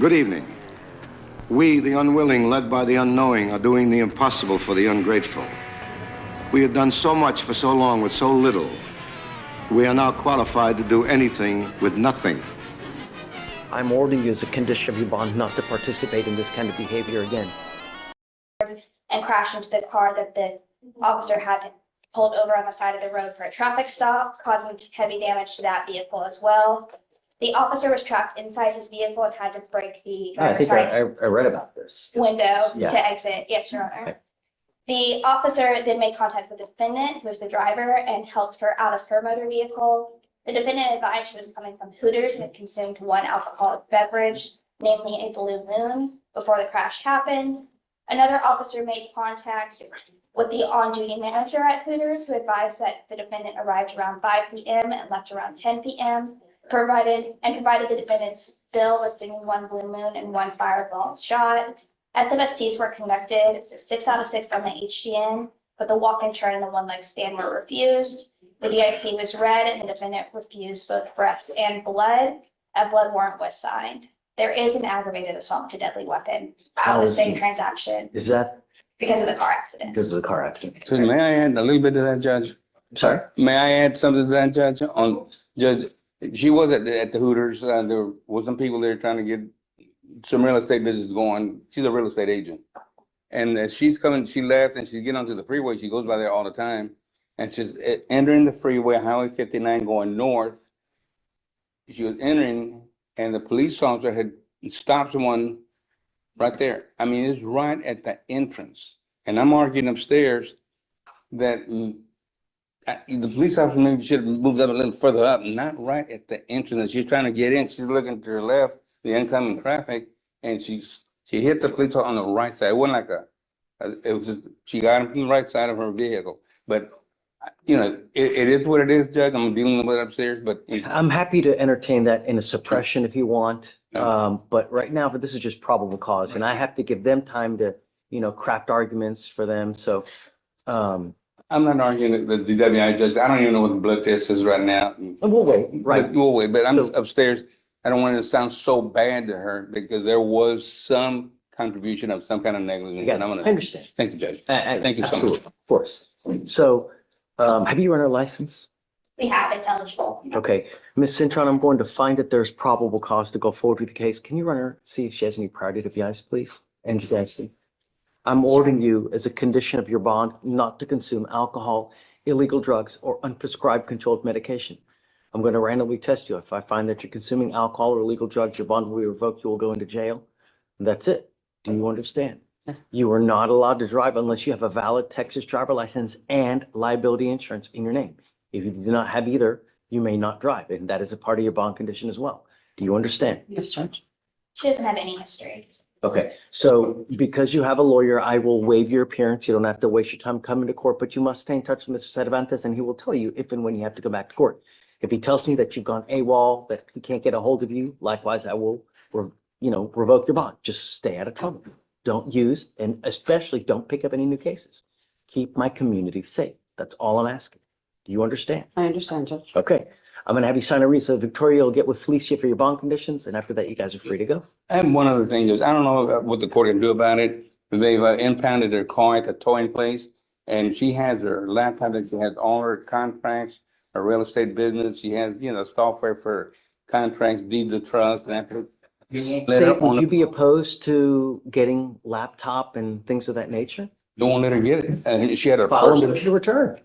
Good evening. We, the unwilling, led by the unknowing, are doing the impossible for the ungrateful. We have done so much for so long with so little. We are now qualified to do anything with nothing. I'm ordering you as a condition of your bond not to participate in this kind of behavior again. And crashed into the car that the officer had pulled over on the side of the road for a traffic stop, causing heavy damage to that vehicle as well. The officer was trapped inside his vehicle and had to break the driver's side I read about this. window Yeah. to exit. Yes, Your Honor. Okay. The officer then made contact with the defendant, who was the driver, and helped her out of her motor vehicle. The defendant advised she was coming from Hooters and had consumed one alcoholic beverage, namely a Blue Moon, before the crash happened. Another officer made contact with the on-duty manager at Hooters, who advised that the defendant arrived around 5 p.m. and left around 10 p.m. Provided the defendant's bill listing one Blue Moon and one fireball shot. SMSTs were conducted. It was a 6 out of 6 on the HGN, but the walk and turn and the one leg stand were refused. The DIC was read and the defendant refused both breath and blood. A blood warrant was signed. There is an aggravated assault with a deadly weapon on the same transaction Is that because of the car accident. because of the car accident? So may I add a little bit to that, Judge? Sorry? May I add something to that, Judge? Judge, she was at the Hooters. There was some people there trying to get some real estate business going. She's a real estate agent. And as she's coming, she left and she's getting onto the freeway. She goes by there all the time. And she's entering the freeway, Highway 59 going north. She was entering and the police officer had stopped someone right there. I mean, it's right at the entrance. And I'm arguing upstairs that the police officer maybe should have moved up a little further up, not right at the entrance. She's trying to get in. She's looking to her left, the incoming traffic, and she hit the police on the right side. It wasn't like it was just, she got him from the right side of her vehicle. But, you know, it is what it is, Judge. I'm dealing with it upstairs, but. I'm happy to entertain that in a suppression if you want. But right now, this is just probable cause, and I have to give them time to, craft arguments for them. So, I'm not arguing the DWI judge. I don't even know what the blood test is right now. we'll wait, right? We'll wait, but I'm So- upstairs. I don't want it to sound so bad to her because there was some contribution of some kind of negligence. Again, And I I'm gonna, understand. thank you, Judge. Thank you so much. Absolutely, of course. So, have you run her license? We have, it's eligible. Okay, Ms. Cintron, I'm going to find that there's probable cause to go forward with the case. Can you run her, see if she has any prior DWIs, please? And Stacy, I'm ordering you as a condition of your bond not to consume alcohol, illegal drugs, or unprescribed controlled medication. I'm going to randomly test you. If I find that you're consuming alcohol or illegal drugs, your bond will be revoked. You will go into jail. That's it. Do you understand? Yes. You are not allowed to drive unless you have a valid Texas driver license and liability insurance in your name. If you do not have either, you may not drive, and that is a part of your bond condition as well. Do you understand? Yes, Judge. She doesn't have any history. Okay, so because you have a lawyer, I will waive your appearance. You don't have to waste your time coming to court, but you must stay in touch with Mr. Cervantes, and he will tell you if and when you have to go back to court. If he tells me that you've gone AWOL, that he can't get a hold of you, likewise, I will, revoke your bond. Just stay out of trouble. Don't use, and especially don't pick up any new cases. Keep my community safe. That's all I'm asking. Do you understand? I understand, Judge. Okay, I'm gonna have you sign a release. Victoria will get with Felicia for your bond conditions, and after that, you guys are free to go. I have one other thing, Judge. I don't know what the court can do about it. But they've impounded her car at the towing place and she has her laptop that she has all her contracts, her real estate business. She has, software for contracts, deeds of trust and after. Would you be opposed to getting laptop and things of that nature? Don't let her get it. She had her File a purse. motion to return.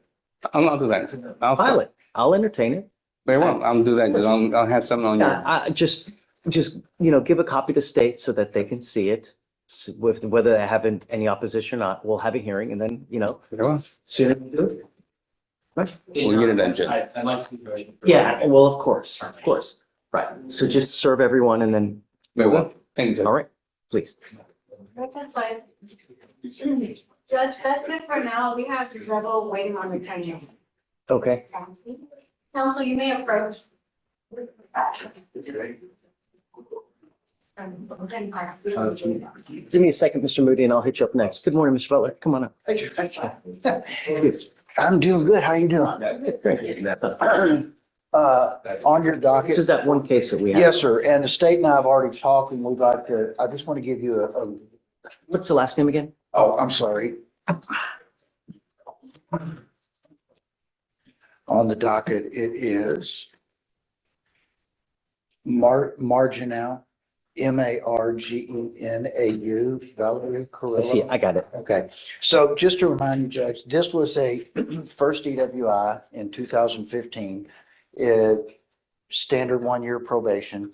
I'll do that. I'll File it. I'll entertain it. Very well. I'll do that. I'll have something on Yeah, you. I just, give a copy to state so that they can see it. With whether they have any opposition or not, we'll have a hearing and then, Very well. soon as we do it. Right. We'll get it done, Judge. I'd like to be very. Yeah, well, of course. Right. So just serve everyone and then, Very well. Thank you, Judge. all right, please. Right this way. Judge, that's it for now. We have several waiting on returns. Okay. Counsel, you may approach. Give me a second, Mr. Moody, and I'll hit you up next. Good morning, Mr. Butler. Come on up. I'm doing good. How are you doing? Great. On your docket. This is that one case that we have. Yes, sir. And the state and I have already talked and we'd like to, I just want to give you What's the last name again? oh, I'm sorry. On the docket, it is Marginal, Margenau, Valerie Carrillo. I see, I got it. Okay, so just to remind you, Judge, this was a first DWI in 2015. Standard 1-year probation.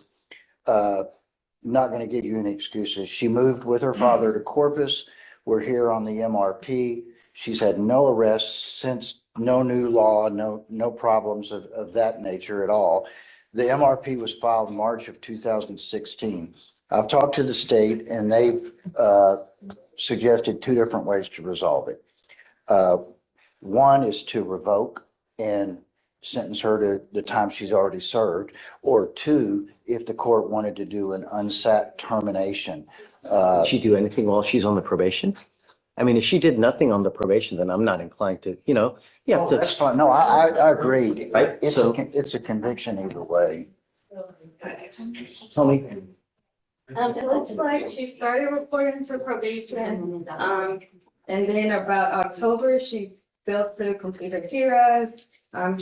Not going to give you any excuses. She moved with her father to Corpus. We're here on the MRP. She's had no arrests since, no new law, no problems of that nature at all. The MRP was filed March of 2016. I've talked to the state and they've suggested two different ways to resolve it. One is to revoke and sentence her to the time she's already served, or two, if the court wanted to do an unsat termination. Did she do anything while she's on the probation? I mean, if she did nothing on the probation, then I'm not inclined to, you have That's to. fine. No, I agree. Right, so- It's a conviction either way. Tell me. It looks like she started reporting to probation, and then about October, she failed to complete her TRAS.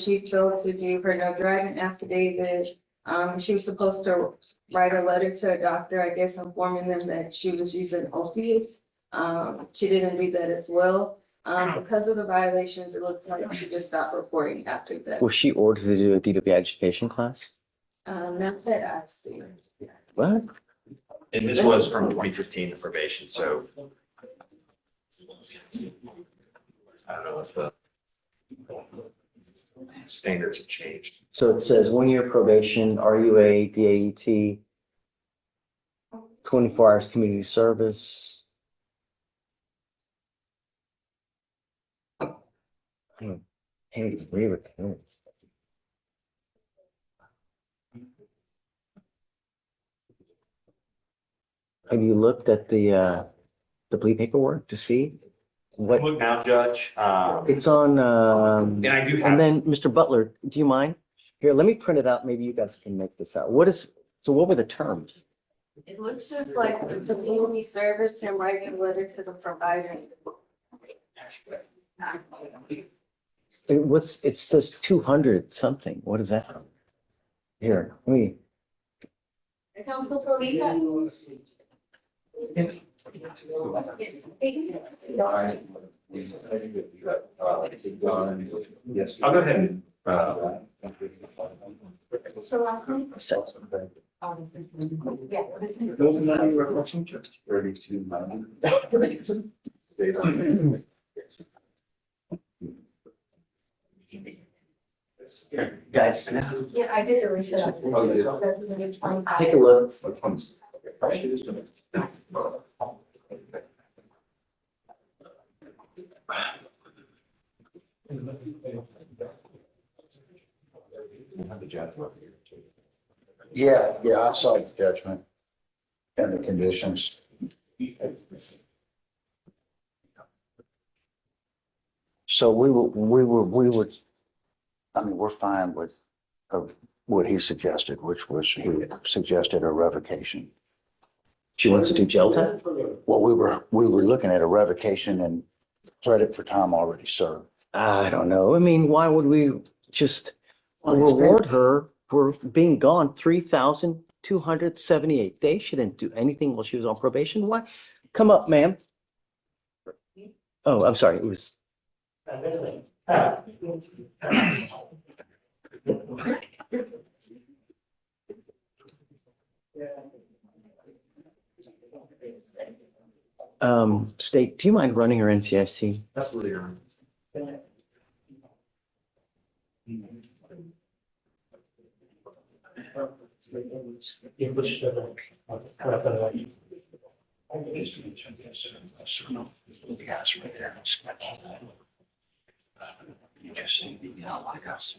She failed to do her no driving affidavit. She was supposed to write a letter to a doctor, I guess, informing them that she was using opiates. She didn't read that as well. Because of the violations, it looks like she just stopped reporting after that. Was she ordered to do a DWI education class? Not that I've seen. What? And this was from 2015, the probation, so. I don't know if the standards have changed. So it says 1-year probation, RUA, DAET, 24 hours community service. I can't even agree with this. Have you looked at the plea paperwork to see what Look now, Judge, it's on? and I do And have, then, Mr. Butler, do you mind? Here, let me print it out. Maybe you guys can make this out. So what were the terms? It looks just like the community service and writing a letter to the provider. It says 200 something. What is that? Here, let me. Council Police. yes, I'll go ahead and. So last name? Guys, Yeah, I did the research. take a look. Yeah, I saw the judgment and the conditions. So we would, I mean, we're fine with what he suggested, which was he suggested a revocation. She wants to do jail time? Well, we were looking at a revocation and credit for time already served. I don't know. I mean, why would we just Well, it's been- reward her for being gone 3,278 days? She didn't do anything while she was on probation. Why? Come up, ma'am. Oh, I'm sorry. It was. State, do you mind running her NCIC? Absolutely, Your Honor. Yes, right there. You just say, like us.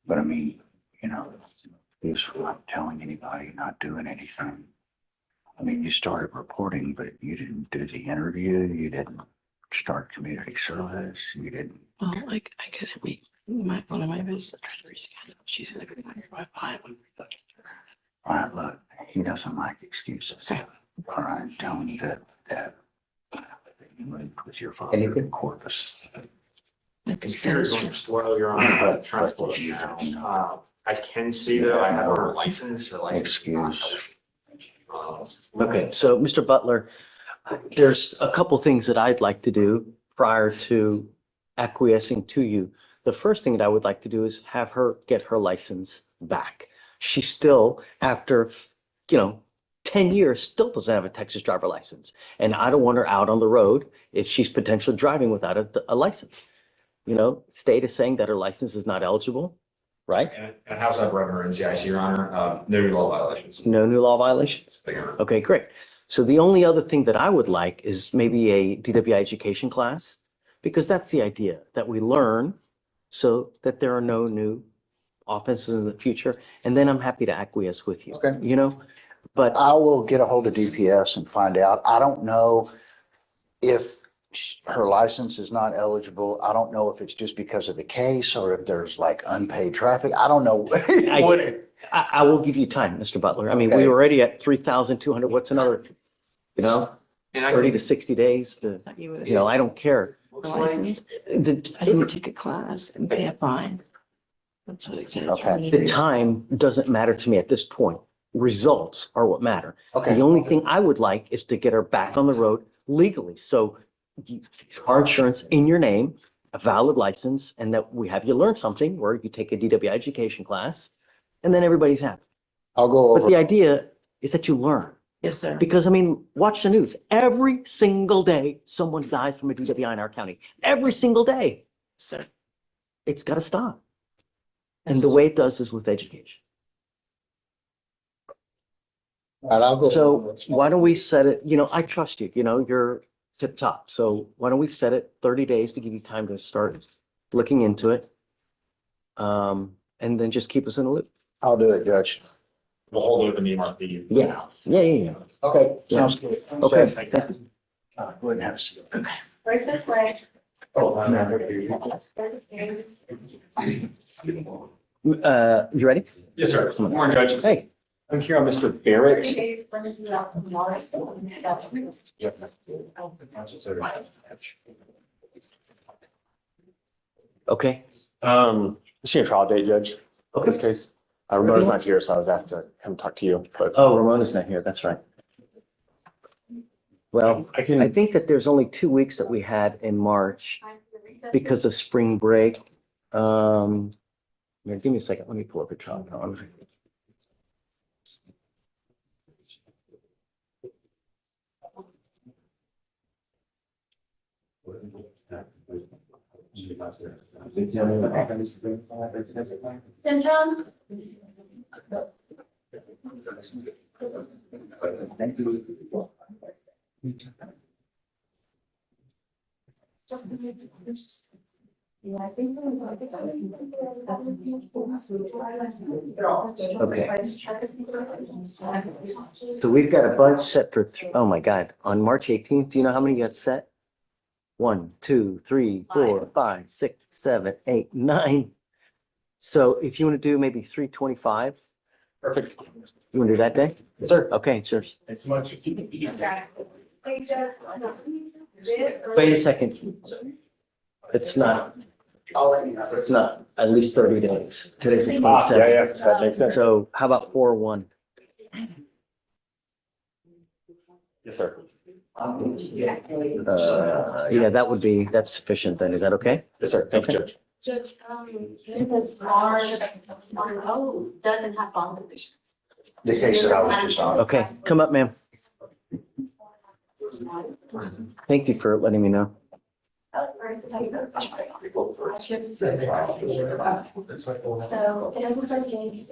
But I mean, he's not telling anybody, not doing anything. I mean, you started reporting, but you didn't do the interview. You didn't start community service. You didn't Well, like I couldn't make one of my visits. I tried to reschedule. She's gonna be on your Wi-Fi. All right, look, he doesn't like excuses. Okay. All right, tell him that you moved with your father Anything? in Corpus. Computer's going slow, Your Honor, I'm trying to pull it now. I can see though, I have her license, her license. Excuse. Okay, so Mr. Butler, there's a couple things that I'd like to do prior to acquiescing to you. The first thing that I would like to do is have her get her license back. She still, after, 10 years, still doesn't have a Texas driver license. And I don't want her out on the road if she's potentially driving without a license. State is saying that her license is not eligible, right? And how's that revenue NCIC, Your Honor? No law violations. No new law violations? Okay, great. So the only other thing that I would like is maybe a DWI education class, because that's the idea, that we learn so that there are no new offenses in the future. And then I'm happy to acquiesce with you. Okay. But I will get a hold of DPS and find out. I don't know if her license is not eligible. I don't know if it's just because of the case or if there's like unpaid traffic. I don't know. I will give you time, Mr. Butler. I mean, we Okay. were already at 3,200. What's another, And 30 to 60 days to, I don't care. License. I didn't take a class and pay a fine. That's what it says. Okay. The time doesn't matter to me at this point. Results are what matter. Okay. The only thing I would like is to get her back on the road legally. So car insurance in your name, a valid license, and that we have you learn something where you take a DWI education class, and then everybody's happy. I'll go But the over. idea is that you learn. Yes, sir. Because, watch the news. Every single day, someone dies from a DWI in our county. Every single day. Sir. It's got to stop. And the way it does is with education. And I'll go. So why don't we set it, I trust you, you're tip top. So why don't we set it 30 days to give you time to start looking into it? And then just keep us in the loop. I'll do it, Judge. we'll hold over the MRP. Yeah. now. Yeah. Okay, sounds good. Okay, thank you. Go ahead and have a seat. Right this way. You ready? Yes, sir. Good morning, Judge. Hey, I'm here on Mr. Barrett. okay. Senior trial date, Judge, in this case. Ramona's not here, so I was asked to come talk to you, but Oh, Ramona's not here. That's right. Well, I I can, think that there's only 2 weeks that we had in March because of spring break. Here, give me a second. Let me pull up a trial calendar. Syndrome? Okay. So we've got a bunch set for, oh my God, on March 18th, do you know how many you got set? 1, 2, 3, 4, 5, 6, 7, 8, 9. So if you want to do maybe 325, perfect. you want to do that day? Yes, sir. Okay, it's yours. Thanks so much. Wait a second. It's not, it's not at least 30 days. Today's the Yeah, 27th. that makes sense. So how about 4/1? Yes, sir. Yeah, that's sufficient then. Is that okay? Yes, sir. Thank you, Okay. Judge. Judge, this doesn't have bond conditions. The case that I was just on. Okay, come up, ma'am. Thank you for letting me know. So it doesn't start getting.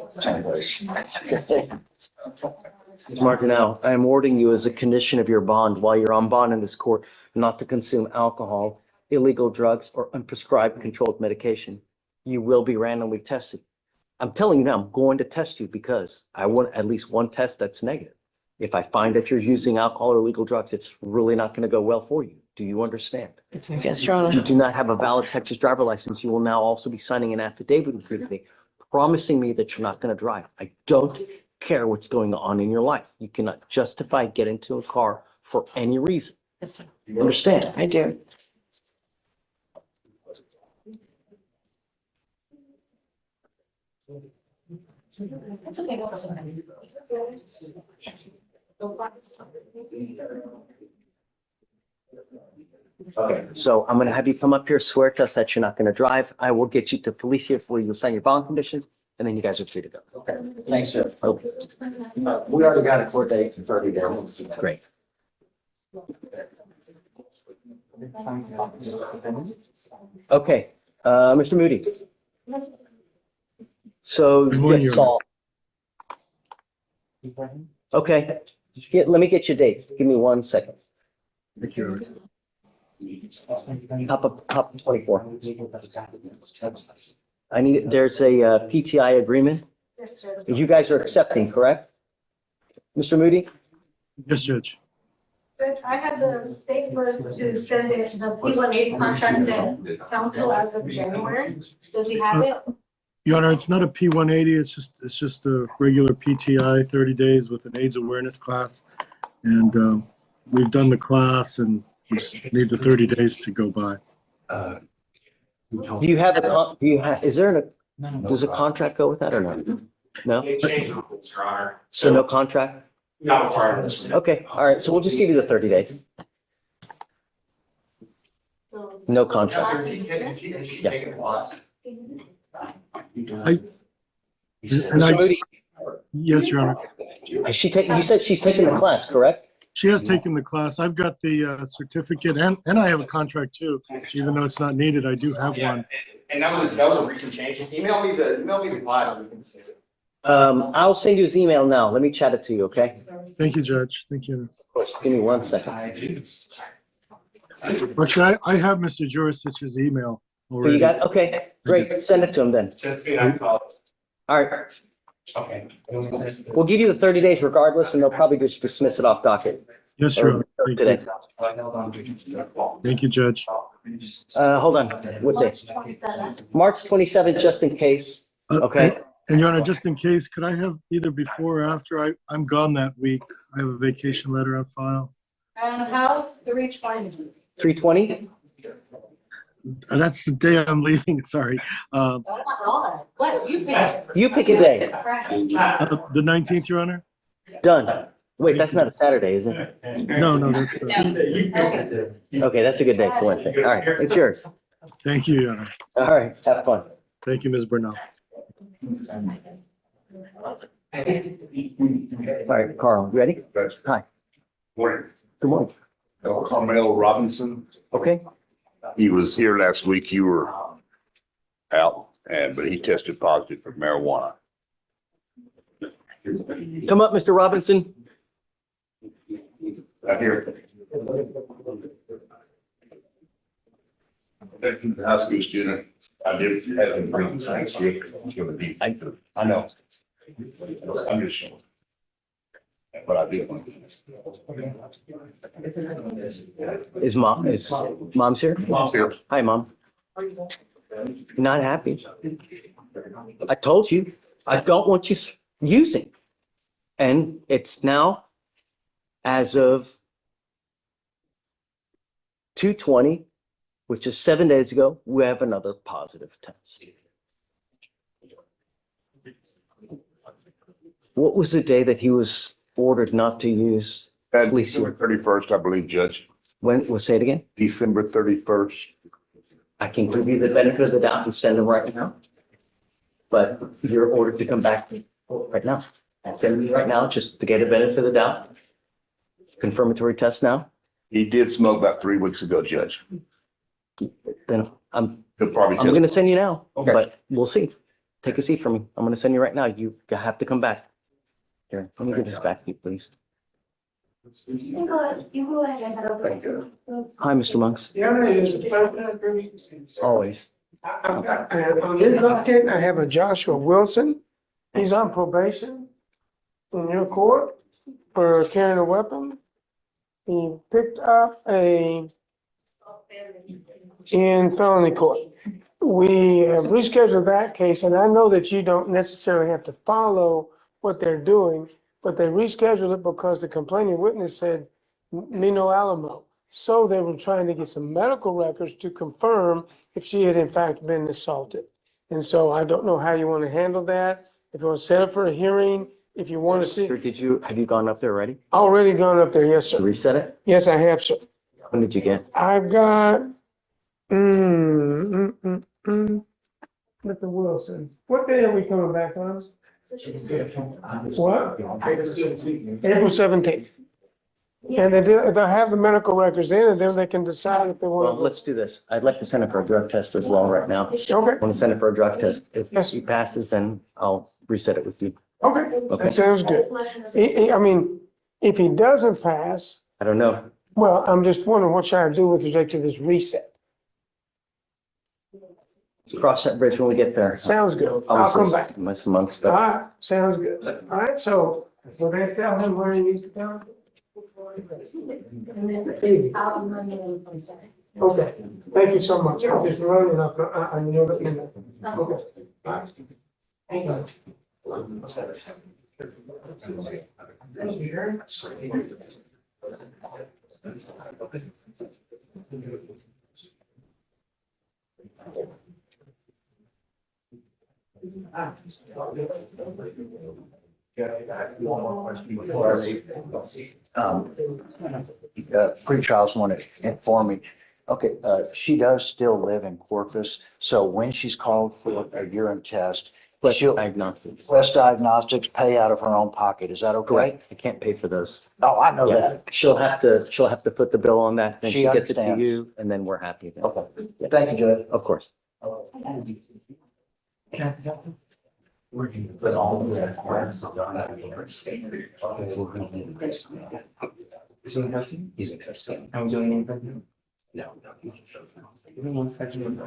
Ms. Martinell, I am ordering you as a condition of your bond while you're on bond in this court not to consume alcohol, illegal drugs, or unprescribed controlled medication. You will be randomly tested. I'm telling you now, I'm going to test you because I want at least one test that's negative. If I find that you're using alcohol or illegal drugs, it's really not going to go well for you. Do you understand? Yes, Your You Honor. do not have a valid Texas driver license. You will now also be signing an affidavit with me today, promising me that you're not going to drive. I don't care what's going on in your life. You cannot justify getting into a car for any reason. Yes, sir. You understand? I do. It's okay. Go ahead. Okay, so I'm gonna have you come up here, swear to us that you're not gonna drive. I will get you to police here where you'll sign your bond conditions, and then you guys are free to go. Okay, thanks, Jeff. Okay, We already got a court date for 30 days. great. Okay, Mr. Moody. So, morning, yes, Your Saul. Okay, let me get your date. Give me 1 second. Thank you. Hop 24. I need, there's a PTI agreement. You guys are accepting, correct? Mr. Moody? Yes, Judge. Judge, I had the state first to send it, the P-180 contract to council as of January. Does he have it? Your Honor, it's not a P-180. It's just a regular PTI, 30 days with an AIDS awareness class. And we've done the class and we just need the 30 days to go by. Do you have is there does a contract go with that or no? No? They changed the rules, Your Honor. So no contract? Not required in this. Okay, all right, so we'll just give you the 30 days. No contract. And yes, Your Honor. Has she taken, you said she's taken the class, correct? She has taken the class. I've got the certificate and I have a contract too. Even though it's not needed, I do have one. And that was a recent change. Just email me the class. And we can see it. I'll send you his email now. Let me chat it to you, okay? Thank you, Judge. Thank you. Of course, give me 1 second. Actually, I have Mr. Jurisich's email Oh, already. you got, okay, great, send it to him then. All right, Okay. we'll give you the 30 days regardless, and they'll probably just dismiss it off docket. Yes, Your Honor. Or Thank today. you. Thank you, Judge. Hold on, what day? 27. March 27th, just in case, okay? And Your Honor, just in case, could I have either before or after? I'm gone that week. I have a vacation letter on file. How's 320? 320? That's the day I'm leaving, sorry. What, you pick it. You pick a day, The 19th, Your Honor? done. Wait, that's not a Saturday, is it? No, that's, Okay, that's a good day, it's a Wednesday. All right, it's yours. thank you, Your Honor. All right, have fun. Thank you, Ms. Burnell. All right, Carl, you ready? Hi, Morning. good morning. Carmel Robinson. Okay, He was here last week. You were out, but he tested positive for marijuana. come up, Mr. Robinson. Right here. High school student. I did have him bring thanks. It's gonna be. I know. I'm just showing. But I do. Is mom's here? Mom's here. Hi, Mom. Not happy. I told you, I don't want you using. And it's now, as of 2:20, which is 7 days ago, we have another positive test. What was the day that he was ordered not to use? December 31st, I believe, Judge. When, we'll say it again? December 31st. I can give you the benefit of the doubt and send him right now. But you're ordered to come back right now. Send me right now, just to get a benefit of the doubt. Confirmatory test now, He did smoke about 3 weeks ago, Judge. then I'm He'll probably test. gonna send you now, Okay. but we'll see. Take a seat for me. I'm gonna send you right now. You have to come back. Here, let me give this back to you, please. You can go ahead and head over. Hi, Mr. Monks. Always. On this docket, I have a Joshua Wilson. He's on probation in your court for carrying a weapon. He picked up a in felony court. We have rescheduled that case, and I know that you don't necessarily have to follow what they're doing, but they rescheduled it because the complaining witness said, me no Alamo. So they were trying to get some medical records to confirm if she had in fact been assaulted. And so I don't know how you want to handle that. If you want to set up for a hearing, if you want to see, Or have you gone up there already? already gone up there, yes, To sir. reset it? Yes, I have, sir. When did you get? I've got, Mr. Wilson, what day are we coming back on? What? April 17th. And they'll have the medical records in, and then they can decide if they Well, want to. let's do this. I'd like to send it for a drug test as well right now. Okay, I want to send it for a drug test. If Yes. he passes, then I'll reset it with you. okay, Okay. that sounds good. I mean, if he doesn't pass, I don't know. well, I'm just wondering what should I do with respect to this reset? Let's cross that bridge when we get there. Sounds good. I'll come back. Some months, All but right, sounds good. All right, so will they tell him where he needs to go? Okay, thank you so much. I'm just running up, I know that you know. Okay. All right. Hang on. Pretrials want to inform me. Okay, she does still live in Corpus, so when she's called for a urine test, she'll diagnostics. Quest Diagnostics pay out of her own pocket. Is that okay? Correct. I can't pay for those. Oh, I know Yeah, that. she'll have to foot the bill on that. Then She she gets it to understands. you and then we're happy then. Okay, Yeah. thank you, Judge. Of course. Is he in custody? He's in custody. Are we doing anything? No. Give me 1 second.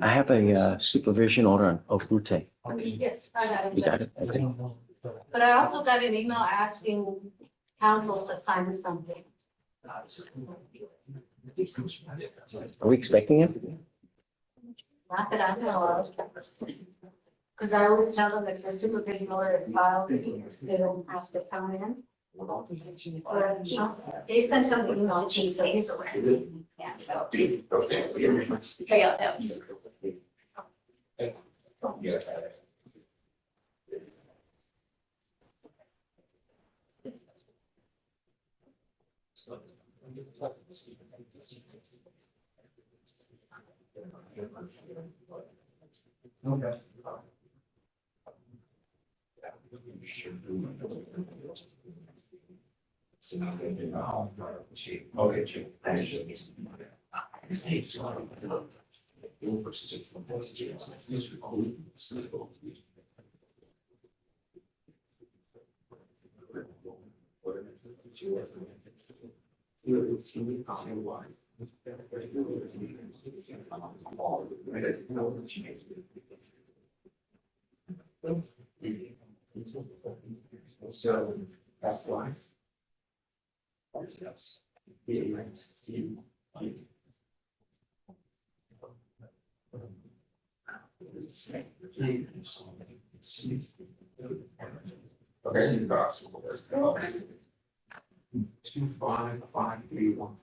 I have a supervision order on Okute. Yes, I got You it. got it? Okay. But I also got an email asking council to sign something. Are we expecting him? Not that I know of. Because I always tell them that the supervision order is filed, they don't have to come in. They sent him an email to you, so he's aware. Yeah, so. Hey, yeah. Okay. Okay. So that's why. Yes. Okay. 25531.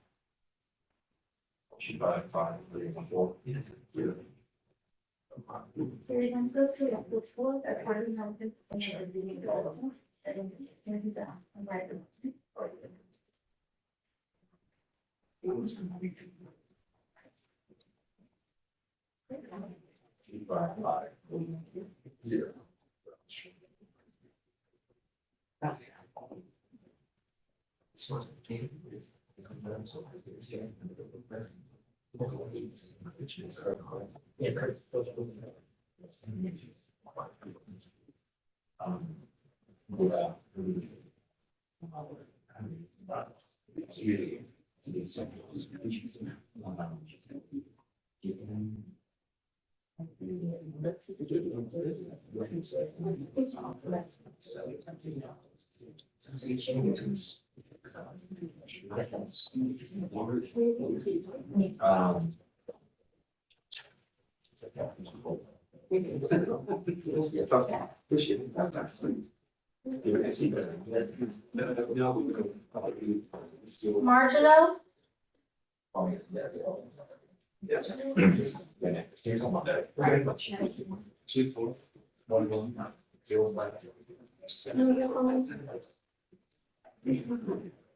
25531. Zero. Marginal,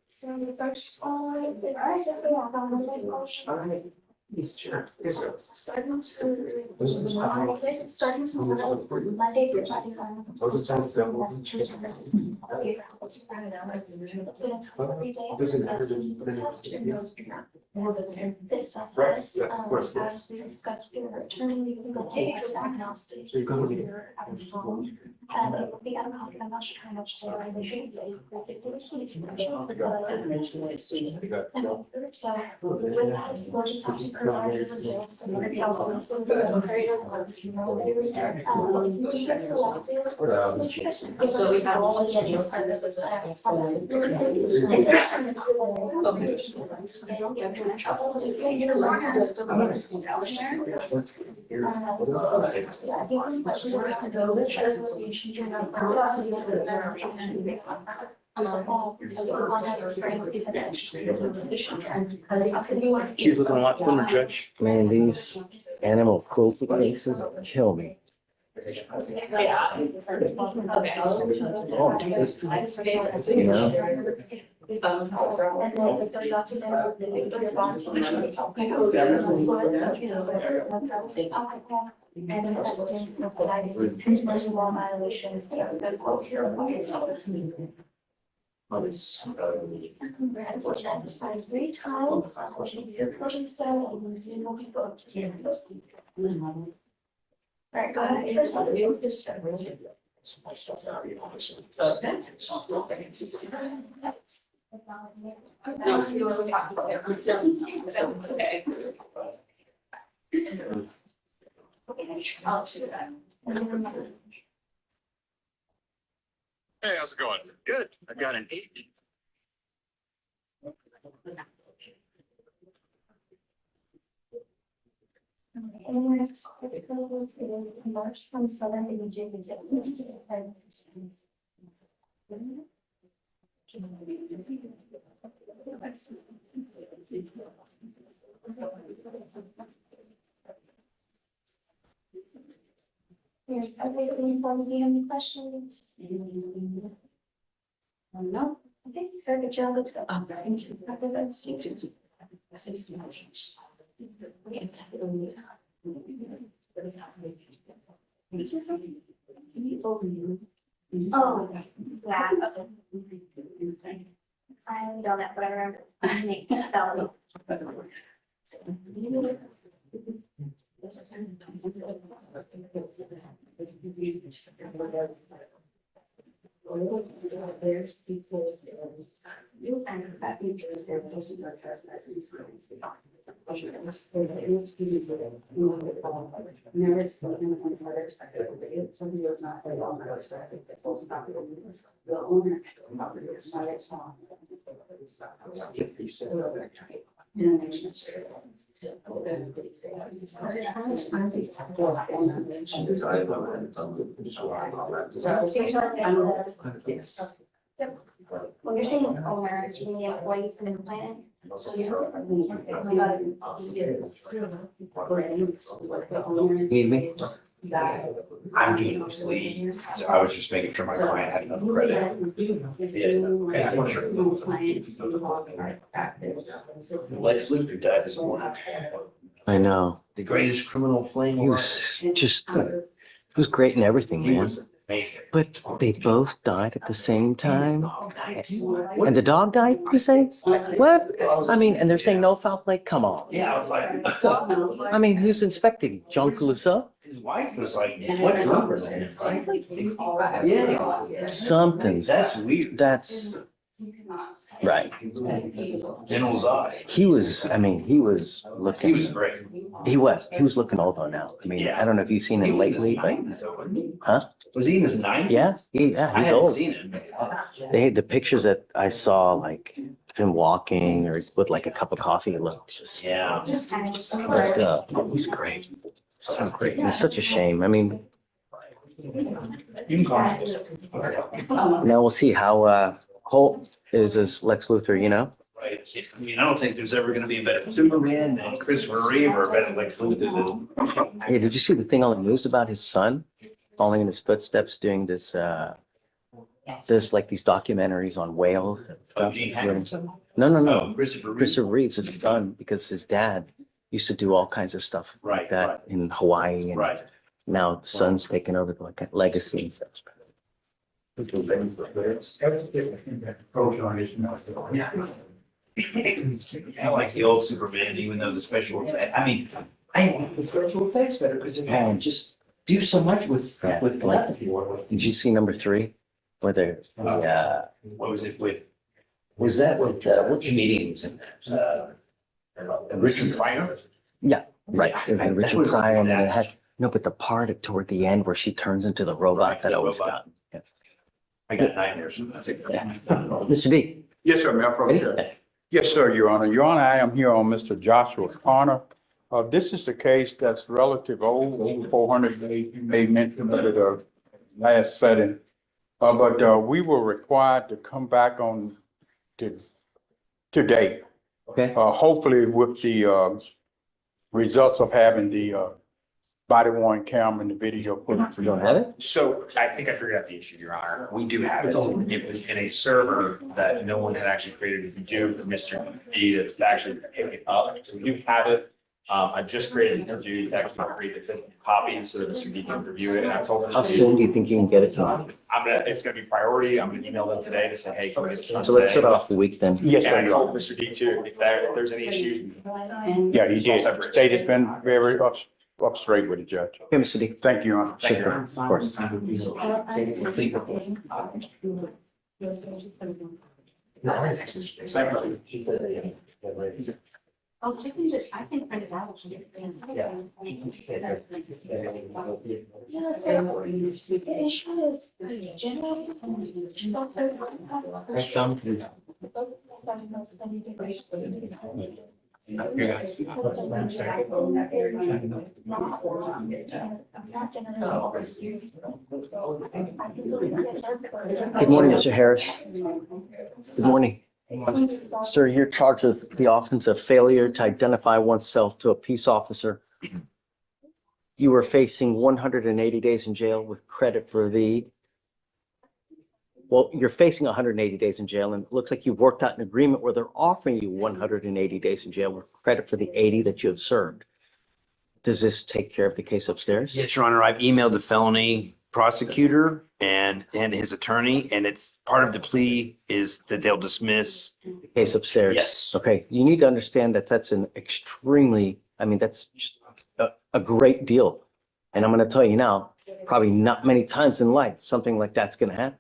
so the first one is simply starting tomorrow, Monday through Friday. It's gonna take 3 days. This says, as we discussed, your attorney, we will take your diagnostics. You're out of home. And it will be uncomfortable, I'm not sure how much sterilization. So with that, we'll just have to provide a result from your counseling. So we have all the services. She's looking a lot thinner, Judge. Man, these animal cruelty cases kill me. You know? And investing for law violations. Congrats, which I decided 3 times. You're probably so, and you know, people up to you. Alright, go ahead. First one, you just start. I'll do that. Hey, how's it going? Good. I got an 8. March 27th in Virginia. Here's everything. Do you have any questions? No. Okay, very good. You're all good to go. Thank you. Have a good Oh, yeah. I don't know, but I remember. I think spelling. There's people. You and that because they're posting their trespassing. Somebody was not very long. The owner. When you're saying owner, you mean the employee from the planet? So you Need me? I'm doing a plea, so I was just making sure my client had enough credit. Yeah, I'm sure. Lex Luthor died this morning. I know. The greatest criminal flame. He was just, he was great in everything, man. But they both died at the same time. And the dog died, you say? What? I mean, and they're saying no foul play? Come on. Yeah, I was like. I mean, who's inspecting? John Clouseau? His wife was like, what number is it? It's like 65. Yeah. Something's. That's weird. That's. Right. Then was I. He was looking. He was great. He was looking old though now. I mean, I don't know if you've seen him lately, but, huh? Was he in his 90s? Yeah, I he's hadn't old. seen him. The pictures that I saw, like him walking or with like a cup of coffee, looked just. Yeah. But he's great. So great. And it's such a shame. I mean, You can call me. now we'll see how Holt is as Lex Luthor, you know? Right. I mean, I don't think there's ever gonna be a better Superman than Christopher Reeve or a better Lex Luthor than. Hey, did you see the thing on the news about his son following in his footsteps, doing this like these documentaries on whales and stuff? Gene Hackman? No. Christopher Reeve. Christopher Reeve's his son, because his dad used to do all kinds of stuff like that in Hawaii, and Right. now the son's taken over the like legacy and stuff. Yeah. I like the old Superman, even though the special effect, I mean, I like the special effects better because they can just do so much with Like, did you see number 3? Where they're, what was it with? Was that with, which meeting was in that? Richard Pryor? yeah, right. It had Richard Pryor, and then it had, no, but the part toward the end where she turns into the robot that always got. Yeah. I got nightmares. Mr. D. Yes, sir, Mayor Pro Tem. Yes, sir, Your Honor. Your Honor, I am here on Mr. Joshua Connor. This is the case that's relative old, over 400 days. You may mention it at the last setting. But we were required to come back on today. Okay. Hopefully with the results of having the body worn camera and the video. You don't have it? So I think I figured out the issue, Your Honor. We do have it. It was in a server that no one had actually created. We do for Mr. D to actually pick it up. So we do have it. I just created Mr. D to actually create the physical copy so that Mr. D can review it. And I told How Mr. soon D, do you think you can get it to him? it's gonna be priority. I'm gonna email them today to say, hey, can we get this done So let's today? set off a week then. Yes, And I sir. told Mr. D too, if there's any issues. Yeah, he did. State has been very up straight with the judge. Okay, Mr. D. Thank you, Your Honor. Thank you, Your Sure, Honor. of course. Oh, I can print it out. Yeah, so the issue is generated. Good morning, Mr. Harris. Good morning. Sir, you're charged with the offense of failure to identify oneself to a peace officer. You were facing 180 days in jail with credit for you're facing 180 days in jail, and it looks like you've worked out an agreement where they're offering you 180 days in jail with credit for the 80 that you have served. Does this take care of the case upstairs? Yes, Your Honor, I've emailed the felony prosecutor and his attorney, and it's part of the plea is that they'll dismiss. The case upstairs? Yes. Okay, you need to understand that that's an extremely, that's just a great deal. And I'm going to tell you now, probably not many times in life, something like that's going to happen.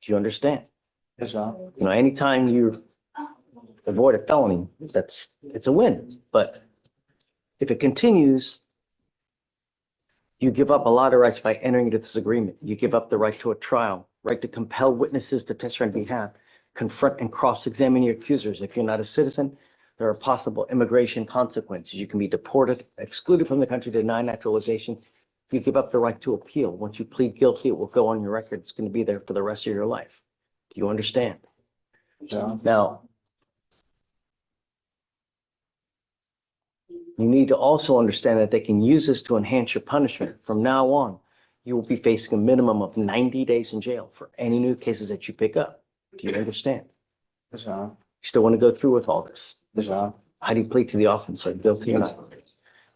Do you understand? Yes, sir. Anytime you avoid a felony, it's a win. But if it continues, you give up a lot of rights by entering into this agreement. You give up the right to a trial, right to compel witnesses to testify on behalf, confront and cross-examine your accusers. If you're not a citizen, there are possible immigration consequences. You can be deported, excluded from the country, denied naturalization. You give up the right to appeal. Once you plead guilty, it will go on your record. It's going to be there for the rest of your life. Do you understand? Yeah. Now, you need to also understand that they can use this to enhance your punishment. From now on, you will be facing a minimum of 90 days in jail for any new cases that you pick up. Do you understand? Yes, sir. You still want to go through with all this? Yes, sir. How do you plead to the offense? Are you guilty or not?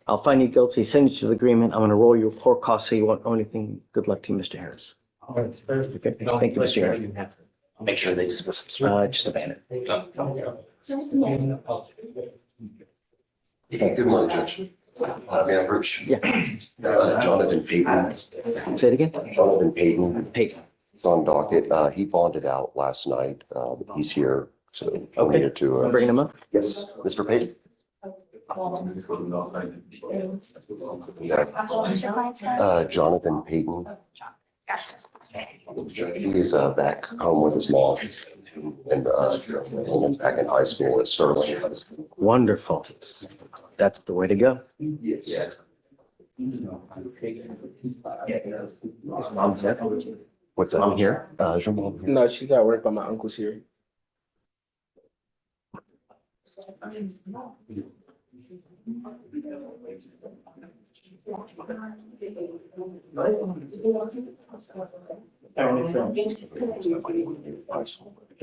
I'll find you guilty, send you to the agreement. I'm going to roll your report costs so you won't owe anything. Good luck to you, Mr. Harris. Okay. Thank you, Mr. Harris. Make sure they dismiss him. Just abandon it. Good morning, Judge. Mayor Birch. Yeah. Jonathan Payton. Say it again? Jonathan Payton. Payton. It's on docket. He bonded out last night. He's here So we Okay. needed to, I'm bringing him up. yes, Mr. Payton. Jonathan Payton. He's back home with his mom and back in high school at Sterling. Wonderful. That's the way to go. Yes. Is mom here? What's that? Mom here? Is your mom here? No, she's at work, but my uncle's here.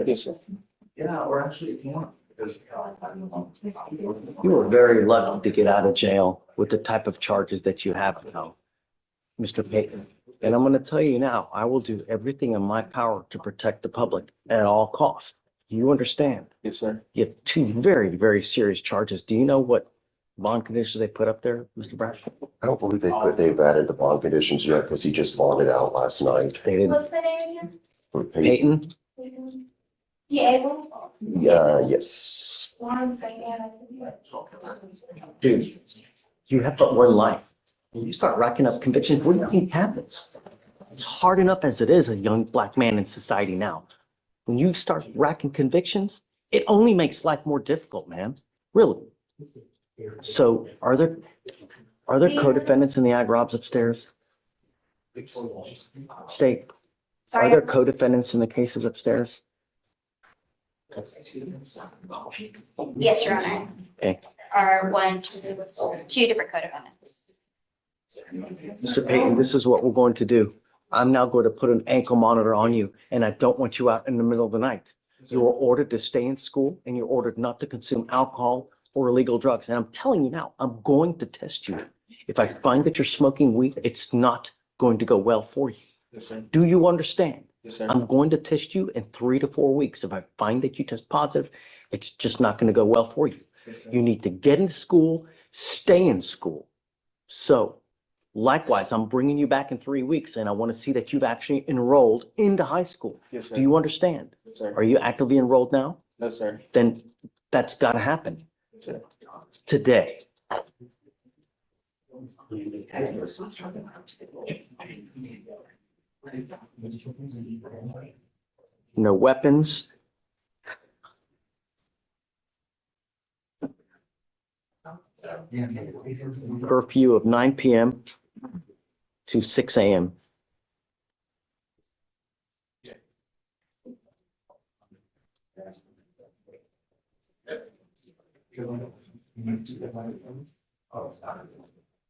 Yes, sir. Yeah, we're actually. You were very lucky to get out of jail with the type of charges that you have now, Mr. Payton. And I'm going to tell you now, I will do everything in my power to protect the public at all costs. You understand? Yes, sir. You have two very, very serious charges. Do you know what bond conditions they put up there, Mr. Bradshaw? I don't believe they've added the bond conditions yet because he just bonded out last night. They didn't. What's the name again? For Payton. Payton? You able? Yeah, yes. One second. Dude, you have but one life. When you start racking up convictions, what do you think happens? It's hard enough as it is a young black man in society now. When you start racking convictions, it only makes life more difficult, man. Really. So are there co-defendants in the ag robs upstairs? State, are there co-defendants in the cases upstairs? Yes, Your Honor. Okay. Are two different co-defendants. Mr. Payton, this is what we're going to do. I'm now going to put an ankle monitor on you, and I don't want you out in the middle of the night. You are ordered to stay in school, and you're ordered not to consume alcohol or illegal drugs. And I'm telling you now, I'm going to test you. If I find that you're smoking weed, it's not going to go well for you. Yes, sir. Do you understand? Yes, sir. I'm going to test you in 3 to 4 weeks. If I find that you test positive, it's just not going to go well for you. Yes, sir. You need to get into school, stay in school. So likewise, I'm bringing you back in 3 weeks, and I want to see that you've actually enrolled into high school. Yes, sir. Do you understand? Yes, sir. Are you actively enrolled now? No, sir. Then that's got to happen Yes, sir. today. No weapons. Curfew of 9 p.m. to 6 a.m.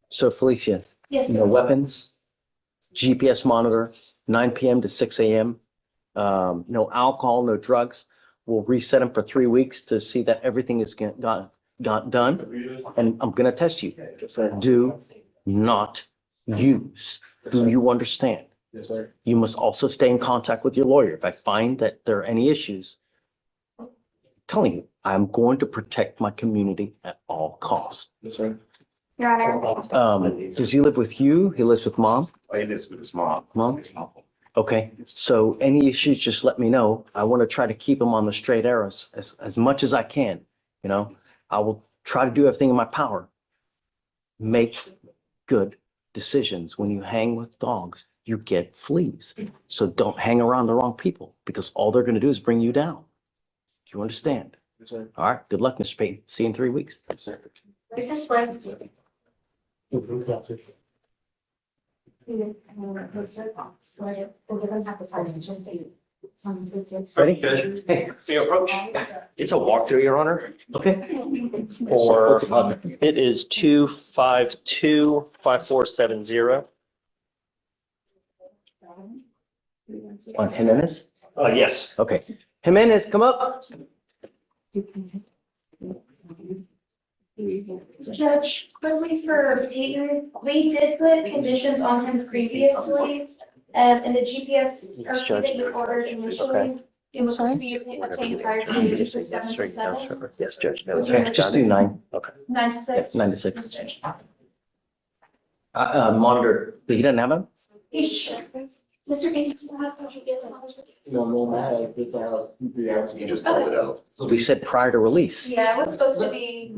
So Felicia, Yes. no weapons, GPS monitor, 9 p.m. to 6 a.m. No alcohol, no drugs. We'll reset them for 3 weeks to see that everything is got done. And I'm going to test you. Do not use. Do you understand? Yes, sir. You must also stay in contact with your lawyer. If I find that there are any issues, I'm telling you, I'm going to protect my community at all costs. Yes, sir. Your Honor. Does he live with you? He lives with mom? He lives with his mom. Mom? Okay, so any issues, just let me know. I want to try to keep him on the straight arrows as much as I can, you know? I will try to do everything in my power. Make good decisions. When you hang with dogs, you get fleas. So don't hang around the wrong people because all they're going to do is bring you down. Do you understand? Yes, sir. All right, good luck, Mr. Payton. See you in 3 weeks. Yes, sir. Is this one? Ready? Hey, your approach. It's a walkthrough, Your Honor. Okay. For, it is 2525470. On Jimenez? Yes. Okay. Jimenez, come up. Judge, quickly for Peyton, we did put conditions on him previously. And the GPS curfew that you ordered initially, it was supposed to be obtained prior to the release of 7 to 7. Yes, Judge. No, Okay, just do 9. Okay. 9 to 6. 9 to 6. Yes, Judge. Monitor, he doesn't have him? He should. Mr. King, you have what you get. You just pulled it out. We said prior to release. Yeah, it was supposed to be.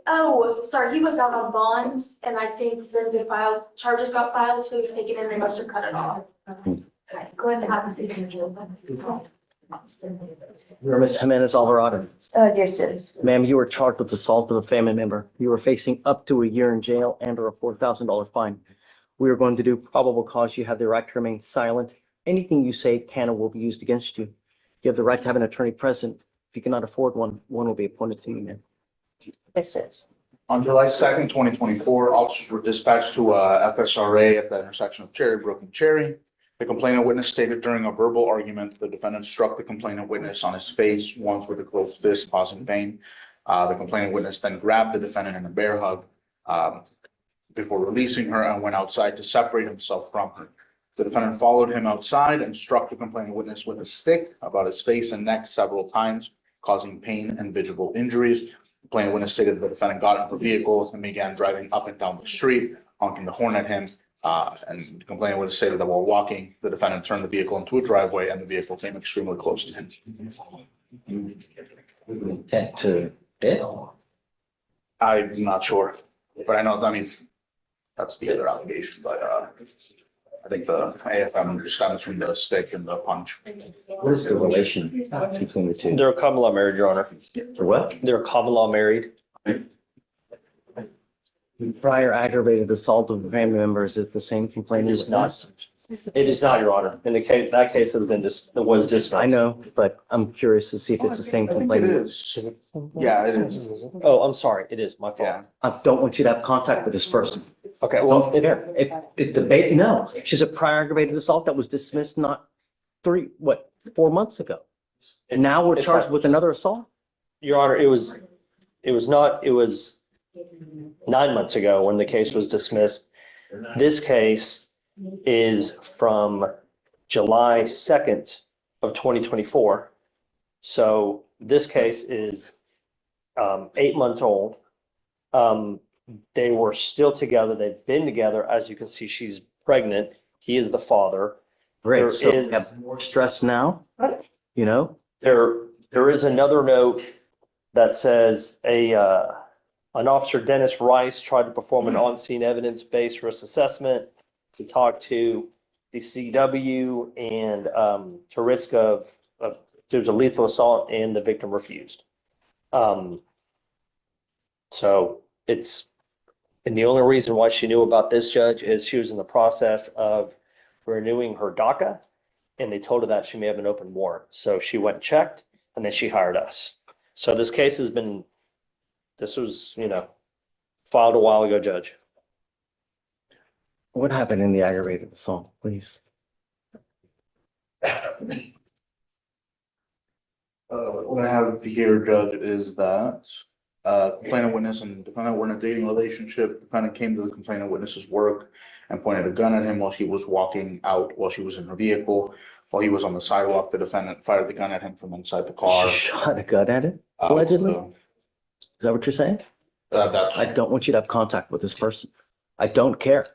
Oh, sorry, he was out on bond and I think the charges got filed, so he's taken and they must have cut it off. Go ahead and have a seat. You're Ms. Jimenez Alvarado. Yes, yes. Ma'am, you were charged with assault of a family member. You are facing up to a year in jail and or a $4,000 fine. We are going to do probable cause. You have the right to remain silent. Anything you say can or will be used against you. You have the right to have an attorney present. If you cannot afford one, one will be appointed to you, ma'am. Yes, yes. On July 2nd, 2024, officers were dispatched to FSRA at the intersection of Cherry Brook and Cherry. The complainant witness stated during a verbal argument, the defendant struck the complainant witness on his face once with a closed fist, causing pain. The complainant witness then grabbed the defendant in a bear hug before releasing her and went outside to separate himself from her. The defendant followed him outside and struck the complainant witness with a stick about his face and neck several times, causing pain and visible injuries. The complainant witness stated the defendant got into the vehicle and began driving up and down the street, honking the horn at him. And the complainant witness stated that while walking, the defendant turned the vehicle into a driveway and the vehicle came extremely close to him. Intent to hit? I'm not sure, but I know, I mean, that's the other allegation, but I think the AFM stems from the stick and the punch. What is the relation between the two? They're common law married, Your Honor. For what? They're common law married. Prior aggravated assault of a family member, is it the same complaint? It is not. It is not, Your Honor. In the case, that case has been was dismissed. I know, but I'm curious to see if it's the same I think complaint. it is. Yeah, it is. Oh, I'm sorry. It is my fault. Yeah. I don't want you to have contact with this person. Okay, well, If debate, no, she's a prior aggravated assault that was dismissed not 4 months ago. And now we're It's charged fine. with another assault? Your Honor, it was 9 months ago when the case was dismissed. This case is from July 2nd of 2024. So this case is 8 months old. They were still together. They've been together. As you can see, she's pregnant. He is the father. Great, There so we is- have more stress now, you know? There is another note that says an officer, Dennis Rice, tried to perform an on-scene evidence-based risk assessment to talk to the CW and to risk of there's a lethal assault and the victim refused. So and the only reason why she knew about this, Judge, is she was in the process of renewing her DACA, and they told her that she may have an open warrant. So she went and checked, and then she hired us. So this case has been, this was, filed a while ago, Judge. What happened in the aggravated assault, please? What I have here, Judge, is that complainant witness and defendant were in a dating relationship. Defendant came to the complainant witness's work and pointed a gun at him while he was walking out, while she was in her vehicle. While he was on the sidewalk, the defendant fired the gun at him from inside the car. She shot a gun at it, allegedly? Is that what you're saying? I don't want you to have contact with this person. I don't care.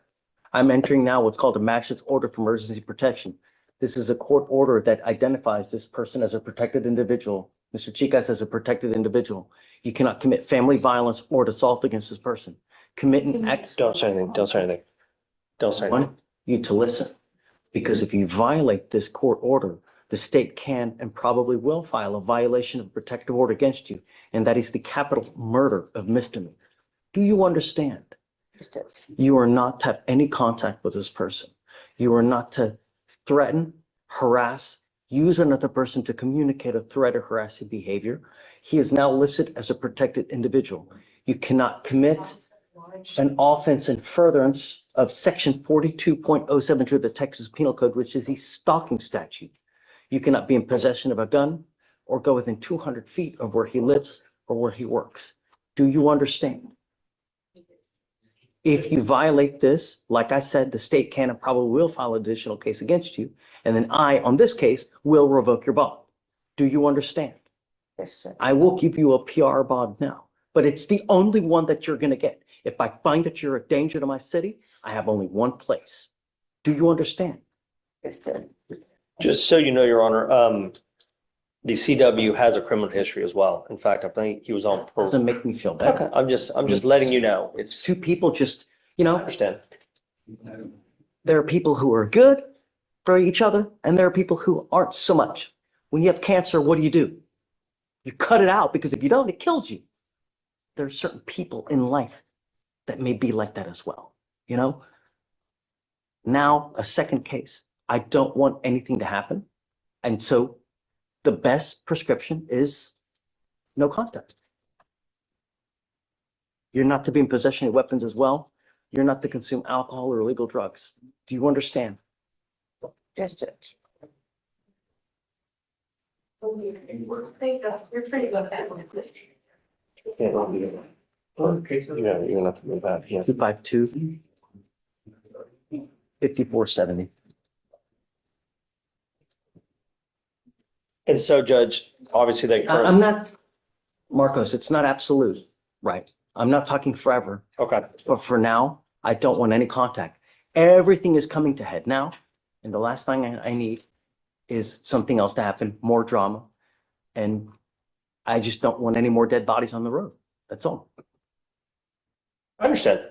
I'm entering now what's called a magistrate's order for emergency protection. This is a court order that identifies this person as a protected individual. Mr. Chicas as a protected individual. You cannot commit family violence or assault against this person. Commit an act. Don't say anything. Don't say anything. Don't say I want anything. you to listen, because if you violate this court order, the state can and probably will file a violation of protective order against you, and that is the capital murder of misdemeanor. Do you understand? You are not to have any contact with this person. You are not to threaten, harass, use another person to communicate a threat or harassing behavior. He is now listed as a protected individual. You cannot commit an offense in furtherance of section 42.072 of the Texas Penal Code, which is the stalking statute. You cannot be in possession of a gun or go within 200 feet of where he lives or where he works. Do you understand? If you violate this, like I said, the state can and probably will file an additional case against you. And then I, on this case, will revoke your bond. Do you understand? Yes, sir. I will give you a PR bond now, but it's the only one that you're going to get. If I find that you're a danger to my city, I have only one place. Do you understand? Just so you know, Your Honor, the CW has a criminal history as well. In fact, I think he was on. Doesn't make me feel better. Okay, I'm just letting you know. It's, Two people just, you I know, understand. there are people who are good for each other and there are people who aren't so much. When you have cancer, what do? You cut it out because if you don't, it kills you. There are certain people in life that may be like that as well, you know? Now, a second case. I don't want anything to happen. And so the best prescription is no contact. You're not to be in possession of weapons as well. You're not to consume alcohol or illegal drugs. Do you understand? Yes, Judge. You're pretty good at it. Yeah, you're gonna have to move back, yeah. 252 5470. And so, Judge, obviously they. I'm not, Marcos, it's not absolute, right? I'm not talking forever. Okay. But for now, I don't want any contact. Everything is coming to head now. And the last thing I need is something else to happen, more drama. And I just don't want any more dead bodies on the road. That's all. I understand.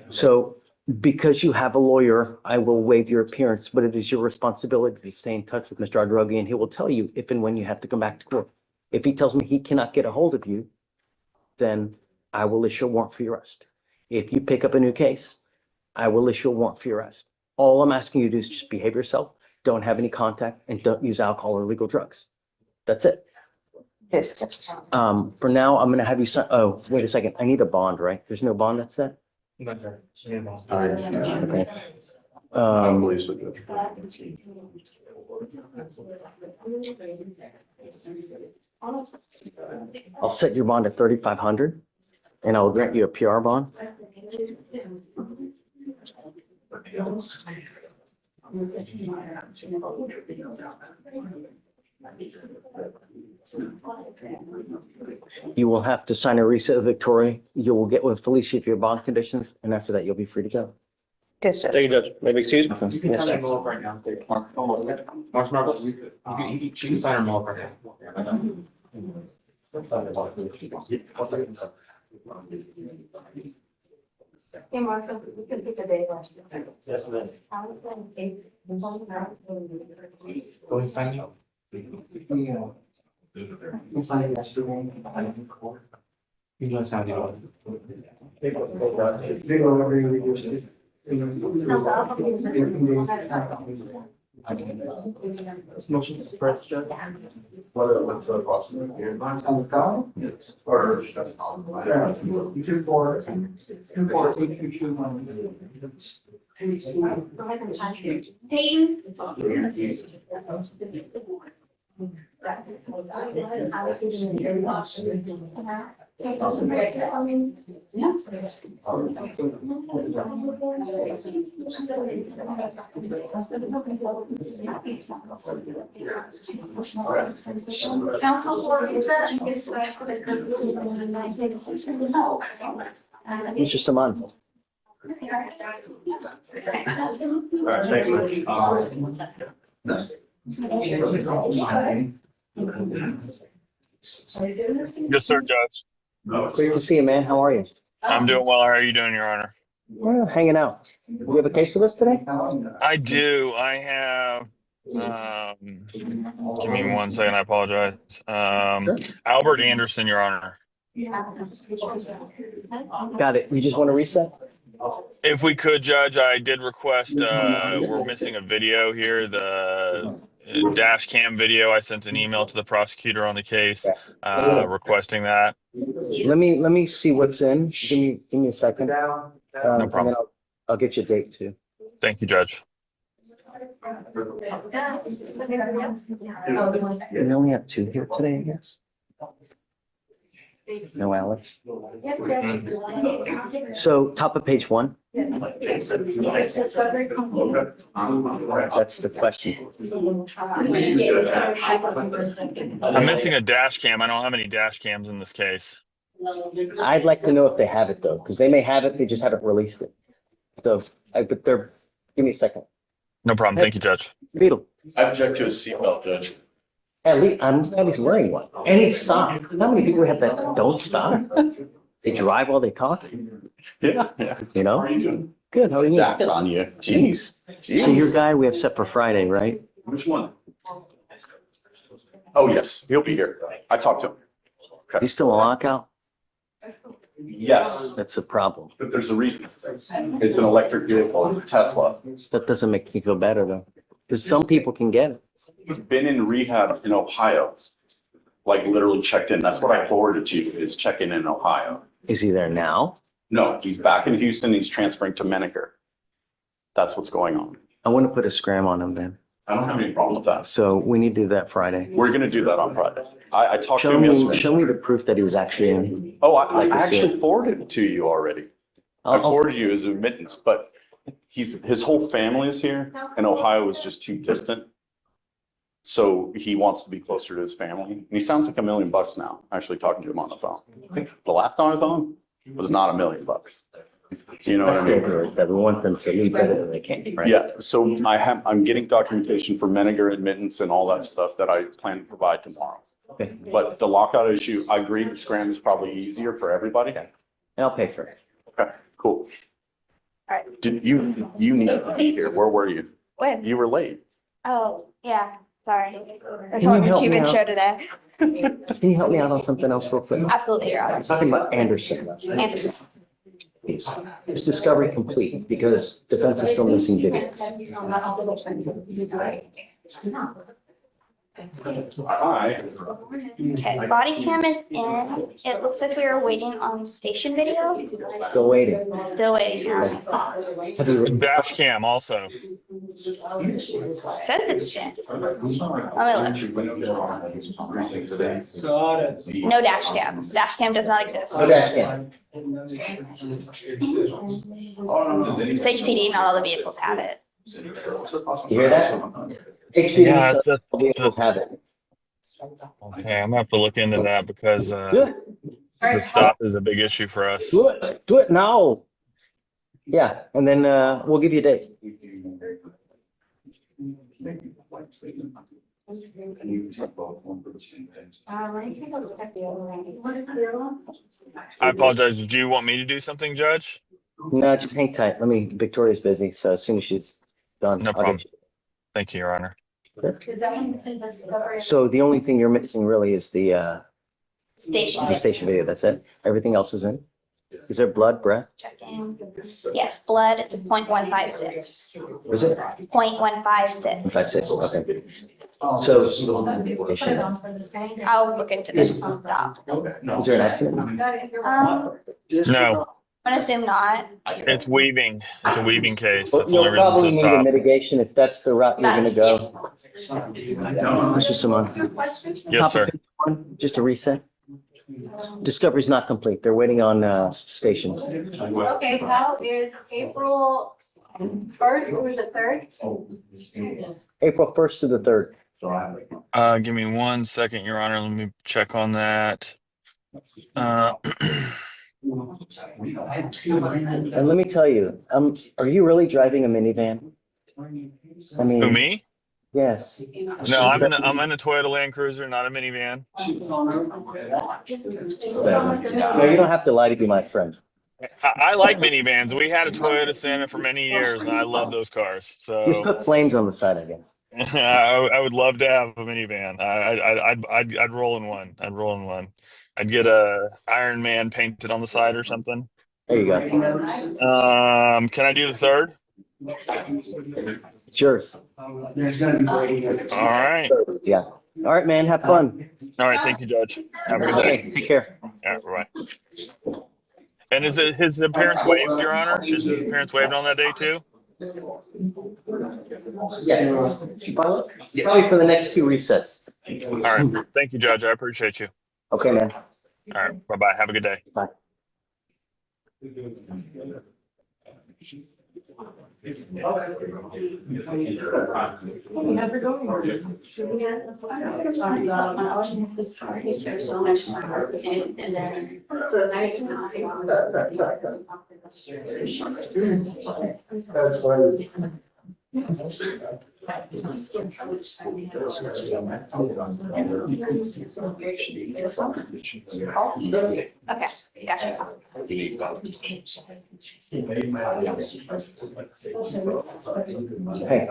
So because you have a lawyer, I will waive your appearance, but it is your responsibility to stay in touch with Mr. Adrogi, and he will tell you if and when you have to come back to court. If he tells me he cannot get a hold of you, then I will issue a warrant for your arrest. If you pick up a new case, I will issue a warrant for your arrest. All I'm asking you to do is just behave yourself, don't have any contact, and don't use alcohol or illegal drugs. That's it. Yes, Judge. For now, I'm gonna have you sign, oh, wait a second, I need a bond, right? There's no bond that's set? Okay. I'll set your bond at 3,500 and I'll grant you a PR bond. You will have to sign a receipt of Victoria. You will get with Felicia for your bond conditions, and after that, you'll be free to go. Yes, Judge. Thank you, Judge. Maybe excuse me. You can sign them all right now. Mark Marcos, you can sign them all right now. Hey, Martha, we can pick a day. Yes, ma'am. Go and sign up. I'm signing yesterday. You know, sign This motion is first, Judge. What's the cost? Yes. Or. It's just a month. Yes, sir, Judge. Great to see you, man. How are you? I'm doing well. How are you doing, Your Honor? Well, hanging out. You have a case with us today? I do. I have, give me 1 second. I apologize. Albert Anderson, Your Honor. Got it. You just want to reset? If we could, Judge, I did request, we're missing a video here, the dash cam video. I sent an email to the prosecutor on the case, requesting that. Let me see what's in. Give me a second. No And problem. then I'll get you a date too. Thank you, Judge. We only have two here today, I guess. No Alex. So top of page 1. That's the question. I'm missing a dash cam. I don't have any dash cams in this case. I'd like to know if they have it though, because they may have it, they just haven't released it. So, but they're, give me a second. No problem. Thank you, Judge. Beetle, I object to a seatbelt, Judge. at least, I'm glad he's wearing one. And he stopped. How many people have that don't stop? They drive while they talk, Yeah. you know? How are you doing? Good, how are you? Jacket on you. Jeez. So your guy we have set for Friday, right? Which one? Oh, yes, he'll be here. I talked to him. Is he still on lockout? Yes, That's a problem. but there's a reason. It's an electric vehicle. It's a Tesla. That doesn't make me feel better though, because some people can get it. He's been in rehab in Ohio, like literally checked in. That's what I forwarded to you, is checking in Ohio. Is he there now? No, he's back in Houston. He's transferring to Menaker. That's what's going on. I want to put a scram on him then. I don't have any problem with that. So we need to do that Friday. We're gonna do that on Friday. I talked to him yesterday. Show me the proof that he was actually in. Oh, I like to see actually it. forwarded it to you already. I forwarded you his admittance, but his whole family is here and Ohio is just too distant. So he wants to be closer to his family. And he sounds like $1 million now, actually talking to him on the phone. The last time I was on was not $1 million. You know what I mean? Is that we want them to leave better than they can, right? Yeah, so I'm getting documentation for Menaker admittance and all that stuff that I plan to provide tomorrow. Okay. But the lockout issue, I agree, Scram is probably easier for everybody. And I'll pay for it. Okay, cool. All right. Did you need to be here? Where were you? When? You were late. Oh, yeah, sorry. There's Can you only help two me big out? show today. Can you help me out on something else real quick? Absolutely, Your Honor. I'm talking about Anderson. Anderson. Is discovery complete? Because defense is still missing videos. Okay, body cam is in. It looks like we were waiting on station video. Still waiting. Still waiting, Your Honor. Have you, Dash cam also. Says it's in. Let me look. No dash cam. Dash cam does not exist. no dash cam. It's HPD, not all the vehicles have it. You hear that? HPD Yeah, says all vehicles have it. Okay, I'm gonna have to look into that because Good. the stop is a big issue for us. Do it. Do it now. Yeah, and then we'll give you a date. I apologize. Did you want me to do something, Judge? No, just hang tight. Victoria's busy, so as soon as she's done, No I'll problem. get you. Thank you, Your Honor. Does that mean this is discovery? So the only thing you're missing really is the Station. station video. That's it. Everything else is in. Is there blood, breath? Checking. Yes, blood, it's a 0.156. Is it? 0.156. 5.6. Okay. So I'll look into this. Stop. is there an accident? No, I'm gonna assume not. it's weaving. It's a weaving case. Well, That's the only you'll reason probably to need a stop. mitigation if that's the route you're gonna go. Mr. Simon. Yes, sir. Just a reset. Discovery's not complete. They're waiting on stations. Okay, how is April 1st through the 3rd? April 1st to the 3rd. Give me 1 second, Your Honor. Let me check on that. And let me tell you, are you really driving a minivan? I mean. Who, me? Yes. No, I'm in a Toyota Land Cruiser, not a minivan. No, you don't have to lie to be my friend. I like minivans. We had a Toyota Santa for many years, and I love those cars. You So put flames on the side, I guess. I would love to have a minivan. I'd roll in one. I'd roll in one. I'd get a Iron Man painted on the side or something. There you go. Can I do the 3rd? It's yours. All right. Yeah. All right, man. Have fun. All right. Thank you, Judge. Have a good day. Okay, take care. All right. Bye. And is it his appearance waived, Your Honor? Is his appearance waived on that day too? Yes. Probably for the next 2 resets. All right. Thank you, Judge. I appreciate you. Okay, man. All right. Bye-bye. Have a good day. Bye. How's it going? My audience this case, there's so much more, and then. That's funny. Okay, gotcha. Hey.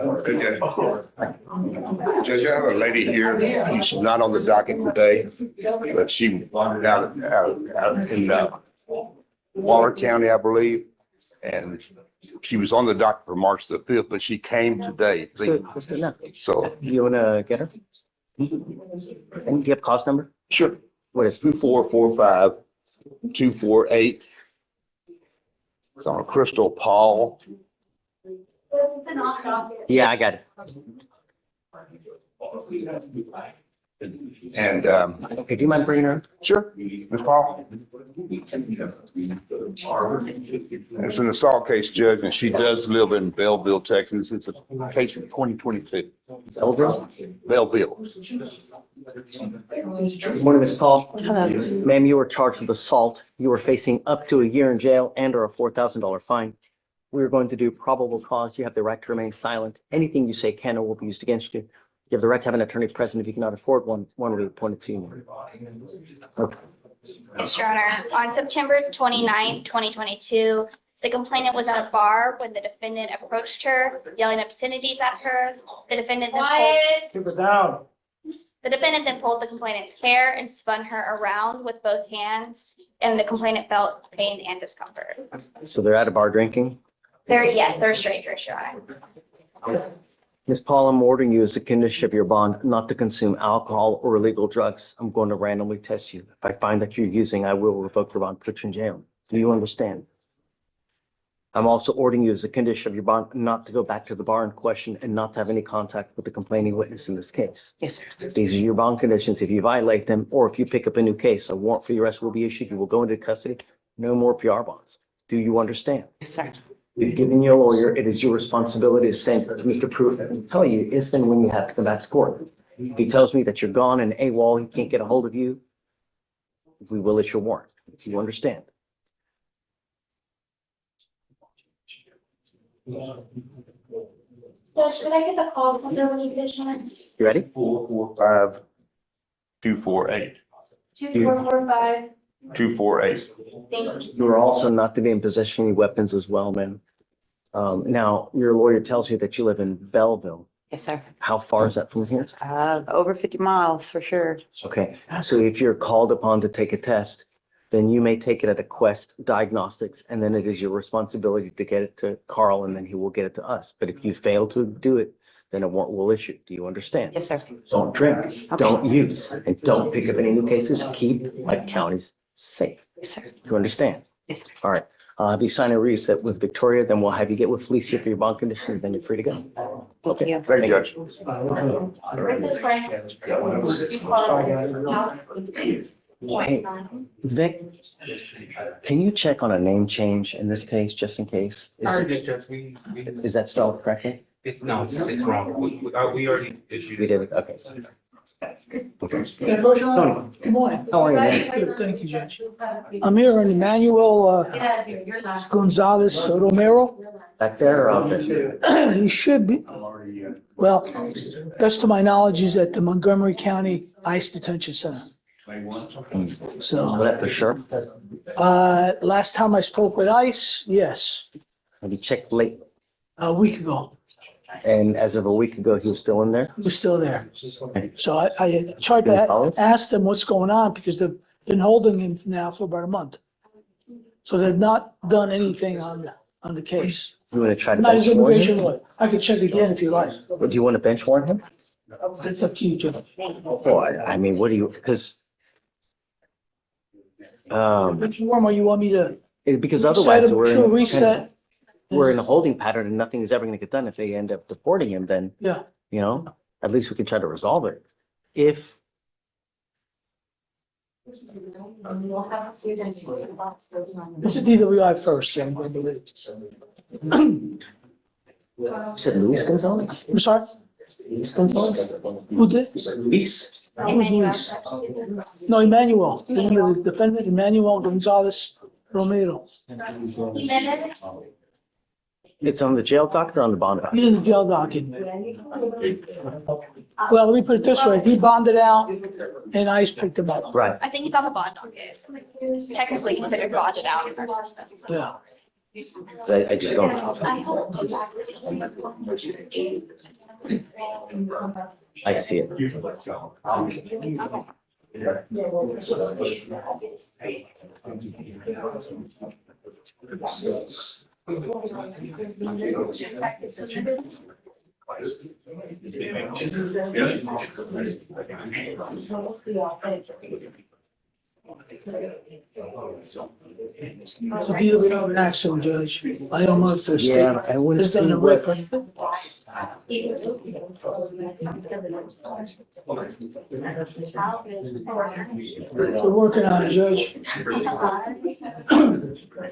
Judge, I have a lady here. She's not on the docket today, but she wandered out in Waller County, I believe. And she was on the docket for March the 5th, but she came today. Let's do it now. So. You wanna get her? And do you have cause number? Sure. What is it? 2445-248. It's on Crystal Paul. Yeah, I got it. And, Okay, do you mind bringing her? sure, Ms. Paul. It's an assault case, Judge, and she does live in Belleville, Texas. It's a case from 2022. Belleville? Belleville. Good morning, Ms. Paul. Hello. Ma'am, you were charged with assault. You were facing up to a year in jail and or a $4,000 fine. We are going to do probable cause. You have the right to remain silent. Anything you say can or will be used against you. You have the right to have an attorney present. If you cannot afford one will be appointed to you. Okay. Yes, Your Honor. On September 29th, 2022, the complainant was at a bar when the defendant approached her, yelling obscenities at her. The defendant then Keep it down. The defendant then pulled the complainant's hair and spun her around with both hands, and the complainant felt pain and discomfort. So they're at a bar drinking. They're strangers, Your Honor. Ms. Paul, I'm ordering you as a condition of your bond not to consume alcohol or illegal drugs. I'm going to randomly test you. If I find that you're using, I will revoke your bond, put you in jail. Do you understand? I'm also ordering you as a condition of your bond not to go back to the bar in question and not to have any contact with the complaining witness in this case. Yes, sir. These are your bond conditions. If you violate them, or if you pick up a new case, a warrant for your arrest will be issued. You will go into custody. No more PR bonds. Do you understand? Yes, sir. We've given you a lawyer. It is your responsibility to stand for Mr. Pruitt and tell you if and when you have to come back to court. If he tells me that you're gone and AWOL, he can't get a hold of you, we will issue a warrant. Do you understand? Judge, could I get the cause number when you finish it? You ready? 445-248. 2445. 248. Thank you. You are also not to be in possession of any weapons as well, ma'am. Now, your lawyer tells you that you live in Belleville. Yes, sir. How far is that from here? Over 50 miles for sure. Okay, so if you're called upon to take a test, then you may take it at a Quest Diagnostics, and then it is your responsibility to get it to Carl, and then he will get it to us. But if you fail to do it, then a warrant will issue. Do you understand? Yes, sir. Don't drink, don't use, and don't pick up any new cases. Keep my counties safe. Yes, sir. You understand? Yes, sir. All right. I'll have you sign a reset with Victoria, then we'll have you get with Felicia for your bond conditions, then you're free to go. Thank you. Thank you, Judge. Right this way. Hey, Vic, can you check on a name change in this case, just in case? Is that spelled correctly? It's wrong. We already issued. We did it, okay. Good morning. How are you, man? Good, thank you, Judge. I'm here on Emmanuel Gonzalez Romero. Back there or out there? He should be, well, best to my knowledge, he's at the Montgomery County ICE Detention Center. Know So, that for sure? last time I spoke with ICE, yes, Have you checked late? a week ago, And as of a week ago, he was still in there? he was still there. Okay. So I tried Any to follows? ask them what's going on because they've been holding him now for about a month. So they've not done anything on the case. You want to try to Not bench his warrant immigration him? lawyer. I could check again if you like. Do you want to bench warrant him? It's up to you, Judge. Well, I mean, what do you, because Which form are you want me to? because otherwise To reset, we're in a holding pattern and nothing is ever going to get done. If they end up deporting him, then, yeah. you know, at least we can try to resolve it. If, It's a DWI first, yeah, I believe. You said Luis Gonzalez? I'm sorry, Luis Gonzalez? who did? Luis? Who's Luis? No, Emmanuel, the name of the defendant, Emmanuel Gonzalez Romero. It's on the jail docket or on the bond docket? He's in the jail docket. Well, let me put it this way, he bonded out and ICE picked him up. Right. I think he's on the bond docket. It's technically considered bonded out in our system. Yeah. I just don't. I see it. It's a deal with an accident, Judge. I don't know if there's. Yeah, I wouldn't There's done see a what- record. They're working on it, Judge.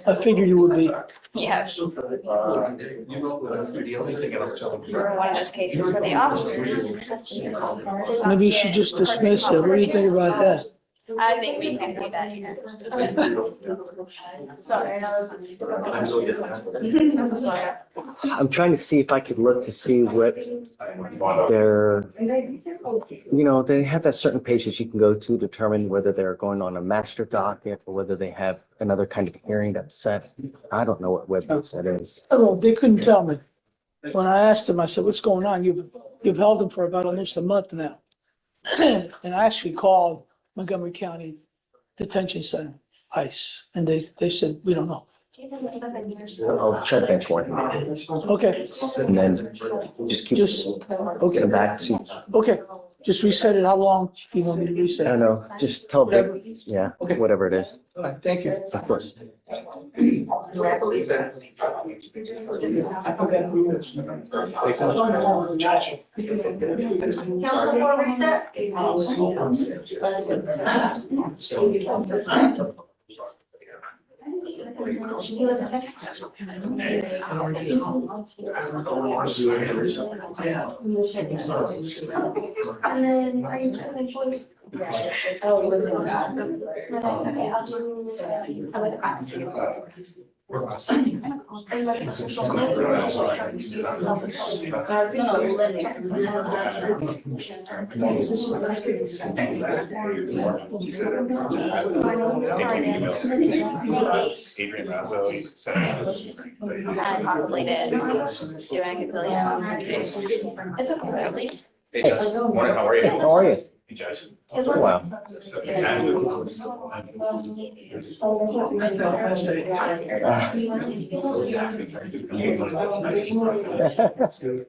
I figured you would be. Yeah. One of those cases where the officer. Maybe you should just dismiss it. What do you think about that? I think we can do that here. Sorry. I'm trying to see if I could look to see what their, they have that certain page that you can go to determine whether they're going on a master docket or whether they have another kind of hearing that's set. I don't know what webpage that is. Oh, they couldn't tell me. When I asked them, I said, what's going on? You've held them for about almost a month now. And I actually called Montgomery County Detention Center, ICE, and they said, we don't know. I'll try to bench one. Okay. And then just keep them back. See, Okay, just reset it. How long do you want me to I reset? don't know, just tell them, yeah, whatever it is. All right, thank you. Of course. And then are you coming for? Oh, okay, I'll do. I would Adrian Razzo, he's I probably did. Doing a billion. It's okay. Hey, Judge. Morning, how are you? How are you? Hey, Judge. Wow.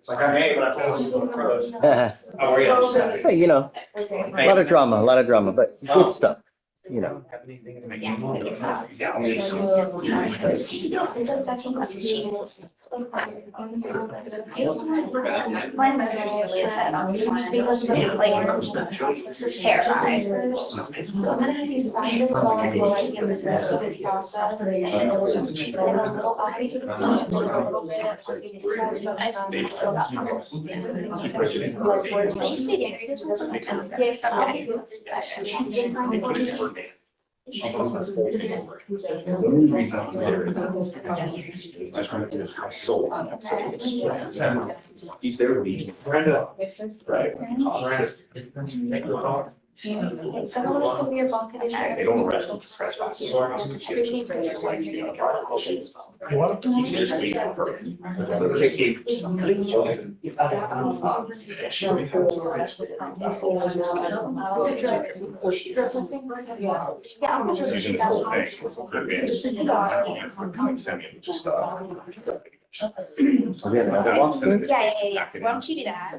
Like I'm hey, but I thought it was how are you? Hey, a lot of drama, but good stuff, Mine was really sad on this one because terrified. So I'm gonna have you sign this one while I give it this to this process. And then a little body to the side, a little bit, so you He's there with me. Brenda. Right. Someone is gonna be your bond conditions. They don't arrest him for trespassing. Yeah. Why don't you do that?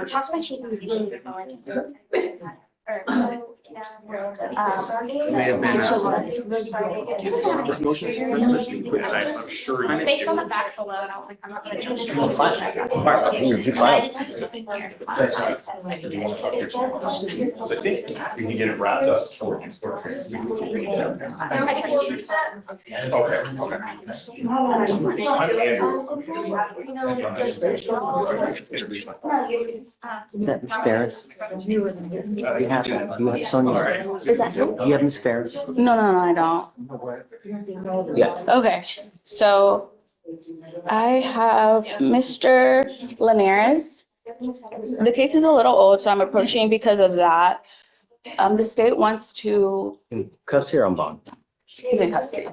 Talk to my chief and see if they're going. Or Based on the facts alone, I was like, I'm not gonna. You filed. I think we can get it wrapped up. Is that Miss Ferris? You have Sonia? Is that? You have Miss Ferris? No, I don't. Yeah. Okay, so I have Mr. Linares. The case is a little old, so I'm approaching because of that. The state wants to, In custody or on bond? he's in custody.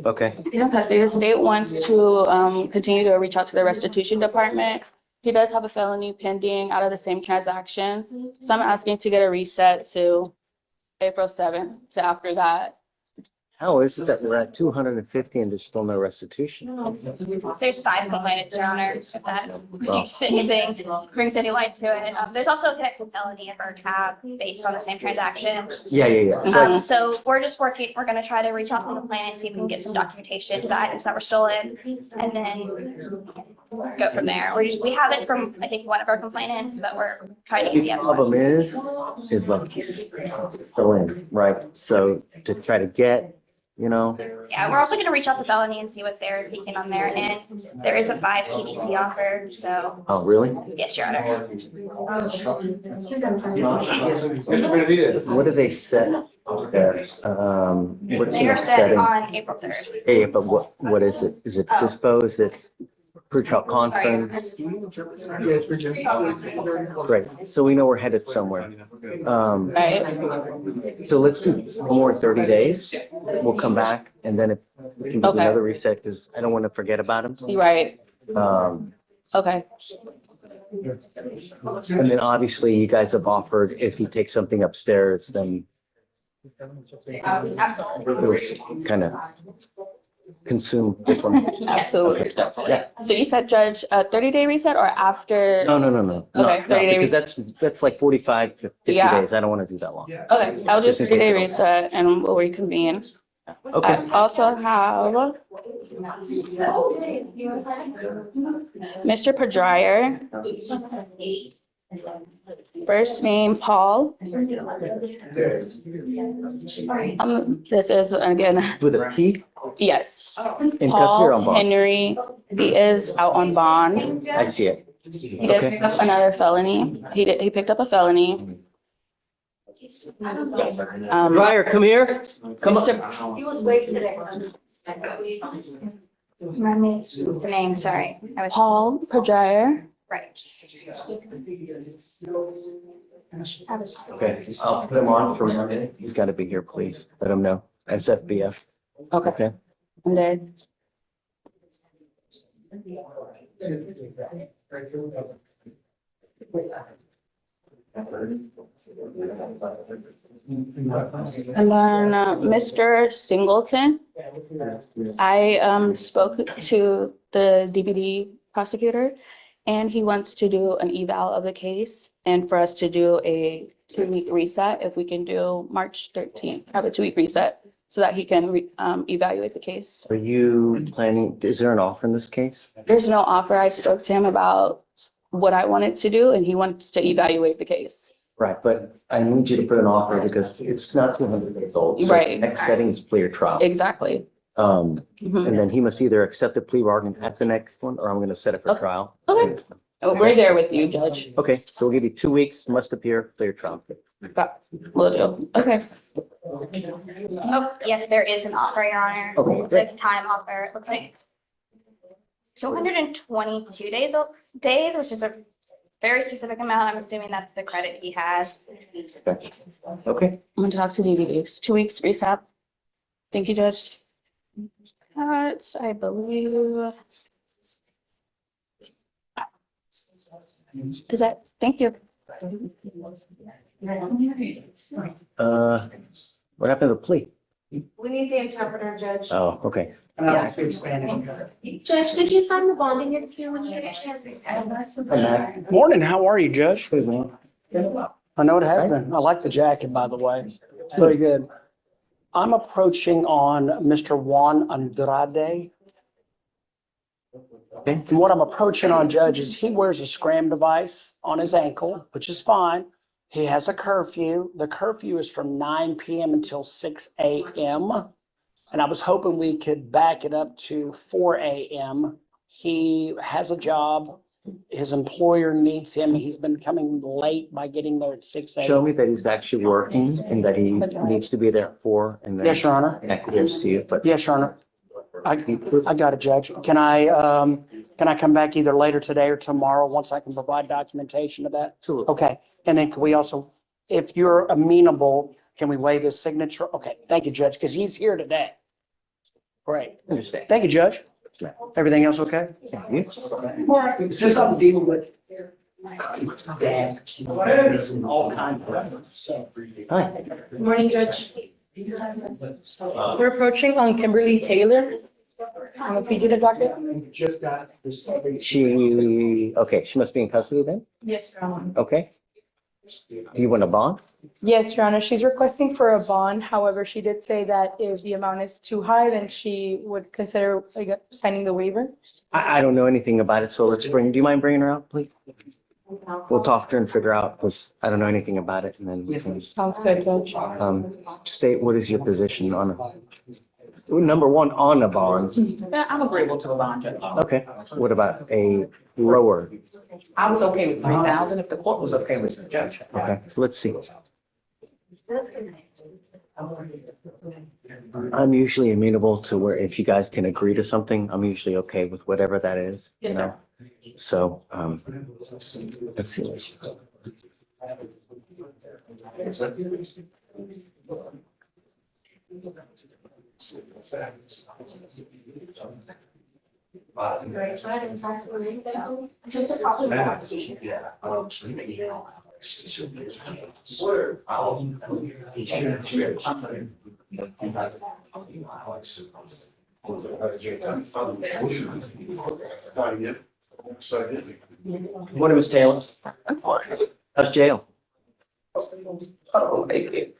Okay. He's in custody. The state wants to continue to reach out to the restitution department. He does have a felony pending out of the same transaction. So I'm asking to get a reset to April 7th to after that. How is it that we're at 250 and there's still no restitution? There's 5 complainants, Your Honor, if that Wow. makes anything, brings any light to it. There's also a connected felony in her tab based on the same transaction. Yeah. So we're just working, we're gonna try to reach out to the complainant, see if we can get some documentation to the items that were stolen, and then go from there. We have it from, I think, one of our complainants, but we're trying to get the The other problem ones. is like he's still in, right? So to try to get, Yeah, we're also gonna reach out to felony and see what they're thinking on their end. There is a 5 PDC offer, so. Oh, really? Yes, Your Honor. What do they set there? What's in They the are set setting? on April 3rd. Yeah, but what is it? Is it disposed? It's pre-trial conference? Great. So we know we're headed somewhere. Right. So let's do more 30 days. Then we'll come back and then if we can do Okay. another reset, because I don't want to forget about him. Right. Um, Okay. and then obviously you guys have offered if he takes something upstairs, then Absolutely. it was kind of consume this one. Absolutely. Yeah. So you said, Judge, a 30-day reset or after? No. Okay, 30-day Because that's like 45 to 50 Yeah. days. I don't want to do that long. Okay, I'll do Just in case 30-day they don't- reset and we'll reconvene. Okay. I also have Mr. Pedrier. First name, Paul. This is, again, With a P? yes. In custody or on Paul bond? Henry, he is out on bond. I see it. He did pick up another felony. He picked up a felony. Dryer, come here. Come on. He was waived today. Remind me the name, sorry. I was. Paul Pedrier. Right. Okay, I'll put him on for a minute. He's got to be here, please. Let him know. SFBF. Okay. And then Mr. Singleton. I spoke to the DPD prosecutor and he wants to do an eval of the case and for us to do a 2-week reset, if we can do March 13th, have a 2-week reset so that he can evaluate the case. Are you planning, is there an offer in this case? There's no offer. I spoke to him about what I wanted to do and he wants to evaluate the case. Right, but I need you to put an offer because it's not 200 days old. So Right. Next setting is plea or trial. Exactly. And Mhm. then he must either accept the plea bargain at the next one, or I'm going to set it for trial. Okay. We're there with you, Judge. Okay, so we'll give you 2 weeks, must appear, plea or trial. Will do. Okay. Oh, yes, there is an offer, Your Honor. Okay, It's a time offer. It looks like 222 days, which is a very specific amount. I'm assuming that's the credit he has. Okay. I'm going to talk to DVDs. 2 weeks reset. Thank you, Judge. That's, I believe. Is that, thank you. What happened to the plea? We need the interpreter, Judge. Oh, okay. Judge, did you sign the bonding if you when you get a chance? Morning, how are you, Judge? Good, man. I know it has been. I like the jacket, by the way. It's very good. I'm approaching on Mr. Juan Andrade. And what I'm approaching on, Judge, is he wears a scram device on his ankle, which is fine. He has a curfew. The curfew is from 9 p.m. until 6 a.m. And I was hoping we could back it up to 4 a.m. He has a job. His employer needs him. He's been coming late by getting there at 6 a.m. Show me that he's actually working and that he needs to be there at 4 and then. Yes, Your Honor. Acquiesce to you, but. Yes, Your Honor. I got it, Judge. Can I come back either later today or tomorrow once I can provide documentation of that? Absolutely. Okay. And then can we also, if you're amenable, can we waive his signature? Okay. Thank you, Judge, because he's here today. Great. Understand. Thank you, Judge. Everything else okay? Since I'm dealing with all kinds of. Hi. Good morning, Judge. We're approaching on Kimberly Taylor on the fugitive docket. She must be in custody then? Yes, Your Honor. Okay. Do you want a bond? Yes, Your Honor. She's requesting for a bond. However, she did say that if the amount is too high, then she would consider signing the waiver. I don't know anything about it, so do you mind bringing her out, please? We'll talk to her and figure out, because I don't know anything about it, and then we can. Sounds good, Judge. State, what is your position on number one, on a bond? I'm agreeable to a bond, Judge. Okay, what about a lower? I was okay with 3,000 if the court was okay with it, Judge. Okay, let's see. I'm usually amenable to where if you guys can agree to something, I'm usually okay with whatever that is. Yes, sir. So, let's see. Morning, Ms. Taylor. How's jail?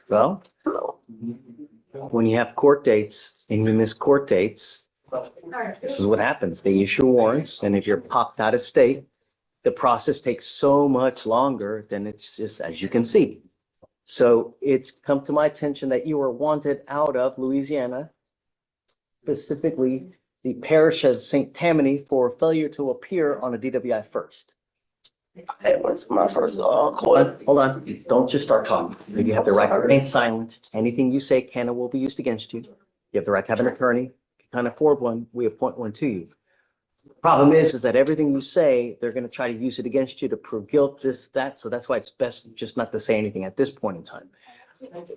Well, when you have court dates and you miss court dates, this is what happens. They issue warrants, and if you're popped out of state, the process takes so much longer than it's just, as you can see. So it's come to my attention that you are wanted out of Louisiana, specifically the parish of St. Tammany, for failure to appear on a DWI first. It was my first court. Hold on, don't just start talking. You have the right to remain silent. Anything you say can and will be used against you. You have the right to have an attorney. If you can't afford one, we appoint one to you. Problem is that everything you say, they're going to try to use it against you to prove guilt, this, that. So that's why it's best just not to say anything at this point in time.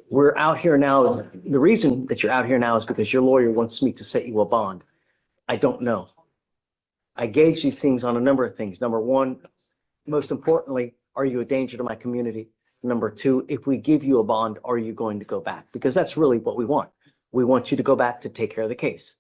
We're out here now. The reason that you're out here now is because your lawyer wants me to set you a bond. I don't know. I gauge these things on a number of things. Number one, most importantly, are you a danger to my community? Number two, if we give you a bond, are you going to go back? Because that's really what we want. We want you to go back to take care of the case.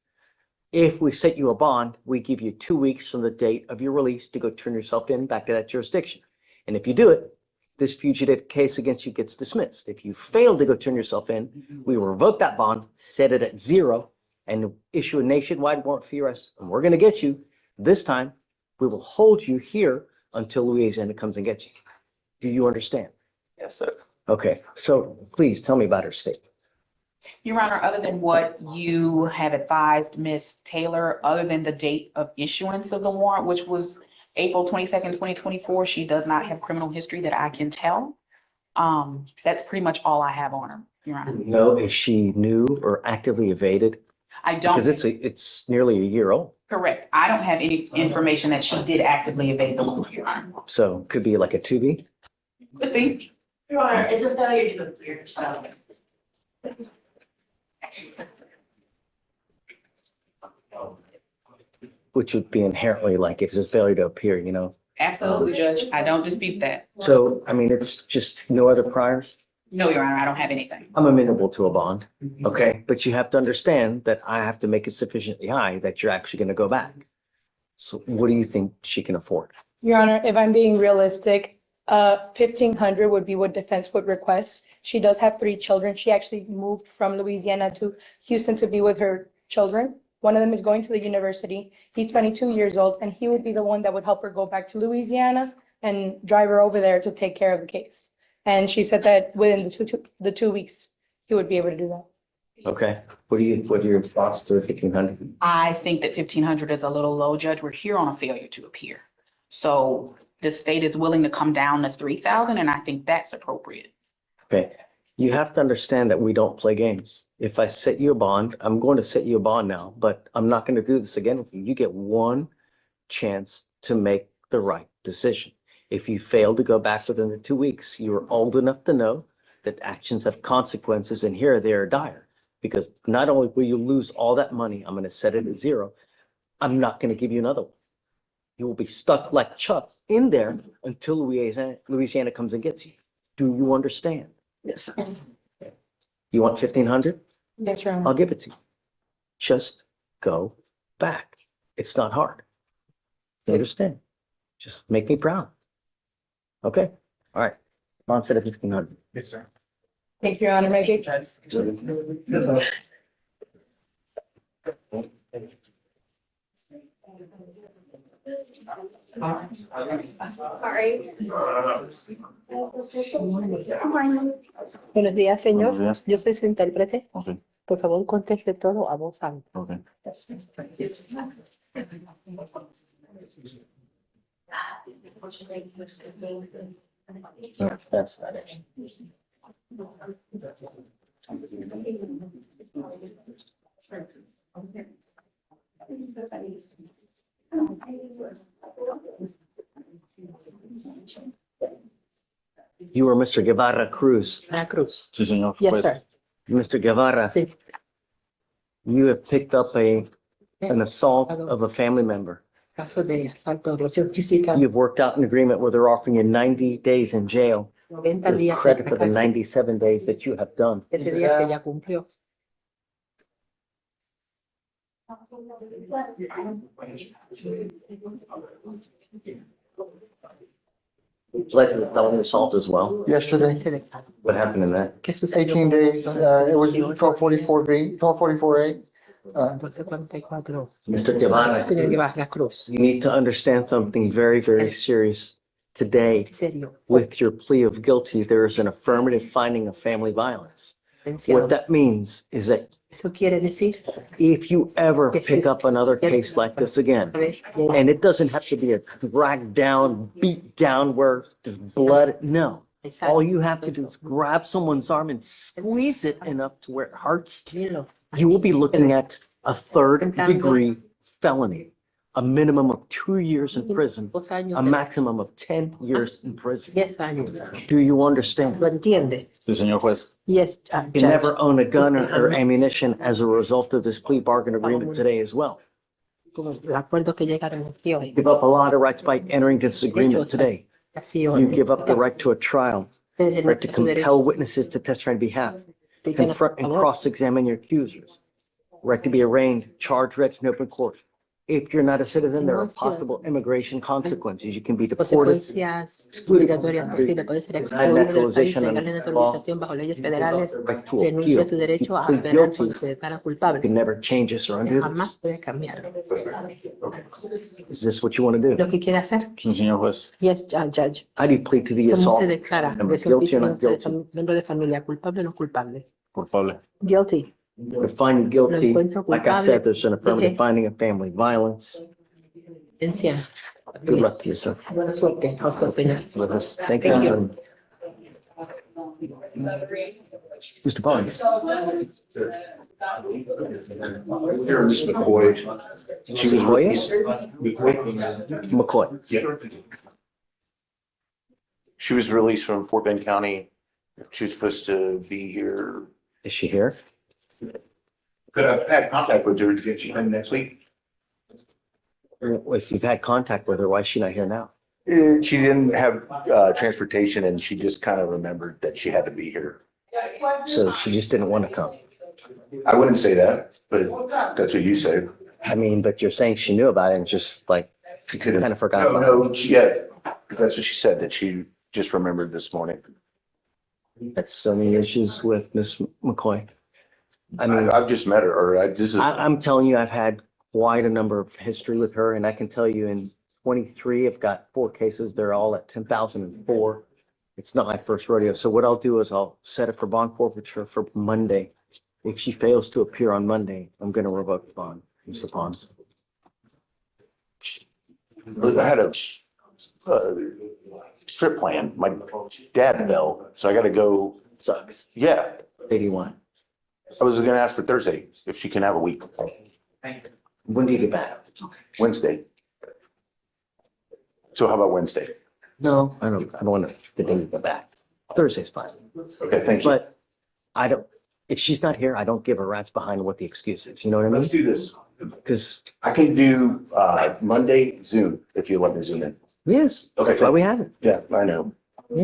If we set you a bond, we give you 2 weeks from the date of your release to go turn yourself in back to that jurisdiction. And if you do it, this fugitive case against you gets dismissed. If you fail to go turn yourself in, we will revoke that bond, set it at 0, and issue a nationwide warrant for your arrest. And we're going to get you. This time, we will hold you here until Louisiana comes and gets you. Do you understand? Yes, sir. Okay, so please tell me about her state. Your Honor, other than what you have advised Ms. Taylor, other than the date of issuance of the warrant, which was April 22nd, 2024, she does not have criminal history that I can tell. That's pretty much all I have on her, Your Honor. No, if she knew or actively evaded? I don't. Because it's nearly a year old. Correct. I don't have any information that she did actively evade the law, Your Honor. So could be like a 2B? Could be. Your Honor, it's a failure to appear yourself. Which would be inherently like if it's a failure to appear, you know? Absolutely, Judge. I don't dispute that. So, I mean, it's just no other priors? No, Your Honor, I don't have anything. I'm amenable to a bond, okay? But you have to understand that I have to make it sufficiently high that you're actually going to go back. So what do you think she can afford? Your Honor, if I'm being realistic, 1,500 would be what defense would request. She does have 3 children. She actually moved from Louisiana to Houston to be with her children. One of them is going to the university. He's 22 years old, and he would be the one that would help her go back to Louisiana and drive her over there to take care of the case. And she said that within the 2 weeks, he would be able to do that. Okay, what are your thoughts to the 1,500? I think that 1,500 is a little low, Judge. We're here on a failure to appear. So the state is willing to come down to 3,000, and I think that's appropriate. Okay, you have to understand that we don't play games. If I set you a bond, I'm going to set you a bond now, but I'm not going to do this again with you. You get one chance to make the right decision. If you fail to go back within the 2 weeks, you're old enough to know that actions have consequences, and here they are dire. Because not only will you lose all that money, I'm going to set it at 0. I'm not going to give you another one. You will be stuck like Chuck in there until Louisiana comes and gets you. Do you understand? Yes. You want 1,500? Yes, Your Honor. I'll give it to you. Just go back. It's not hard. You understand? Just make me proud. Okay? All right. Bond set at 1,500. Yes, sir. Thank you, Your Honor. Maybe. Sorry. Buenos días, señor. Buenos días. Yo soy su intérprete. Ok, Por favor, conteste todo a voz alta. ok. No, that's not it. You are Mr. Guevara Cruz. Cruz. Sí, señor. Yes, Pues, sir. Mr. Guevara, Sí. you have picked up an assault of a family member. Caso de asalto, agresión física, You've worked out an agreement where they're offering you 90 days in jail 90 with días credit de for the cárcel, 97 days that you have done. 7 días que ya cumplió. You pled to the felony assault as well. Yesterday, What happened in that? ¿Qué sucedió? 18 days, it was 1244B, 1244A. Entonces, 44. Mr. Guevara, Señor Guevara Cruz, you need to understand something very, very serious. Today, en serio, with your plea of guilty, there is an affirmative finding of family violence. What that means is that eso quiere decir if you ever que pick si up another case like this again, and it doesn't have to be a dragged down, beat down where there's blood, no. All you have to do is grab someone's arm and squeeze it enough to where it hurts. You will be looking at a 3rd-degree felony, a minimum of 2 years in prison, a maximum of 10 years in prison. 10 años. Do you understand? ¿Lo entiende? sí, señor juez. Yes, You Judge. never own a gun or ammunition as a result of this plea bargain agreement today as well. Como el acuerdo que llegaron aquí hoy. Give up a lot of rights by entering this agreement today. Así You give up the right to a trial, right to compel witnesses to testify on behalf, confront and cross-examine your accusers, right to be arraigned, charged, read in open court. If you're not a citizen, there are possible immigration consequences. You can be deported, Consecuencias excluded migratorias from posibles. Puede ser denied excluido del país, naturalization negarle under law, naturalización bajo leyes federales, right to renuncia a appeal. su derecho a You plead apelar guilty, cuando se declara you culpable. can never change this or undo Jamás this. puede cambiar. Is this what you want to do? Lo que quiere hacer. Sí, señor juez. Yes, Judge. How do you plead to the ¿Cómo assault? se declara? Am I Agresión guilty or física not guilty? miembro de familia, culpable o no culpable. Culpable. Guilty. To find guilty, Lo encuentro like I culpable. said, there's an affirmative Dije, finding of family violence. sentencia. Good luck to you, sir. Buena suerte a usted, señor. Thank you. Mr. Barnes. Here, Ms. McCoy. She was released. McCoy. She was released from Fort Bend County. She was supposed to be here. Is she here? Could have had contact with her. Did she come next week? If you've had contact with her, why is she not here now? She didn't have transportation and she just kind of remembered that she had to be here. So she just didn't want to come. I wouldn't say that, but that's what you said. I mean, but you're saying she knew about it and just like She could have kind of forgot No, about it. no, she had, that's what she said, that she just remembered this morning. Had so many issues with Miss McCoy. I mean, I've just met her, or this is, I'm telling you, I've had quite a number of history with her, and I can tell you in 23, I've got 4 cases. They're all at 10,004. It's not my first rodeo. So what I'll do is I'll set it for bond forfeiture for Monday. If she fails to appear on Monday, I'm going to revoke the bond, Mr. Pons. I had a trip plan. My dad fell, so I got to go. Sucks. Yeah. 81. I was going to ask for Thursday if she can have a week. When do you get back? Wednesday. So how about Wednesday? No, I don't want the day to get back. Thursday's fine. Okay, thank you. But I don't, if she's not here, I don't give her rats behind what the excuse is. You know what I mean? Let's do this. Because I can do Monday Zoom if you let me Zoom in. yes, Okay, that's why we have it. Yeah, I know.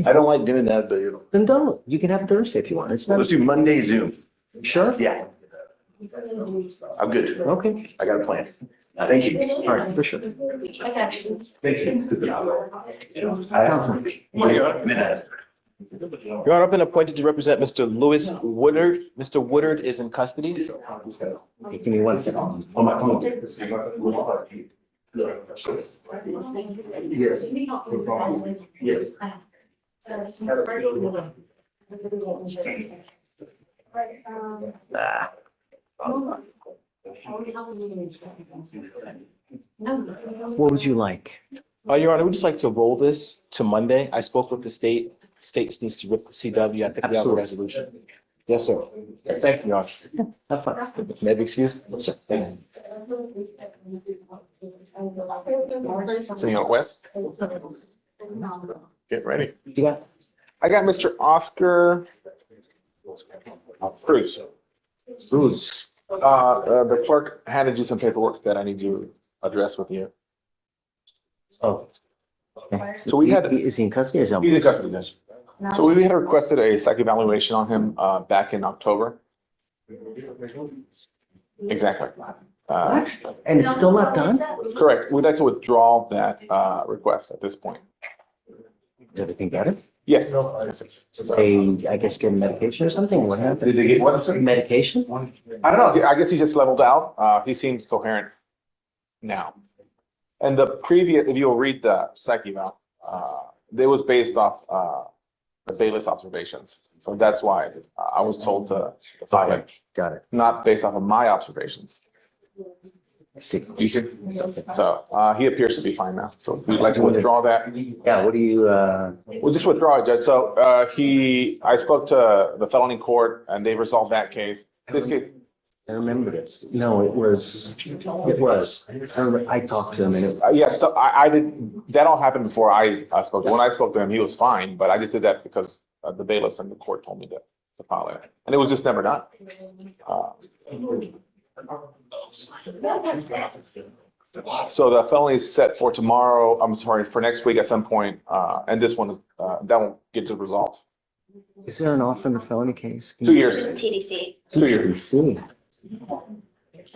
I don't like doing that, but Then don't. You can have Thursday if you want. It's not. let's do Monday Zoom. Sure. Yeah. I'm good. Okay. I got a plan. Thank you. All right, for sure. Thank you. Your Honor, I've been appointed to represent Mr. Lewis Woodard. Mr. Woodard is in custody. Hey, give me 1 second. On my phone. Yes. Yes. Ah. What would you like? Your Honor, we'd just like to roll this to Monday. I spoke with the state. State just needs to rip the CW. I think we have a Absolutely. resolution. Yes, sir. Thank you, Your Honor. Have fun. May I be excused? Yes, sir. Thank you. Senor West, get ready. You got? I got Mr. Oscar Cruz. Bruce. The clerk handed you some paperwork that I need to address with you. Oh. So we had, Is he in custody or is he? he's in custody, Judge. So we had requested a psych evaluation on him back in October. Exactly. What? And it's still not done? Correct. We'd like to withdraw that request at this point. Is everything better? Yes. They, I guess, get medication or something? What happened? Did they get what? Medication? I don't know. I guess he just leveled out. He seems coherent now. And the previous, if you'll read the psych eval, it was based off the bailiff's observations. So that's why I was told to file it, Got it. not based off of my observations. See. You see? So he appears to be fine now. So if we'd like to withdraw that, Yeah, what do you, we'll just withdraw it, Judge. So I spoke to the felony court and they resolved that case. This case, I remember this. No, it was. I talked to him and it, yeah, so I did, that all happened before I spoke. When I spoke to him, he was fine, but I just did that because the bailiffs and the court told me to file it. And it was just never done. So the felony is set for tomorrow, I'm sorry, for next week at some point, and this one is, that won't get to resolve. is there an offer in the felony case? 2 years, TDC. 2 years, See.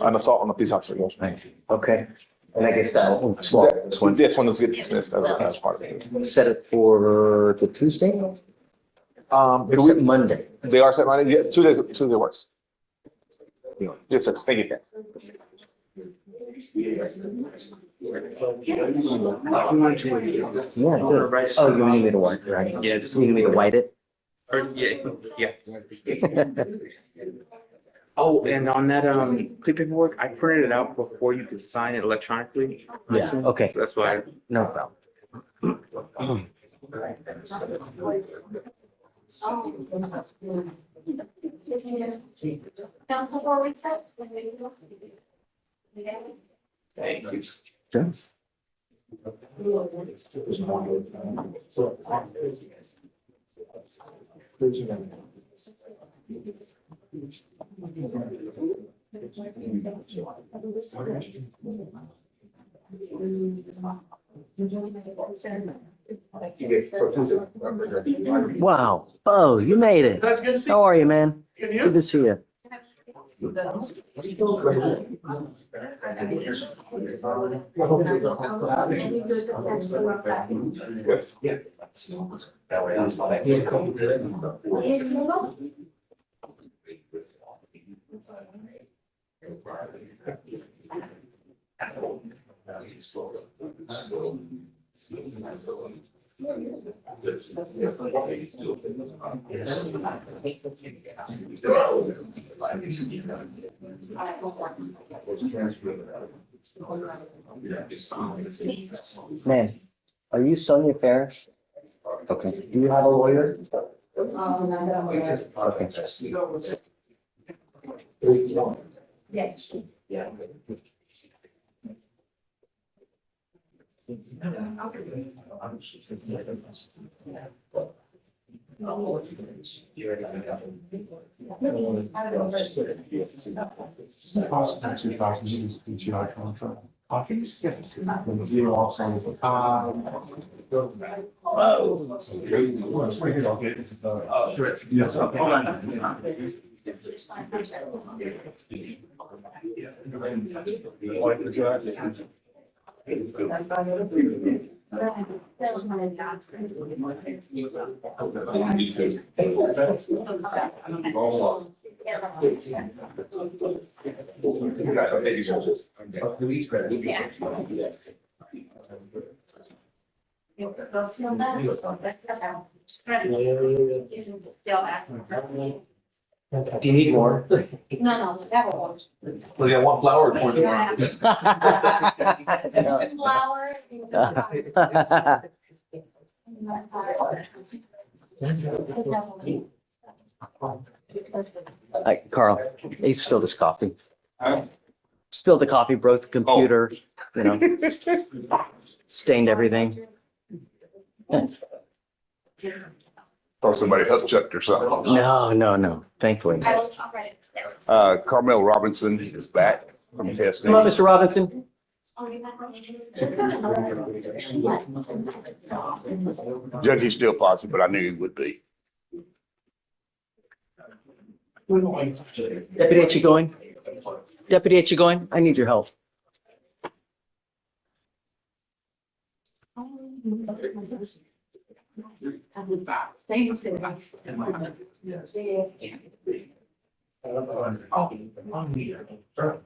an assault on a police officer. Yes. Right. Okay. And I guess that will swallow this one. This one is get dismissed as part of it. Set it for the Tuesday? It's set Monday. They are set Monday, yeah, Tuesday works. Yes, sir, thank you. Yeah, good. Oh, you need me to white, right? Yeah, Just need me to white it? Yeah. Oh, and on that plea paperwork, I printed it out before you could sign it electronically. Yeah, okay. That's why. No problem. Council for reset. Thank you. Sure. Wow. Oh, you made it. How are you, man? Good to see you. Man, are you Sonia Ferris? Okay. Do you have a lawyer? Okay. Yes. Do you need more? No, that will. Well, yeah, one flower or 21? Flower. Carl, he spilled his coffee. Spilled the coffee, broke the computer, you know, stained everything. Thought somebody helped checked or something. No, thankfully. I will write it. Yes. Carmel Robinson is back from testing. Come on, Mr. Robinson. Judge, he's still positive, but I knew he would be. Deputy, ain't you going? Deputy, ain't you going? I need your help.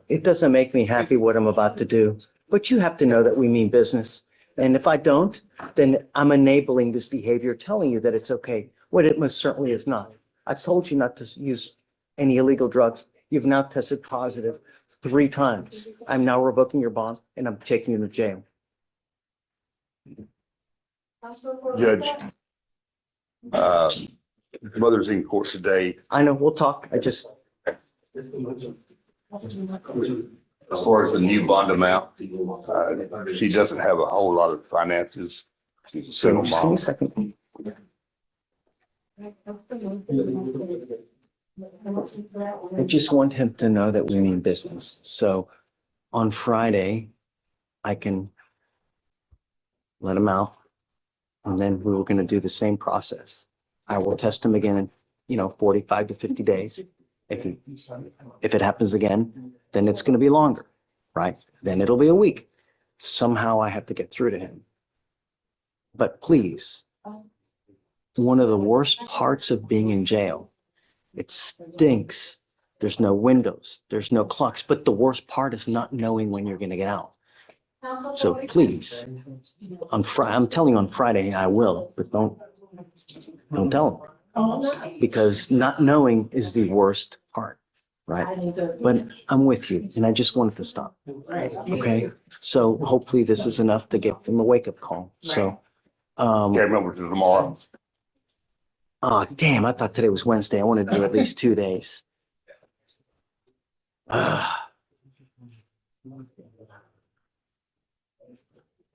It doesn't make me happy what I'm about to do, but you have to know that we mean business. And if I don't, then I'm enabling this behavior, telling you that it's okay, when it most certainly is not. I told you not to use any illegal drugs. You've now tested positive 3 times. I'm now revoking your bond and I'm taking you to jail. Judge, mother's in court today. I know, we'll talk. I just. As far as the new bond amount, she doesn't have a whole lot of finances. She's a So single just give me a mom. second. I just want him to know that we mean business. So on Friday, I can let him out. And then we were going to do the same process. I will test him again in, 45 to 50 days. If it happens again, then it's going to be longer, right? Then it'll be a week. Somehow I have to get through to him. But please, one of the worst parts of being in jail, it stinks. There's no windows, there's no clocks, but the worst part is not knowing when you're going to get out. So please, I'm telling you on Friday, I will, but don't tell him. Because not knowing is the worst part, right? But I'm with you and I just want it to stop. Okay? So hopefully this is enough to give him a wake-up call. So, Can't remember to tomorrow. oh, damn, I thought today was Wednesday. I wanted to do at least 2 days.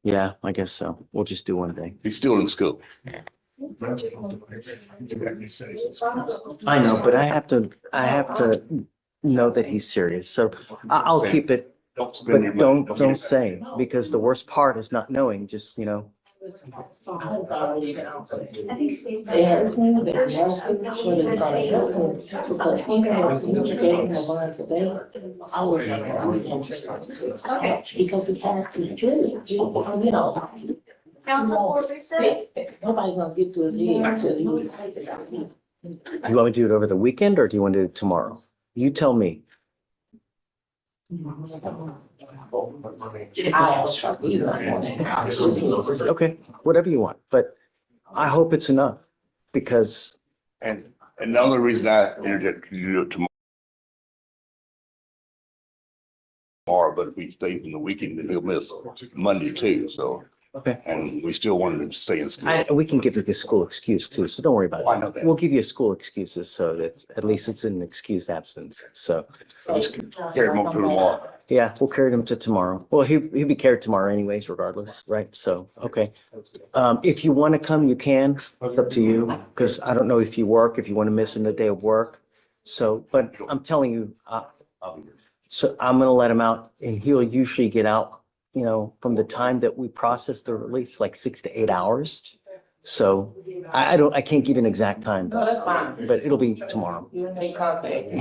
Yeah, I guess so. We'll just do 1 day. He's still in school. I know, but I have to know that he's serious. So I'll keep it, but don't say, because the worst part is not knowing, just, I think Steve. Okay. Because he passed his village, you know. Nobody gonna get to his head until he was. You want me to do it over the weekend or do you want to do it tomorrow? You tell me. Okay, whatever you want, but I hope it's enough because. And the only reason I interject, you do it tomorrow, but if we stay in the weekend, then he'll miss Monday too, so. Okay. And we still wanted him to stay in school. We can give you a school excuse too, so don't worry about it. I know that. We'll give you a school excuses so that at least it's an excused absence, so. Just carry him over to tomorrow. Yeah, we'll carry him to tomorrow. Well, he'll be carried tomorrow anyways, regardless, right? So, okay. If you want to come, you can. It's up to you, because I don't know if you work, if you want to miss a day of work. So, but I'm telling you, so I'm gonna let him out and he'll usually get out, you know, from the time that we process the release, like 6 to 8 hours. So I can't give you an exact time, No, that's fine. but it'll be tomorrow. You make contact.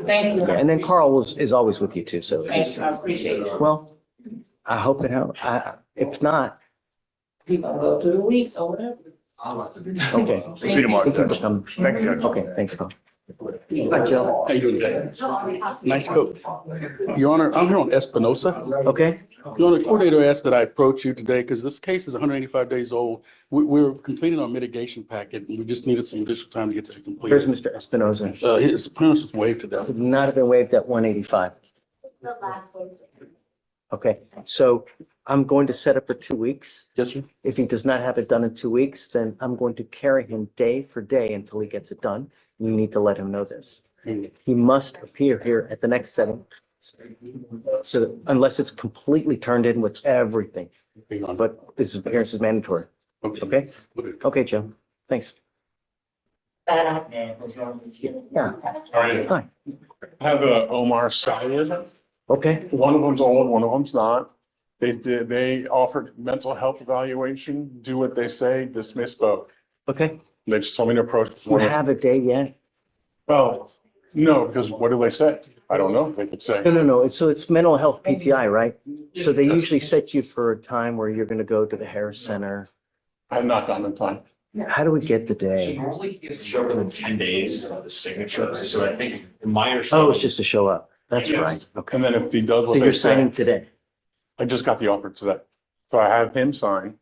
Thank you. Yeah, and then Carl is always with you too, so. Thank you, I appreciate it. Well, I hope it helps. If not, People go to the week or whatever. okay. See you tomorrow. Thank you for coming. Thank you, Judge. Okay, thanks, Carl. Hi, Joe. How you doing today? Nice coat. Your Honor, I'm here on Espinosa. Okay. Your Honor, the coordinator asked that I approach you today because this case is 185 days old. We're completing our mitigation packet and we just needed some additional time to get that Here's completed. Mr. Espinoza. His appearance was waived today. Would not have been waived at 185. The last one. Okay, so I'm going to set up for 2 weeks. Yes, sir. If he does not have it done in 2 weeks, then I'm going to carry him day for day until he gets it done. You need to let him know this. He must appear here at the next setting. So unless it's completely turned in with everything, but this appearance is mandatory. Okay? Okay, Joe. Thanks. Yeah. Hi. I have a Omar Syed. Okay. One of them's old, one of them's not. They offered mental health evaluation, do what they say, dismiss both. Okay. They just told me to approach. Do you have a date yet? Well, no, because what do they say? I don't know. They could say. No. So it's mental health PTI, right? So they usually set you for a time where you're going to go to the Harris Center. I have not gotten the time. How do we get the So day? normally he has to show up within 10 days of the signature. So I think in my Oh, understanding. it's just to show up. That's right. Okay. And then if he does So what they you're signing say, today. I just got the offer today. So I have him sign,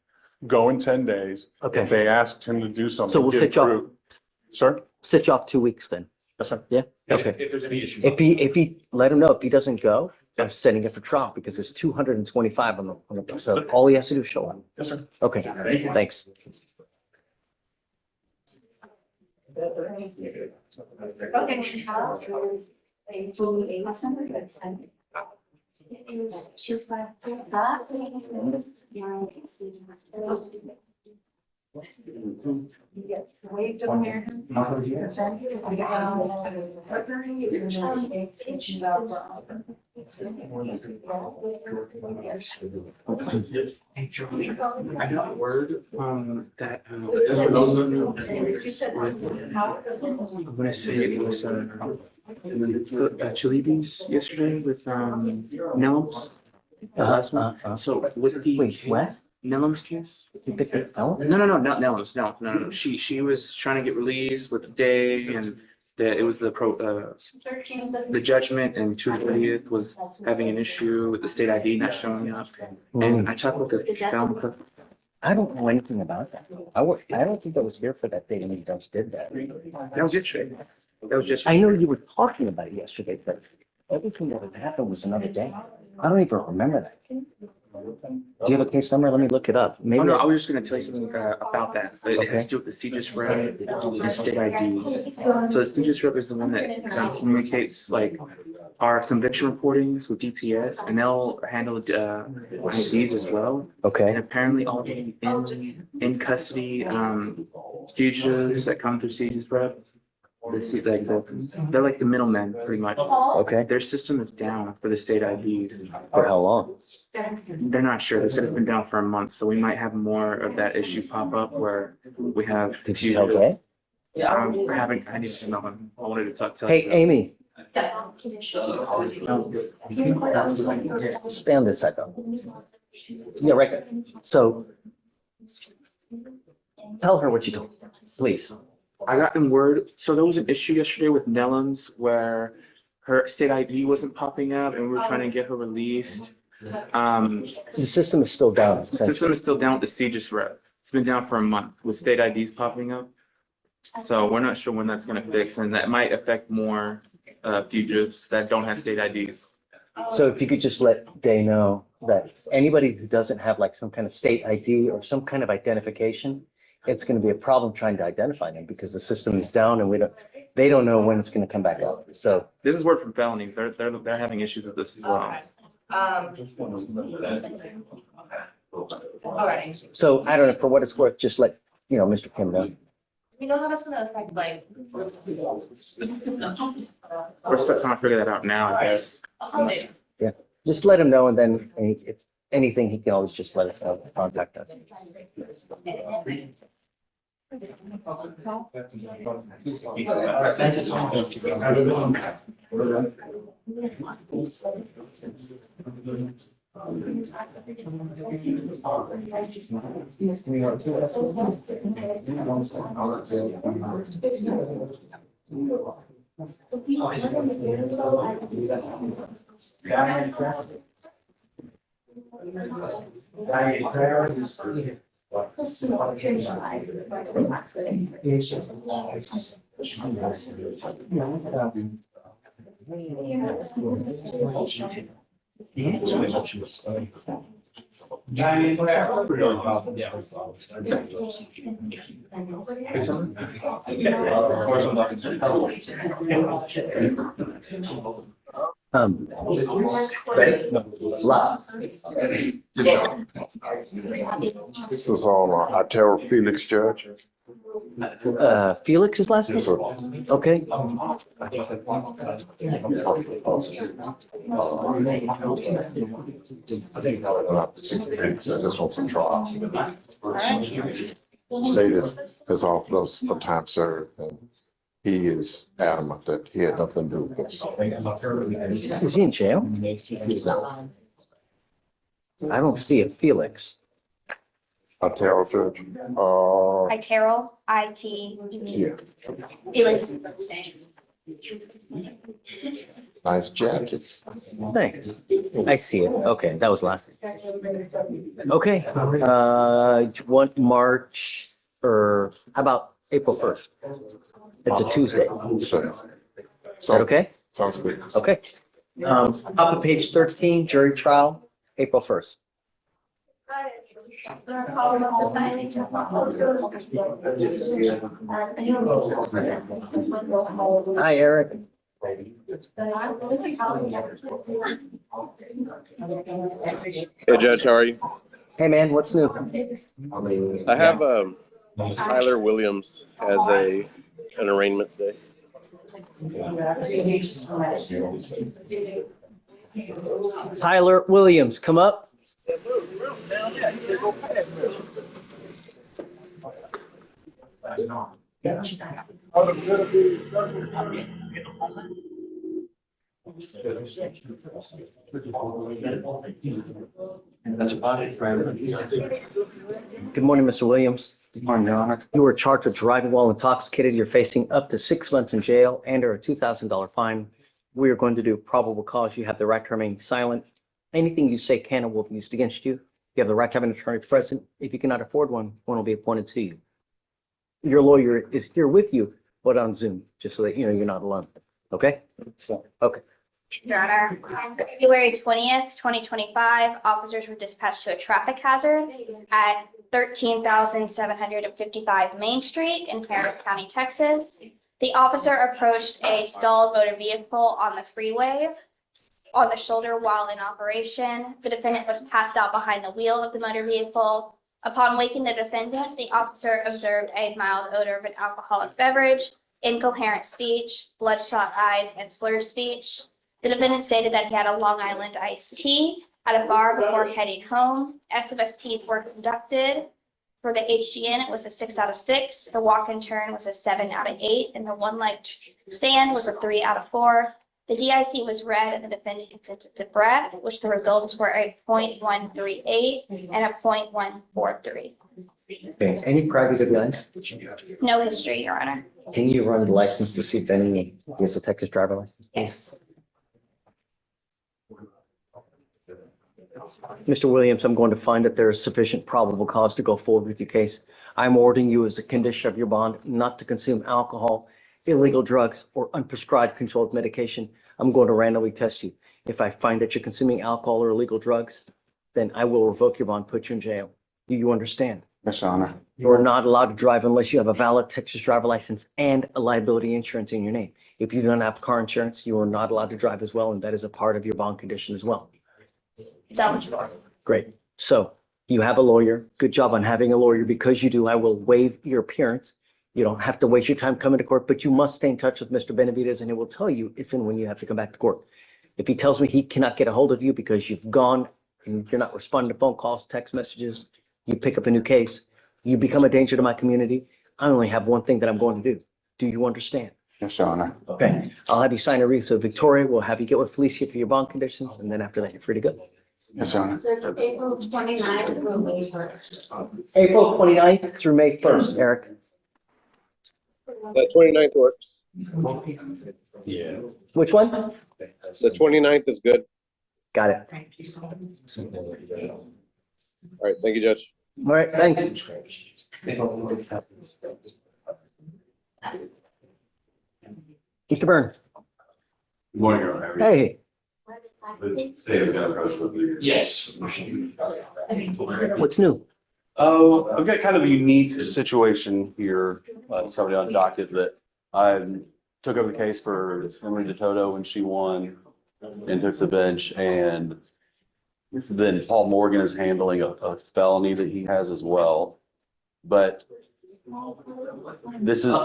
go in 10 days. Okay. If they asked him to do something. So we'll get sit you off. approved. Sir? Sit you off 2 weeks then. Yes, sir. Yeah? If Okay. there's any issues. If he, let him know, if he doesn't go, I'm setting it for trial because it's 225 on the, so all he has to do is show up. Yes, sir. Okay, thanks. Okay. Last number, that's fine. It is 252. Yes, waived on Americans. I got word that I'm gonna say it was Chili's yesterday with Nellums. The last one. So with the Wait, what? Nellums case? You picked it out? No, not Nellums. No. She was trying to get released with the day and it was the judgment, and 2/30 was having an issue with the state ID not showing up. And I talked with the film clerk. I don't know anything about that. I don't think I was here for that day when you guys did that. That was yesterday. I know you were talking about it yesterday, but everything that had happened was another day. I don't even remember that. Do you have a case number? Let me look it up. Maybe. Oh, no, I was just gonna tell you something about that. It has to do with the CJIS rep and state IDs. So the CJIS rep is the one that communicates like our conviction reportings with DPS, and they'll handle IDs as well. Okay. And apparently all the in custody fugitives that come through CJIS rep, They're like the middlemen, pretty much. Okay. Their system is down for the state IDs. For how long? They're not sure. They said it's been down for a month, so we might have more of that issue pop up where we have. Did you tell Gay? Yeah, we're having, I need to know him. I wanted to tell Hey, you. Amy. Stay on this side though. Yeah, right there. So tell her what you told, please. I got them word, so there was an issue yesterday with Nellum's where her state ID wasn't popping up and we were trying to get her released. The system is still down. The system is still down with the CJIS rep. It's been down for a month with state IDs popping up. So we're not sure when that's gonna fix, and that might affect more fugitives that don't have state IDs. So if you could just let Day know that anybody who doesn't have like some kind of state ID or some kind of identification, it's going to be a problem trying to identify them because the system is down and they don't know when it's going to come back up. So this is word from felony. They're having issues with this as well. So I don't know, for what it's worth, just let, Mr. Kim know. You know how that's gonna affect like. We're still trying to figure that out now, I guess. Yeah, just let him know, and then it's anything, he can always just let us know, contact us. This is on Artero Felix, Judge. Felix's last name? Yes, sir. Okay. This one's a trial. State has offered us a time served, and he is adamant that he had nothing to do with this. Is he in jail? He's not. I don't see a Felix. Artero, Judge. Itero, IT. Yeah. Felix. Nice jacket. Thanks. I see it. Okay, that was last. Okay, do you want March or how about April 1st? It's a Tuesday. Is that okay? Sounds good. Okay. Top of page 13, jury trial, April 1st. Hi, Eric. Hey, Judge, how are you? Hey, man, what's new? I have Tyler Williams as an arraignment today. Tyler Williams, come up. Good morning, Mr. Williams. Good morning, Your Honor. You were charged with driving while intoxicated. You're facing up to 6 months in jail and or a $2,000 fine. We are going to do probable cause. You have the right to remain silent. Anything you say can and will be used against you. You have the right to have an attorney present. If you cannot afford one, one will be appointed to you. Your lawyer is here with you, but on Zoom, just so that you know you're not alone. Okay? So, okay. Your Honor, on February 20th, 2025, officers were dispatched to a traffic hazard at 13,755 Main Street in Harris County, Texas. The officer approached a stalled motor vehicle on the freeway on the shoulder while in operation. The defendant was passed out behind the wheel of the motor vehicle. Upon waking the defendant, the officer observed a mild odor of an alcoholic beverage. incoherent speech, bloodshot eyes, and slurred speech. The defendant stated that he had a Long Island iced tea at a bar before heading home. SFSTs were conducted. For the HGN, it was a 6 out of 6. The walk and turn was a 7 out of 8, and the one leg stand was a 3 out of 4. The DIC was read, and the defendant consented to breath, which the results were a 0.138 and a 0.143. Okay, any private events? No history, Your Honor. Can you run the license to see if any is a Texas driver license? Yes. Mr. Williams, I'm going to find that there is sufficient probable cause to go forward with your case. I'm ordering you as a condition of your bond not to consume alcohol, illegal drugs, or unprescribed controlled medication. I'm going to randomly test you. If I find that you're consuming alcohol or illegal drugs, then I will revoke your bond, put you in jail. Do you understand? Yes, Your Honor. You are not allowed to drive unless you have a valid Texas driver license and a liability insurance in your name. If you don't have car insurance, you are not allowed to drive as well, and that is a part of your bond condition as well. Great. So you have a lawyer. Good job on having a lawyer. Because you do, I will waive your appearance. You don't have to waste your time coming to court, but you must stay in touch with Mr. Benavides, and he will tell you if and when you have to come back to court. If he tells me he cannot get a hold of you because you've gone and you're not responding to phone calls, text messages, you pick up a new case, you become a danger to my community, I only have one thing that I'm going to do. Do you understand? Yes, Your Honor. Okay. I'll have you sign a wreath. So Victoria will have you get with Felicia for your bond conditions, and then after that, you're free to go. Yes, Your Honor. April 29th through May 1st. April 29th through May 1st, Eric. The 29th works. Yeah. Which one? The 29th is good. Got it. All right, thank you, Judge. All right, thanks. Mr. Byrne. Good morning, Your Honor. Hey. The state is gonna approach with you. Yes. What's new? Oh, I've got kind of a unique situation here. Somebody on docket that I took over the case for Emily DeToto when she won and took the bench. And then Paul Morgan is handling a felony that he has as well. But this is,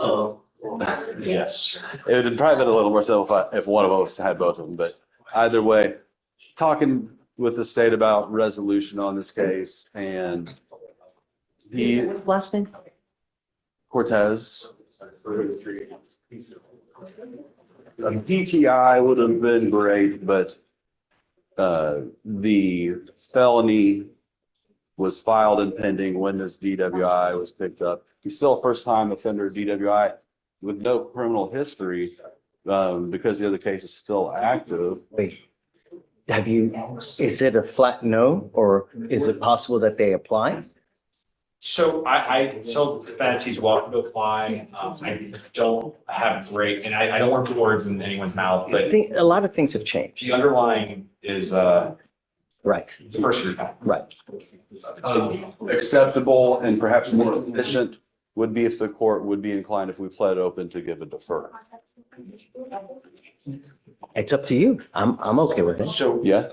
yes, it would probably been a little more so if one of us had both of them. But either way, talking with the state about resolution on this case, and he last name Cortez. A PTI would have been great, but the felony was filed and pending when this DWI was picked up. He's still a first-time offender DWI with no criminal history because the other case is still active. Wait, is it a flat no, or is it possible that they apply? So I tell defense he's welcome to apply. I don't have great, and I don't want to put words in anyone's mouth, I but think a lot of things have changed. the underlying is Right. the first year. Right. Acceptable and perhaps more efficient would be if the court would be inclined, if we pled open, to give a defer. It's up to you. I'm okay with it. So yeah,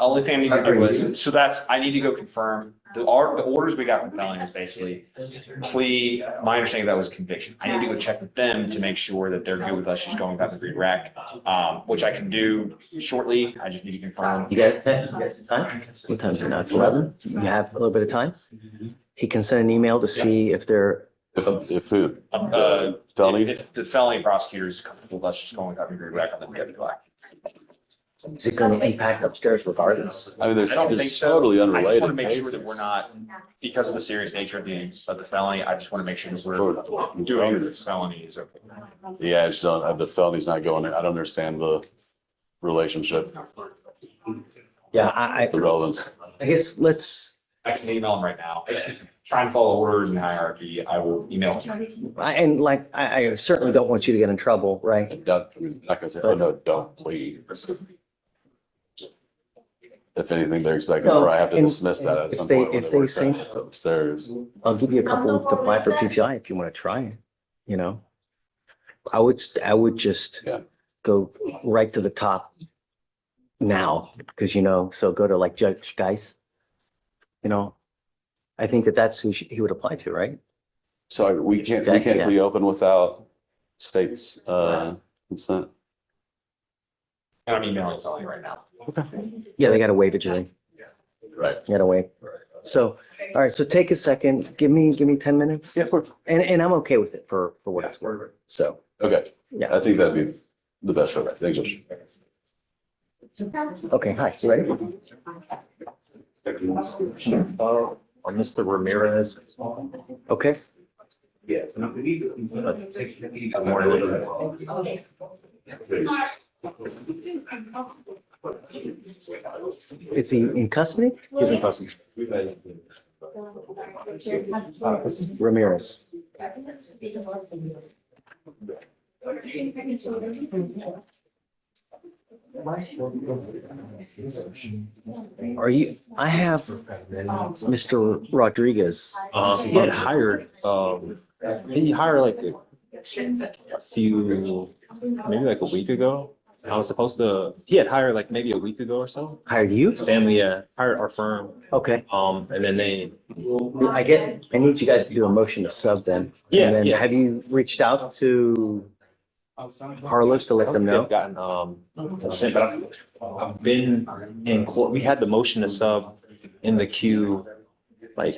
only thing I need to do is, so I need to go confirm the orders we got from felony is basically plea. My understanding that was conviction. I need to go check with them to make sure that they're good with us just going back to green rack, which I can do shortly. I just need to confirm. You got some time? What time is it now? It's 11. You have a little bit of time. He can send an email to see if they're. If who? Felony? If the felony prosecutor is comfortable with us just going back to green rack, then we have to go back. Is it going to impact upstairs regardless? I mean, I don't think so. totally I just unrelated want to make sure cases. that we're not, because of the serious nature of the felony, I just want to make sure that we're doing this felony is okay. Yeah, I just don't, the felony's not going there. I don't understand the relationship. Yeah, the relevance. I guess I can email him right now. Try and follow orders and hierarchy. I will email him. I certainly don't want you to get in trouble, right? Not gonna say, oh no, don't please. If anything, they're expecting, or I have to dismiss that at some point. If they say, upstairs. I'll give you a couple to apply for PTI if you want to try it, you know? I would just go right to the top now, because so go to like Judge Geis. I think that's who he would apply to, right? So we can't plea open without state's, consent. And I'm emailing Tony right now. Yeah, they gotta waive it, Julie. Right. You gotta wait. So, all right, so take a second, give me 10 minutes. Yeah, for, And I'm okay with it for what it's worth. So, okay. Yeah. I think that'd be the best for that. Thanks, Judge. okay, hi, you ready? On Mr. Ramirez. Okay. Yeah. Is he in custody? He's in custody. Ramirez. Are you, I have Mr. Rodriguez. He had hired, he hired like a few, maybe like a week ago. I was supposed to, he had hired like maybe a week ago or so. Hired you? Stanley, hired our firm. Okay. And then they, I need you guys to do a motion to sub then. Yeah, And then yeah. have you reached out to Carlos to let them know? They've gotten, consent, but I've been in court. We had the motion to sub in the queue. Like,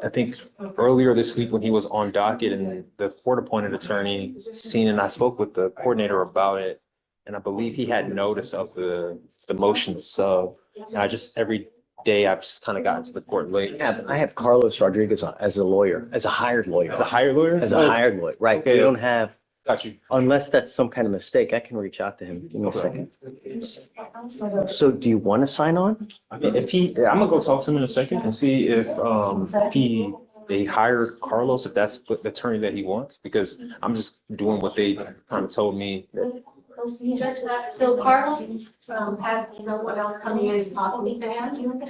I think earlier this week when he was on docket and the court appointed attorney seen, and I spoke with the coordinator about it. And I believe he had notice of the motion to sub. And I just, every day I've just kind of gotten to the court late. I have Carlos Rodriguez on as a lawyer, as a hired lawyer. As a hired lawyer? As a hired lawyer, right. Okay. We don't have, Got you. unless that's some kind of mistake, I can reach out to him. Give me a second. So do you want to sign on? I mean, if he, I'm gonna go talk to him in a second and see if they hired Carlos, if that's what the attorney that he wants, because I'm just doing what they kind of told me. So Carlos, had someone else coming in and talking to him,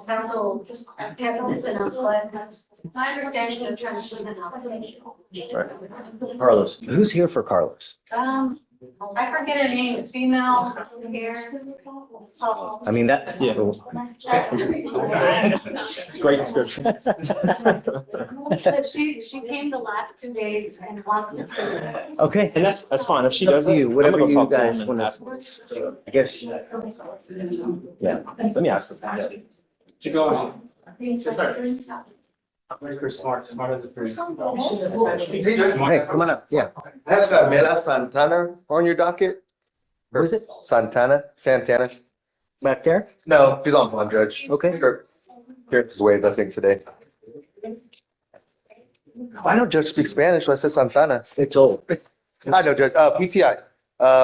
council kept listen up, but my understanding of trying to listen up. Carlos, who's here for Carlos? I forget her name, female here. I mean, that's. Yeah. It's a great description. But she came the last 2 days and wants to. Okay. And that's fine. If she doesn't, You, I'm whatever gonna go you talk to guys him and want ask him. to, I guess, yeah. Let me ask him. You go. Smart as a pretty. Hey, come on up, yeah. I have Mela Santana on your docket. Who is it? Santana. Back there? No, she's on bond, Judge. Okay. Here's waived, I think, today. I know Judge speaks Spanish, so I said Santana. It's old. I know, Judge. PTI.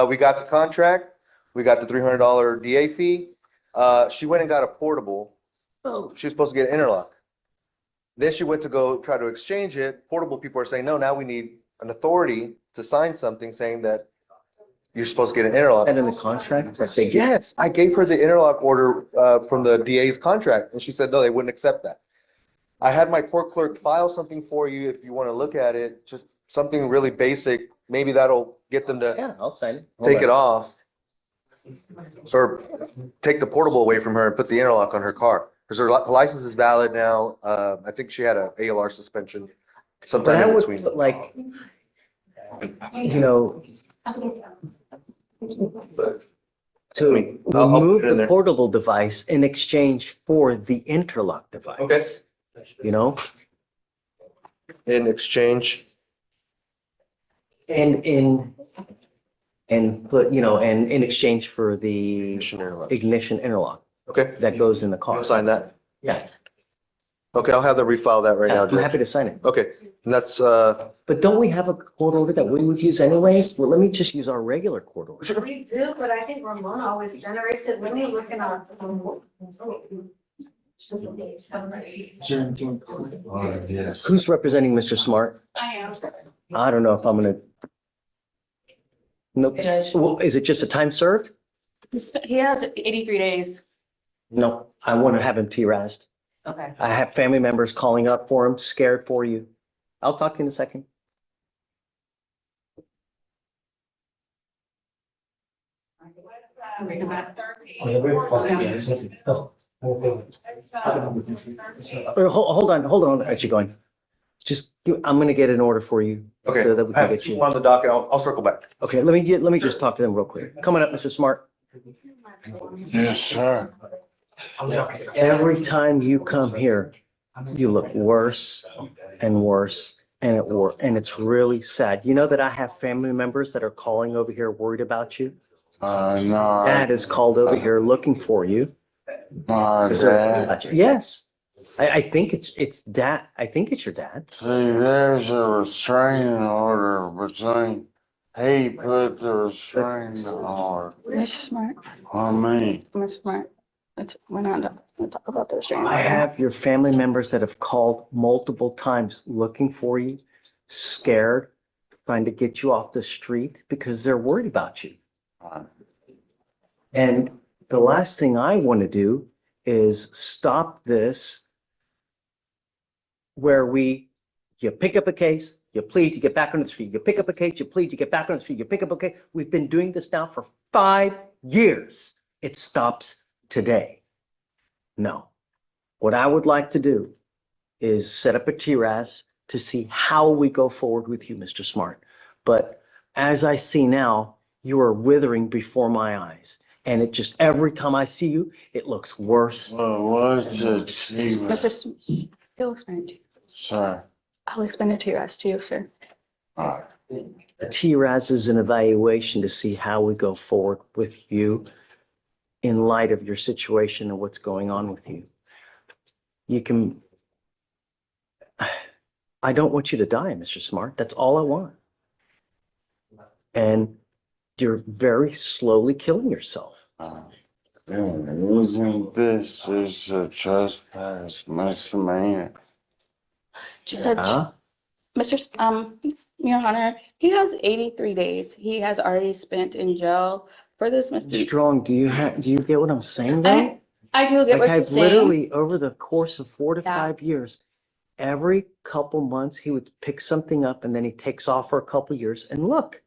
We got the contract. We got the $300 DA fee. She went and got a portable. Oh. She was supposed to get an interlock. Then she went to go try to exchange it. Portable people are saying, no, now we need an authority to sign something saying that you're supposed to get an interlock. And in the contract that they. Yes, I gave her the interlock order from the DA's contract, and she said, no, they wouldn't accept that. I had my court clerk file something for you if you want to look at it, just something really basic. Maybe that'll get them to Yeah, I'll sign it. take it off. Or take the portable away from her and put the interlock on her car. Because her license is valid now. I think she had a ALR suspension But sometime I in would between. put like, you know, to I'll remove put it in the there. portable device in exchange for the interlock device. Okay. You know, In exchange. and put, you know, and in exchange for the ignition interlock Okay, that goes in the car. I'll sign that. Yeah, Okay, I'll have them refile that right now, I'm Judge. happy to sign it. Okay, and that's, But don't we have a court order that we would use anyways? Well, let me just use our regular court order. We do, but I think Ramona always generates it. Let me look in our. Who's representing Mr. Smart? I am. I don't know if I'm gonna. Nope. Judge. Well, is it just a time served? He has 83 days. No, I want to have him T-Razed. Okay. I have family members calling up for him, scared for you. I'll talk to you in a second. Hold on, are you going? I'm gonna get an order for you. Okay, So that we I can have get two you. on the docket. I'll circle back. Okay, let me just talk to them real quick. Coming up, Mr. Smart. Yes, sir. Every time you come here, you look worse and worse and it's really sad. You know that I have family members that are calling over here worried about you? No. Dad is called over here looking for you. My Is there worried dad. about you? Yes. I think it's dad. I think it's your dad. See, there's a restraining order between, he put the restraining order Mr. Smart, on me. Mr. Smart, we're not done. We'll talk about the restraining I order. have your family members that have called multiple times looking for you, scared, trying to get you off the street because they're worried about you. And the last thing I want to do is stop this where you pick up a case, you plead, you get back on the street, you pick up a case, you plead, you get back on the street, you pick up a case. We've been doing this now for 5 years. It stops today. No. What I would like to do is set up a TRAS to see how we go forward with you, Mr. Smart. But as I see now, you are withering before my eyes. And it just, every time I see you, it looks worse. What's the achievement? Mr. Smart, he'll explain it to you. Sir. I'll explain it to you as to you, sir. All A TRAS is an evaluation to see how we go forward with you in light of your situation and what's going on with you. I don't want you to die, Mr. Smart. That's all I want. And you're very slowly killing yourself. Isn't this is a trespass misdemeanor? Judge, Your Honor, he has 83 days. He has already spent in jail for this misdemeanor. Strong, do you get what I'm saying though? I do get what you're I've saying. literally, over the course of 4 to Yeah. 5 years, every couple months, he would pick something up and then he takes off for a couple years. And look,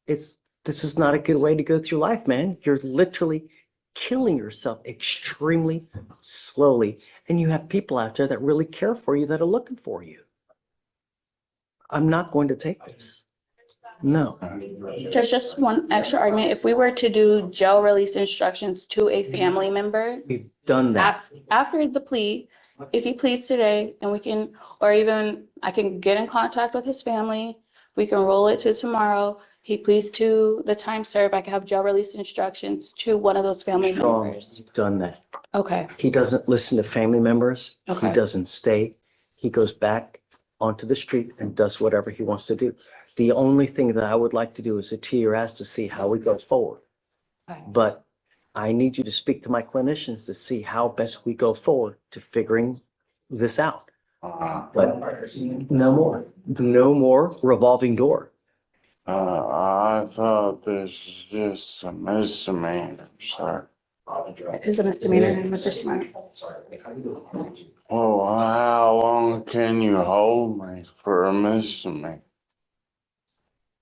this is not a good way to go through life, man. You're literally killing yourself extremely slowly. And you have people out there that really care for you, that are looking for you. I'm not going to take this. No. There's just one extra argument. If we were to do jail release instructions to a family member, We've done that. after the plea, if he pleads today and we can, or even I can get in contact with his family, we can roll it to tomorrow. He pleads to the time served, I can have jail release instructions to one of those family Strong, members. you've done that. Okay, He doesn't listen to family members. He Okay. doesn't stay. He goes back onto the street and does whatever he wants to do. The only thing that I would like to do is a TRS to see how we go forward. Okay. But I need you to speak to my clinicians to see how best we go forward to figuring this out. But no more revolving door. I thought this was just a misdemeanor, sir. it is a misdemeanor, Mr. Smart. Well, how long can you hold me for a misdemeanor?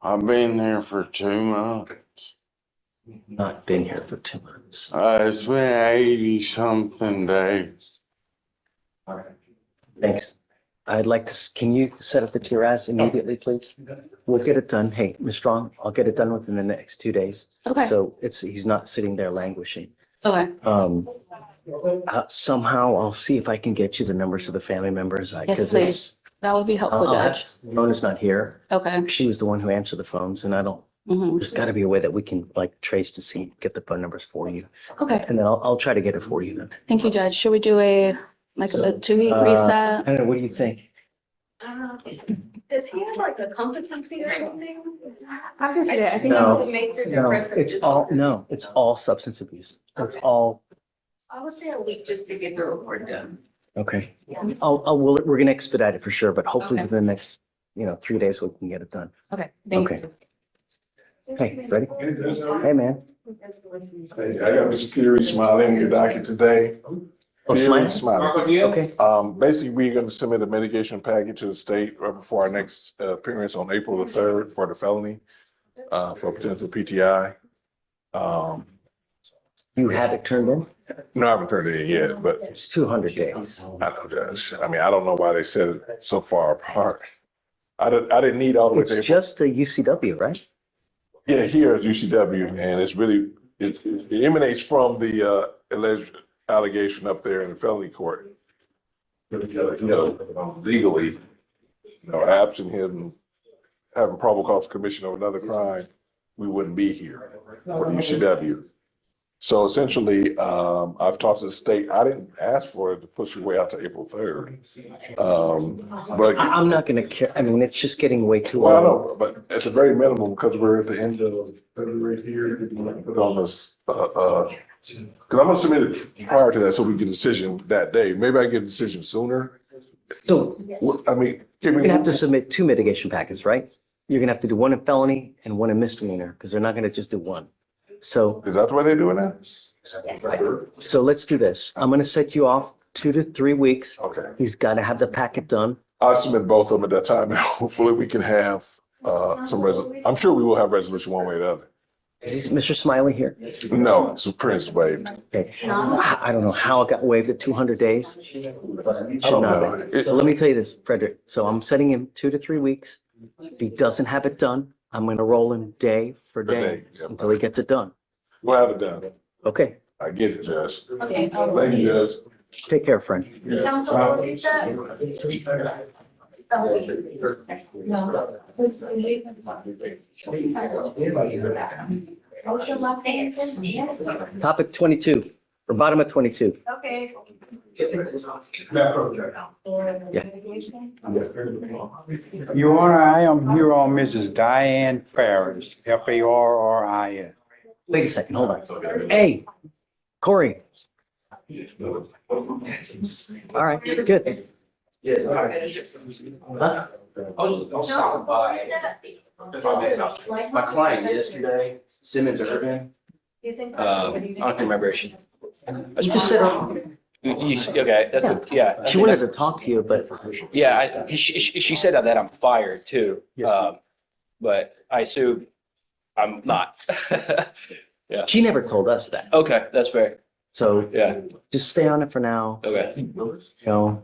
I've been here for 2 months. Not been here for 2 months. It's been 80-something days. Thanks. I'd like to, can you set up the TRS immediately, please? We'll get it done. Hey, Ms. Strong, I'll get it done within the next 2 days. Okay. So he's not sitting there languishing. Okay, Somehow I'll see if I can get you the numbers of the family members. yes, 'Cause please. That would be helpful, Judge. Mona's not here. Okay. She was the one who answered the phones and Mhm. there's gotta be a way that we can like trace to see, get the phone numbers for you. Okay, And then I'll try to get it for you then. thank you, Judge. Should we do a 2-week reset? I don't know, what do you think? Does he have like a competency or something? After today, I think No, he major No, depressive it's all substance abuse. It's all, I would say a week just to get the report done. okay. We're gonna expedite it for sure, but hopefully Okay. within the next, 3 days we can get it done. Okay, thank Okay. you. Hey, ready? Hey, man. Hey, I got Mr. Fury smiling in your docket today. Oh, Fury smiling? Okay. Basically, we're gonna submit a mitigation package to the state right before our next appearance on April the 3rd for the felony, for potential PTI. You have it turned in? No, I haven't turned it in yet, but It's 200 days. I know, Judge. I mean, I don't know why they said it so far apart. I didn't need all the way It's to April. just a UCW, right? Yeah, here is UCW, and it's really, it emanates from the alleged allegation up there in the felony court. Legally, absent him having probable cause of commission of another crime, we wouldn't be here for the UCW. So essentially, I've talked to the state. I didn't ask for it to push it way out to April 3rd. But I'm not gonna care. I mean, it's just getting way too well, I long. know, but at the very minimum, because we're at the end of February here, put on this, because I'm gonna submit it prior to that so we get a decision that day. Maybe I get a decision sooner. So I mean, you're gonna have to submit 2 mitigation packets, right? You're gonna have to do one in felony and one in misdemeanor, because they're not gonna just do one. So. Is that the way they're doing that? So let's do this. I'm gonna set you off 2 to 3 weeks. Okay. He's gotta have the packet done. I'll submit both of them at that time. And hopefully we can have I'm sure we will have resolution one way or the other. Is Mr. Smiley here? No, it's appearance waived. Okay. I don't know how it got waived at 200 days. But it should not know. have. So let me tell you this, Frederick. So I'm setting him 2 to 3 weeks. If he doesn't have it done, I'm gonna roll him day for day until he gets it done. We'll have it done. Okay. I get it, Judge. Okay. Thank you, Judge. Take care, friend. Councilwoman Lisa? Topic 22, or bottom of 22. Okay. Your Honor, I am here on Mrs. Diane Farris, Farris. Wait a second, hold on. Hey, Corey. All right, good. Huh? I'll stop by. My client yesterday, Simmons Irvin, You think? I don't remember if she. You just said, Okay, that's, yeah. she wanted to talk to you, but Yeah, she said that I'm fired too. But I assume I'm not. Yeah. she never told us that. Okay, that's fair. So Yeah. just stay on it for now. Okay. You know,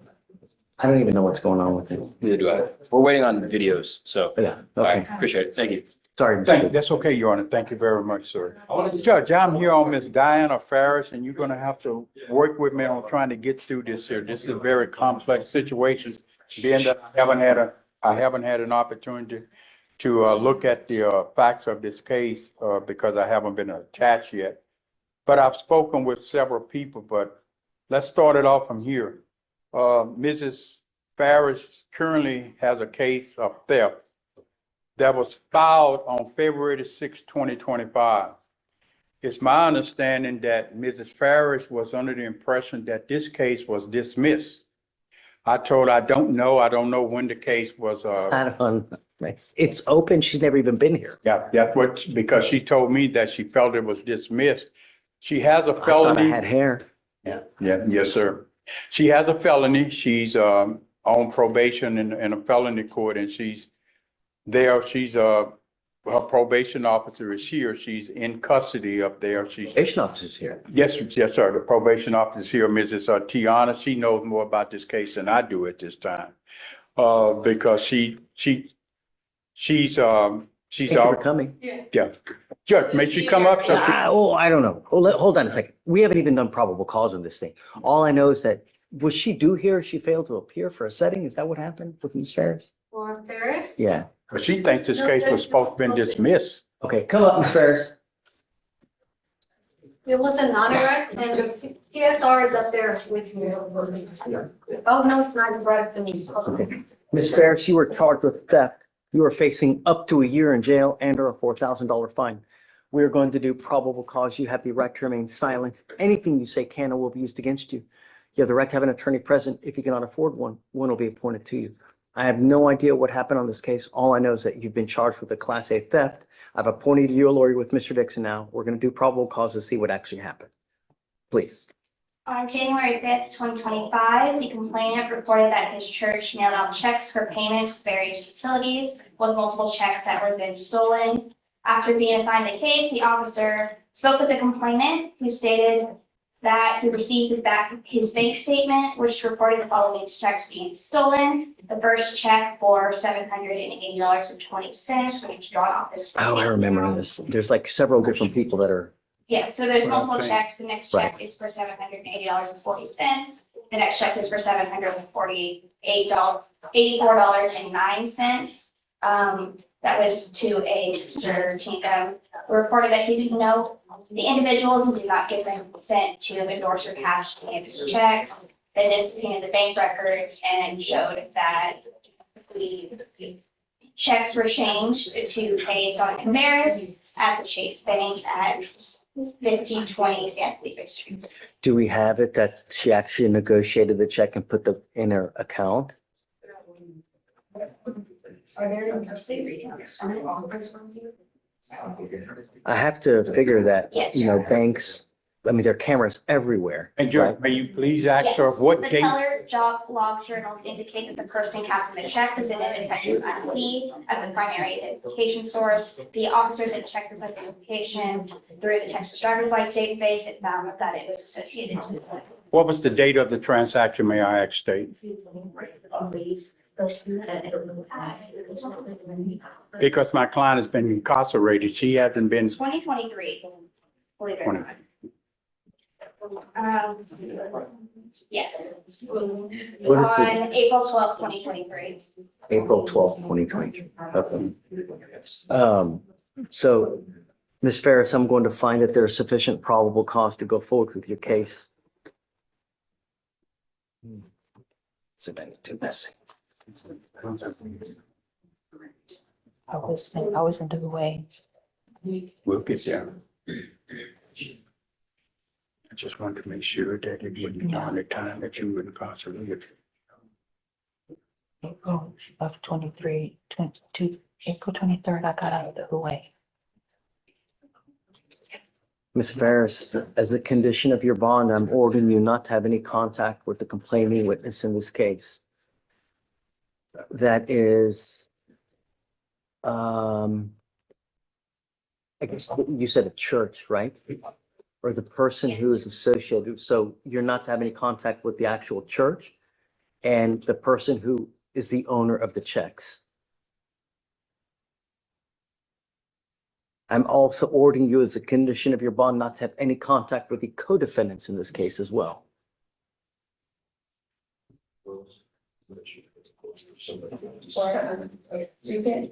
I don't even know what's going on with it. Neither do I. We're waiting on the videos, so. Yeah, All right, okay. appreciate it. Thank you. Sorry. That's okay, Your Honor. Thank you very much, sir. Judge, I'm here on Miss Diana Farris, and you're gonna have to work with me on trying to get through this here. This is a very complex situation. Being that I haven't had an opportunity to look at the facts of this case because I haven't been attached yet. But I've spoken with several people, but let's start it off from here. Mrs. Farris currently has a case of theft that was filed on February 6, 2025. It's my understanding that Mrs. Farris was under the impression that this case was dismissed. I told her, I don't know when the case was. I don't, it's open. She's never even been here. Yeah, that's what, because she told me that she felt it was dismissed. She has a I thought felony. I had hair. Yes, sir. She has a felony. She's on probation in a felony court, and she's there. She's her probation officer is here. She's in custody up there. Probation officer's here. Yes, sir. The probation officer is here, Mrs. Tiana. She knows more about this case than I do at this time. Because she's Thank you for coming. Yeah. Judge, may she come up? I don't know. Hold on a second. We haven't even done probable cause on this thing. All I know is that, was she due here? She failed to appear for a setting? Is that what happened with Ms. Ferris? For Ferris? Yeah. But she thinks this case was supposed to have been dismissed. Okay, come up, Ms. Ferris. It was a non-arrest and the PSR is up there with me. Oh, no, it's not. You brought it to me. Okay. Ms. Ferris, you were charged with theft. You are facing up to a year in jail and or a $4,000 fine. We are going to do probable cause. You have the right to remain silent. Anything you say can or will be used against you. You have the right to have an attorney present. If you cannot afford one, one will be appointed to you. I have no idea what happened on this case. All I know is that you've been charged with a Class A theft. I've appointed you a lawyer with Mr. Dixon now. We're going to do probable cause to see what actually happened. Please. On January 5th, 2025, the complainant reported that his church mailed out checks for payments to various utilities with multiple checks that were then stolen. After being assigned the case, the officer spoke with the complainant, who stated that he received back his bank statement, which reported the following checks being stolen. The first check for $780.20, which was drawn off this. Oh, I remember this. There's like several different people that are, Yes, so there's multiple checks. The next Right. check is for $780.40. The next check is for $784.09. That was to a Mr. Chinko, who reported that he didn't know the individuals and did not give them consent to endorse or cash canvas checks. They then subpoenaed the bank records and showed that the checks were changed to pay Sonic and Maris at the Chase Bank at 1520 San Felipe Street. do we have it that she actually negotiated the check and put in her account? Are there any complete readings? I have to figure that, Yes. banks, I mean, there are cameras everywhere. And Judge, may you please ask her Yes, what the date? teller job log journals indicate that the person casting the check presented a Texas ID as the primary identification source. The officer then checked this identification through the Texas driver's license database and found that it was associated to. What was the date of the transaction, may I ask, State? Because my client has been incarcerated, she hasn't been. 2023, believe it or not. Yes. What is On it? April 12th, 2023. April 12th, 2023. Okay. So, Ms. Ferris, I'm going to find that there's sufficient probable cause to go forward with your case. So then too messy. I was in the way. We'll get there. I just wanted to make sure that it wasn't during the time that you were incarcerated. April of 23, 22, April 23rd, I got out of the way. Ms. Ferris, as a condition of your bond, I'm ordering you not to have any contact with the complaining witness in this case. That is, I guess you said a church, right? Or the person who is associated. So you're not to have any contact with the actual church and the person who is the owner of the checks. I'm also ordering you as a condition of your bond not to have any contact with the co-defendants in this case as well.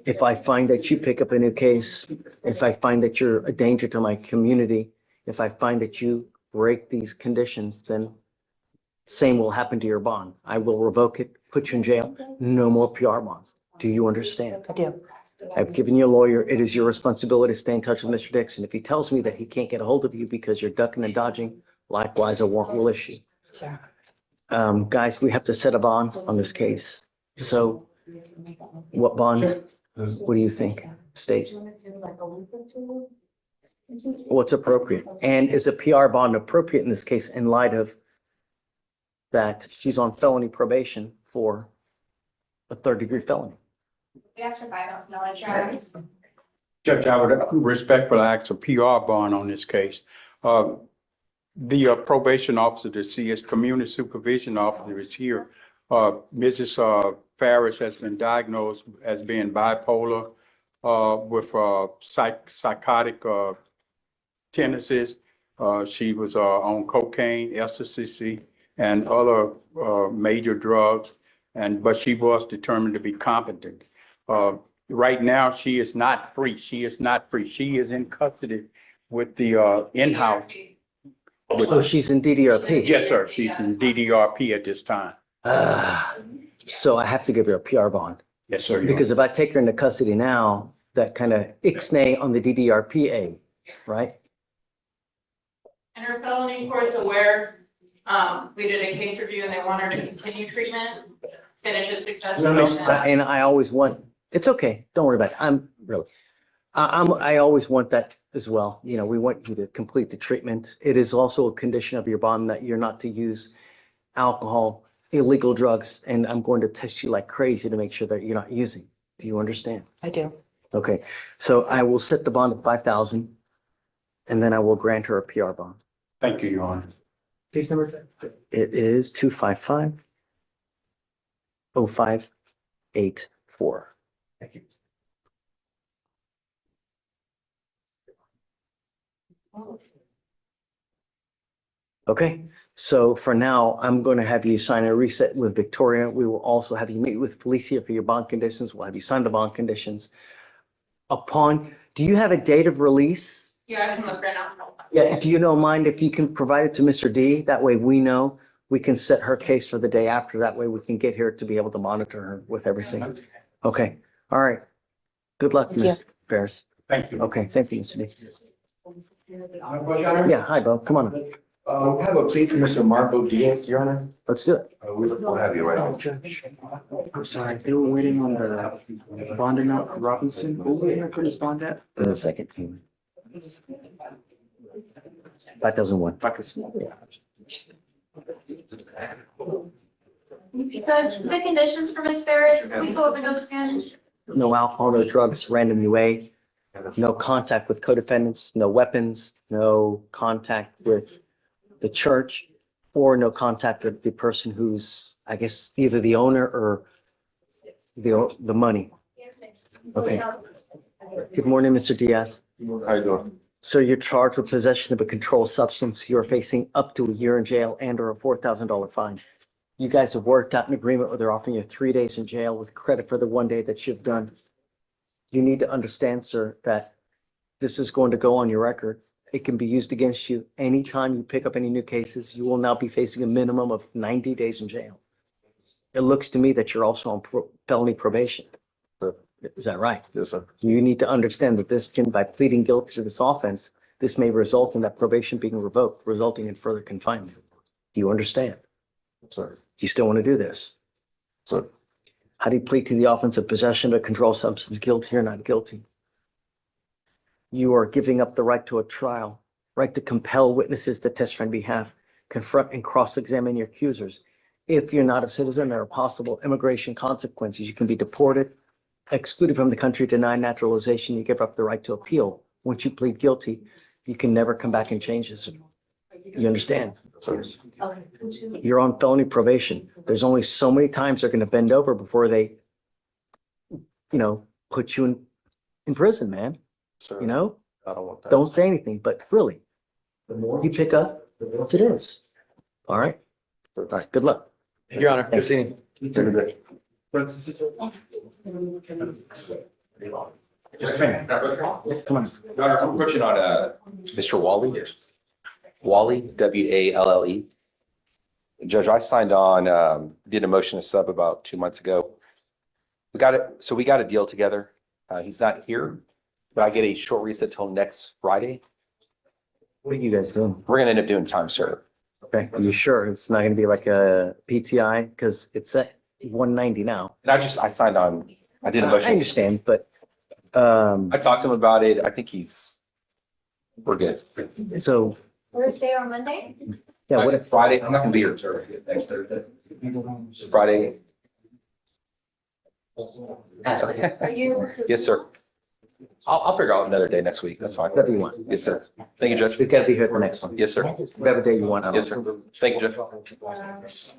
If I find that you pick up a new case, if I find that you're a danger to my community, if I find that you break these conditions, then same will happen to your bond. I will revoke it, put you in jail, no more PR bonds. Do you understand? I do. I've given you a lawyer. It is your responsibility to stay in touch with Mr. Dixon. If he tells me that he can't get a hold of you because you're ducking and dodging, likewise, a warrant will issue. Sir. Guys, we have to set a bond on this case. So what bond? What do you think? State. What's appropriate? And is a PR bond appropriate in this case in light of that she's on felony probation for a third-degree felony? We asked for $5,000. Judge, I would respectfully ask a PR bond on this case. The probation officer, the CS community supervision officer is here. Mrs. Ferris has been diagnosed as being bipolar with psychotic tendencies. She was on cocaine, ecstasy, and other major drugs, but she was determined to be competent. Right now, she is not free. She is not free. She is in custody with the in-house. Oh, she's in DDRP? Yes, sir. She's in DDRP at this time. So I have to give her a PR bond. Yes, sir. Because if I take her into custody now, that kind of ixnay on the DDRPA, right? And her felony court's aware, we did a case review and they want her to continue treatment, finish it successfully. And I always want, it's okay, don't worry about it. I always want that as well. You know, we want you to complete the treatment. It is also a condition of your bond that you're not to use alcohol, illegal drugs, and I'm going to test you like crazy to make sure that you're not using. Do you understand? I do. Okay, so I will set the bond at 5,000. and then I will grant her a PR bond. Thank you, Your Honor. Case number? It is 255-0584. Thank you. Okay, so for now, I'm going to have you sign a reset with Victoria. We will also have you meet with Felicia for your bond conditions. We'll have you sign the bond conditions. Do you have a date of release? Yeah, I can look right now. Yeah, do you mind if you can provide it to Mr. D? That way we know we can set her case for the day after. That way we can get here to be able to monitor her with everything. Okay, all right. Good luck, Ms. Ferris. Thank you. Okay, thank you, Mr. D. Yeah, hi, Bo. Come on. We have a plea for Mr. Marco Diaz, Your Honor. Let's do it. We'll have you right on. I'm sorry, they were waiting on the bond amount for Robinson. Who was going to put his bond at? In a second. 5001. Judge, the conditions for Ms. Ferris, can we go over those again? No alcohol, no drugs, random UA, no contact with co-defendants, no weapons, no contact with the church, or no contact with the person who's, I guess, either the owner or the money. Okay. Good morning, Mr. Diaz. How you doing? So you're charged with possession of a controlled substance. You're facing up to a year in jail and or a $4,000 fine. You guys have worked out an agreement where they're offering you 3 days in jail with credit for the 1 day that you've done. You need to understand, sir, that this is going to go on your record. It can be used against you anytime you pick up any new cases. You will now be facing a minimum of 90 days in jail. It looks to me that you're also on felony probation. Is that right? Yes, sir. You need to understand that this can, by pleading guilty to this offense, this may result in that probation being revoked, resulting in further confinement. Do you understand? Sir. Do you still want to do this? Sir. How do you plead to the offense of possession of a controlled substance, guilty or not guilty? You are giving up the right to a trial, right to compel witnesses to testify on behalf, confront and cross-examine your accusers. If you're not a citizen, there are possible immigration consequences. You can be deported, excluded from the country, denied naturalization. You give up the right to appeal. Once you plead guilty, you can never come back and change this. You understand? Sir. You're on felony probation. There's only so many times they're going to bend over before they, put you in prison, man. Sir. You know? I don't want that. Don't say anything, but really, the more you pick up, the worse it is. All right? All right, good luck. Your Honor, good seeing you. Come on. Your Honor, I'm pushing on Mr. Wally. Wally, Walle. Judge, I signed on, did a motion to sub about 2 months ago. We got a deal together. He's not here, but I get a short reset till next Friday. What are you guys doing? We're gonna end up doing time served. Okay, are you sure it's not going to be like a PTI? Because it's at 190 now. And I signed on, I did a motion. I understand, but I talked to him about it. I think we're good. So, Thursday or Monday? yeah, what if Friday, I'm not gonna be here next Thursday. Friday. Are you? Yes, sir. I'll figure out another day next week. That's fine. Whatever you want. Yes, sir. Thank you, Judge. We've got to be here for the next one. Yes, sir. Whatever day you want. Yes, sir. Thank you, Judge.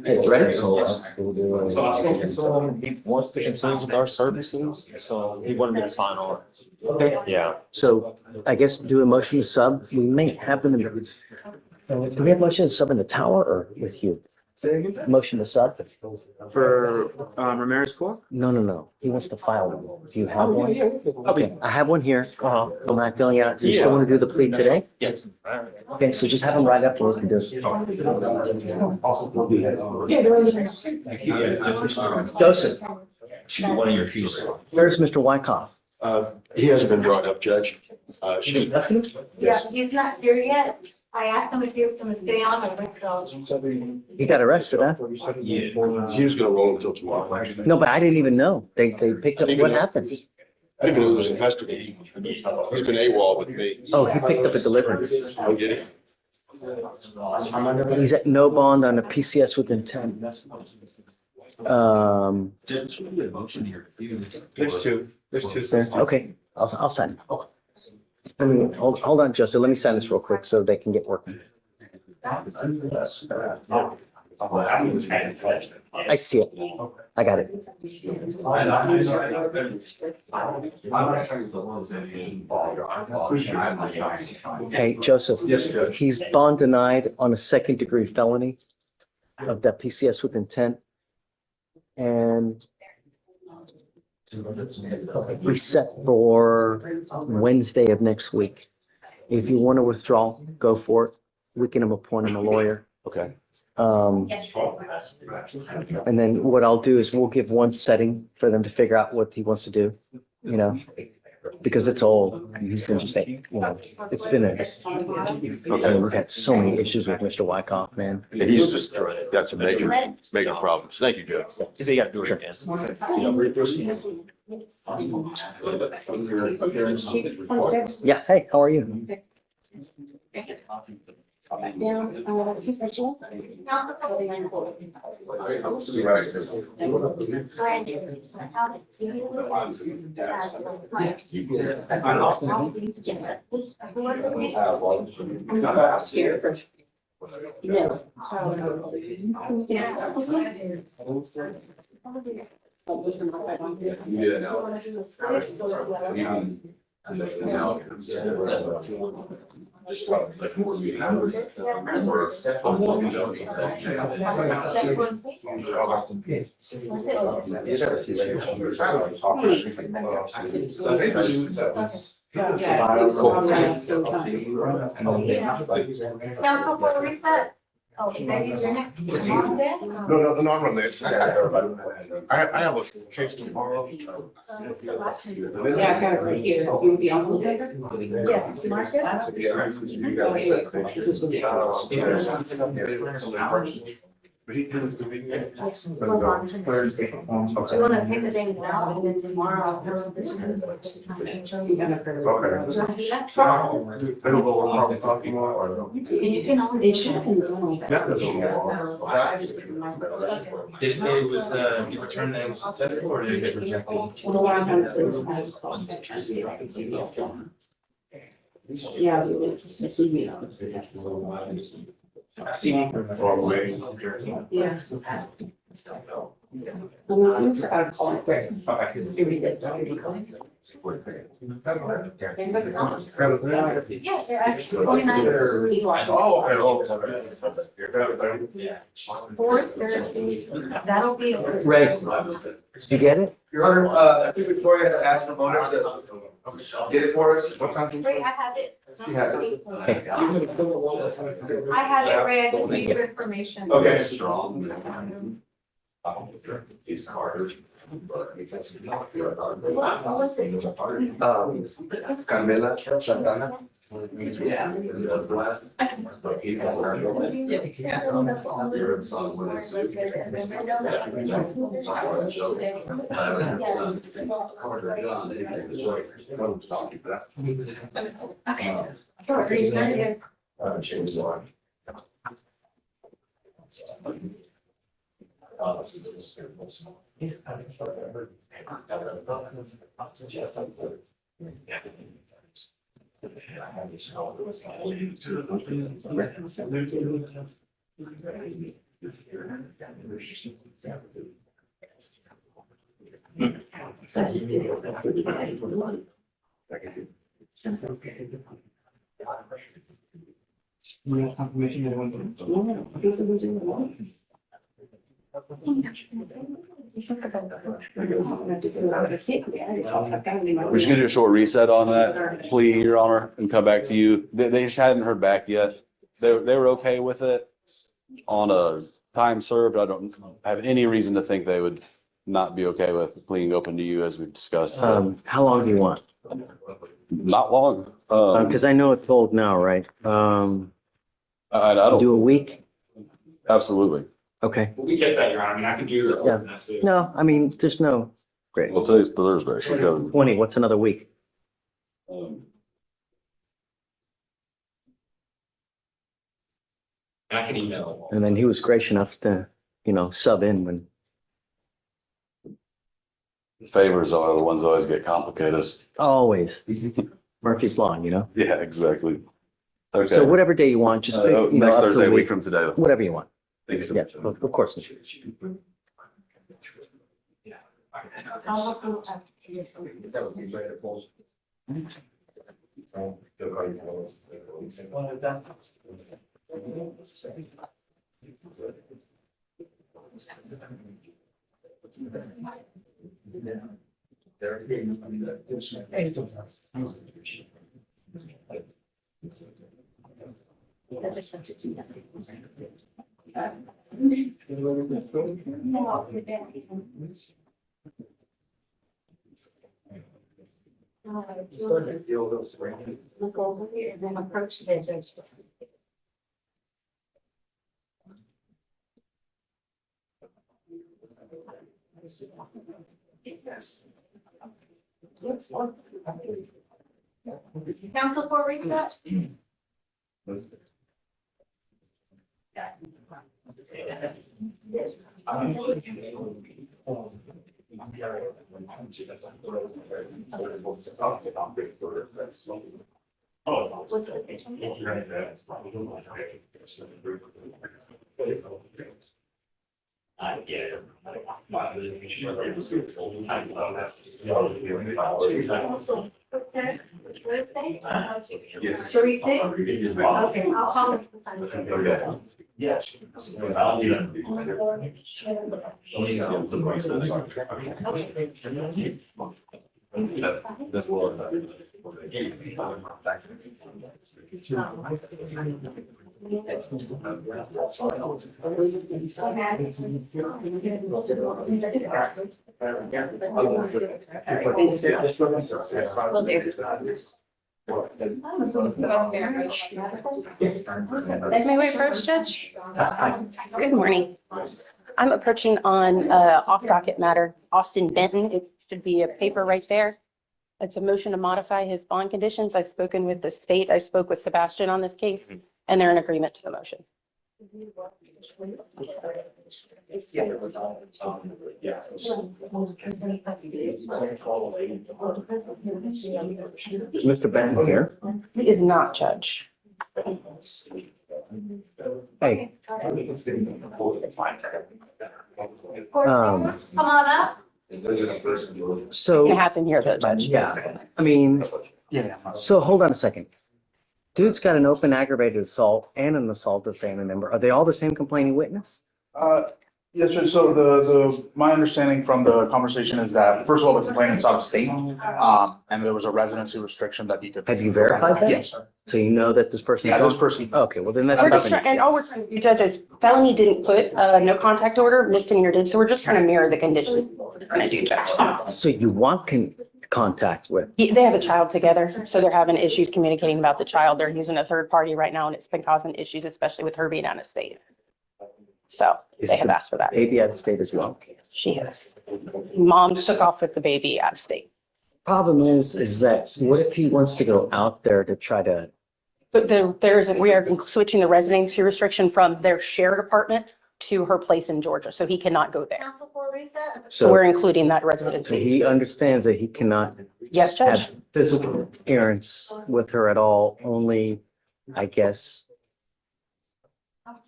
Hey, you ready? He wants to continue with our services, so he wanted me to sign on. Okay. Yeah. So I guess do a motion to sub. We may have them in. Do we have motion to sub in the tower or with you? Motion to sub? For Ramirez 4? No. He wants to file one. Do you have one? Okay, I have one here. I'm not filling it out. Do you still want to do the plea today? Yes. Okay, so just have them write up and we can do it. Joseph, One of your accused. where's Mr. Wyckoff? He hasn't been brought up, Judge. Is he listening? Yeah, he's not here yet. I asked him if he was gonna stay on or let's go. He got arrested, huh? Yeah. He was gonna roll until tomorrow. No, but I didn't even know. They picked up what happened. I didn't know it was investigating. He's been AWOL with me. Oh, he picked up a deliverance. Oh, did he? He's at no bond on a PCS with intent. There's two. Okay, I'll sign. Hold on, Joseph. Let me sign this real quick so they can get working. I see it. I got it. Hey, Joseph. He's bond denied on a second-degree felony of that PCS with intent. And we set for Wednesday of next week. If you want to withdraw, go for it. We can appoint him a lawyer. Okay. And then what I'll do is we'll give one setting for them to figure out what he wants to do, you know, because it's old. He's been just saying, you know, it's been a, we've had so many issues with Mr. Wyckoff, man. And he's just got some major problems. Thank you, Joe. Because they got to do it again. Yeah, hey, how are you? Down, Council for reset. Oh, maybe your next. No, I'm on this. I have a case tomorrow. Yeah, I got it right here. You would be on the. Yes, Marcus. But he was the weekend. So you want to pick the day now, and then tomorrow. It'll go on talking more. You can only. It should have been done. Did it say it was, you returned that it was successful or did it get rejected? Yeah. See me. Yes. I'm just gotta call it quick. Yeah, they're actually 29. Oh, okay. 4:30. That'll be. Ray, did you get it? Your Honor, I think Victoria had asked a moment to get it for us. What time? Ray, I have it. She has it. I have it, Ray. I just need your information. Okay. These cards. What was it? Carmela Santana. Okay. Sure. Are you gonna Changes on. We're just gonna do a short reset on that plea, Your Honor, and come back to you. They just hadn't heard back yet. They were okay with it on a time served. I don't have any reason to think they would not be okay with pleading open to you as we've discussed. How long do you want? Not long. Because I know it's old now, right? I don't Do a week? Absolutely. Okay. We get that, Your Honor. I mean, I can do that. Yeah. That's it. No, I mean, there's no, great. Well, today's Thursday. She's got. 20, what's another week? And I can email. And then he was gracious enough to, you know, sub in when. Favors are the ones that always get complicated. Always. Murphy's Law, you know? Yeah, exactly. Okay. So whatever day you want, just, you know, Next up to Thursday, a a week week, from today. whatever you want. Thank you. Yeah, of course. Look over here and then approach the judge. Counsel for recess? Yes. What's Yes. 36? Okay, I'll call it the sign. Yes. Well, there. That's my way approach, Judge. Good morning. I'm approaching on off docket matter, Austin Benton. It should be a paper right there. It's a motion to modify his bond conditions. I've spoken with the state. I spoke with Sebastian on this case, and they're in agreement to the motion. Is Mr. Benton here? He is not, Judge. Hey. Come on up. So. Can have him here though, Judge. Yeah, I mean, so hold on a second. Dude's got an open aggravated assault and an assault of family member. Are they all the same complaining witness? Yes, sir. So my understanding from the conversation is that, first of all, the complainant's out of state. And there was a residency restriction that he could. Have you verified that? Yes, sir. So you know that this person? Yeah, this person. Okay, well then that's. We're just trying, and all we're trying to do, Judge, is felony didn't put no contact order, misdemeanor did, so we're just trying to mirror the conditions. We're trying to do, Judge. So you want contact with? They have a child together, so they're having issues communicating about the child. They're using a third party right now, and it's been causing issues, especially with her being out of state. So they have asked for that. Baby out of state as well? She is. Mom took off with the baby out of state. Problem is that what if he wants to go out there to try to? But we are switching the residency restriction from their shared apartment to her place in Georgia, so he cannot go there. Counsel for recess? So we're including that So residency. he understands that he cannot Yes, Judge. have physical appearance with her at all, only, I guess,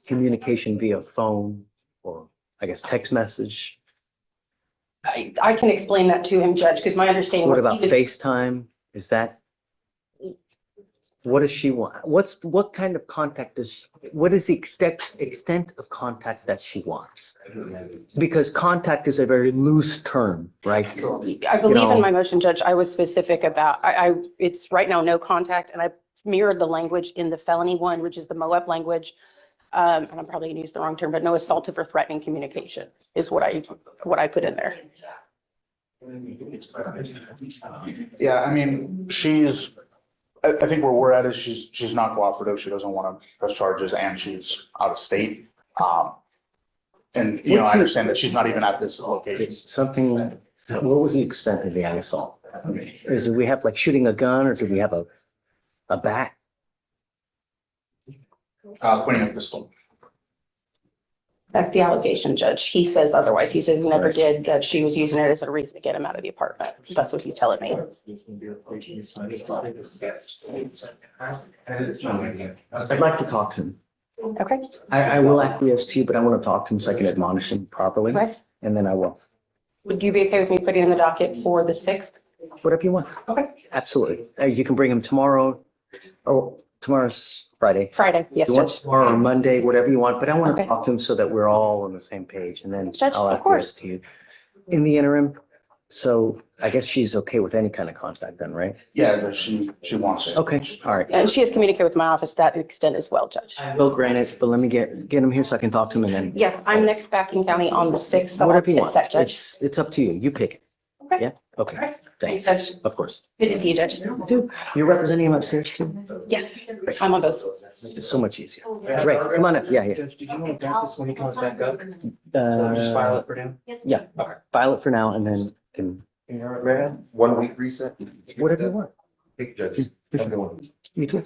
communication via phone or I guess text message. I can explain that to him, Judge, because my understanding. What about FaceTime? Is that? What does she want? What kind of contact what is the extent of contact that she wants? Because contact is a very loose term, right? I believe in my motion, Judge, I was specific about, it's right now no contact, and I mirrored the language in the felony one, which is the MOAB language. And I'm probably gonna use the wrong term, but no assaultive or threatening communication is what I put in there. Yeah, I mean, I think where we're at is she's not cooperative. She doesn't want to press charges and she's out of state. And, I understand that she's not even at this location. What was the extent of the assault? Do we have like shooting a gun or do we have a bat? Pointing a pistol. That's the allegation, Judge. He says otherwise. He says he never did, that she was using it as a reason to get him out of the apartment. That's what he's telling me. I'd like to talk to him. Okay. I will acquiesce to you, but I want to talk to him so I can admonish him properly. Right. And then I will. Would you be okay with me putting in the docket for the 6th? Whatever you want. Okay. Absolutely. You can bring him tomorrow. Oh, tomorrow's Friday. Friday, yes, You want Judge. tomorrow or Monday, whatever you want, but I want to Okay. talk to him so that we're all on the same page and then Judge, I'll of course. acquiesce to you. In the interim, so I guess she's okay with any kind of contact then, right? Yeah, but she wants it. Okay, all right. And she has communicated with my office to that extent as well, Judge. Will grant it, but let me get him here so I can talk to him and then. Yes, I'm next back in county on the 6th. So Whatever you I'll want. get set, Judge. It's up to you. You pick it. Okay. Yeah, okay. Thanks. Thanks, Judge. Of course. Good to see you, Judge. You're representing him upstairs too? Yes, I'm on both. It's so much easier. Great, come on up. Yeah, here. Judge, did you want to back this when he comes back up? Or just file it for now? Yeah, file it for now and then can, 1 week reset. whatever you want. Big judge. Me too.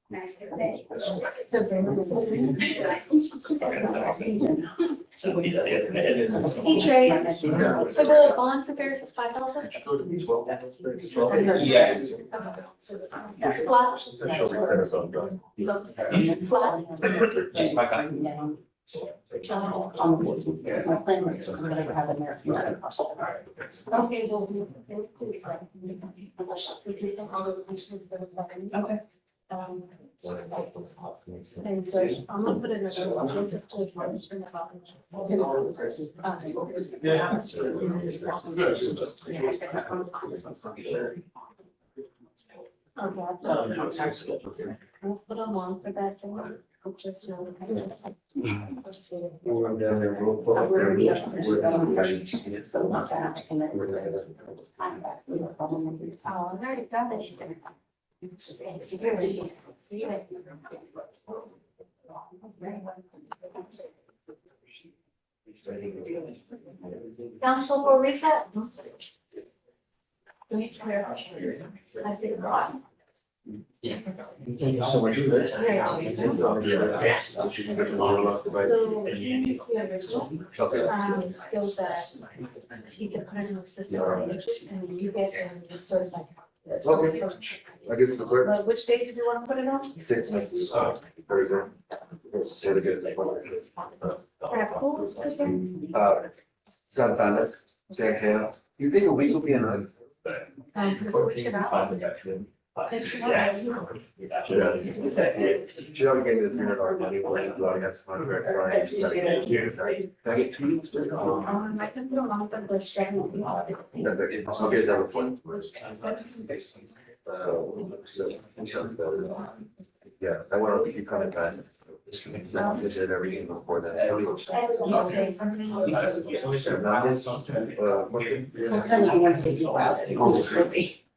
Hey Trey, for the bond for Ferris is $5. Yes. Flat. Flat. Okay. Okay. I'm gonna put in a resolution just to mention about. I'll put them on for that tonight. Just know. Oh, I already got this. Council for reset. I see the bottom. Thank you so much. So that he can put it in the system and you get the certified. Okay. I guess the clerk. Which date did you want to put it on? 6 months. Very good. It's really good. Santana, Santana. You think a week will be enough? So we should have. Yes. She already gave me the $300 money. I have to find her Friday. She's gotta get it. Can I get 2 weeks? I can put on the second. I'll get that one. Yeah, I want to keep coming back. I did everything before that.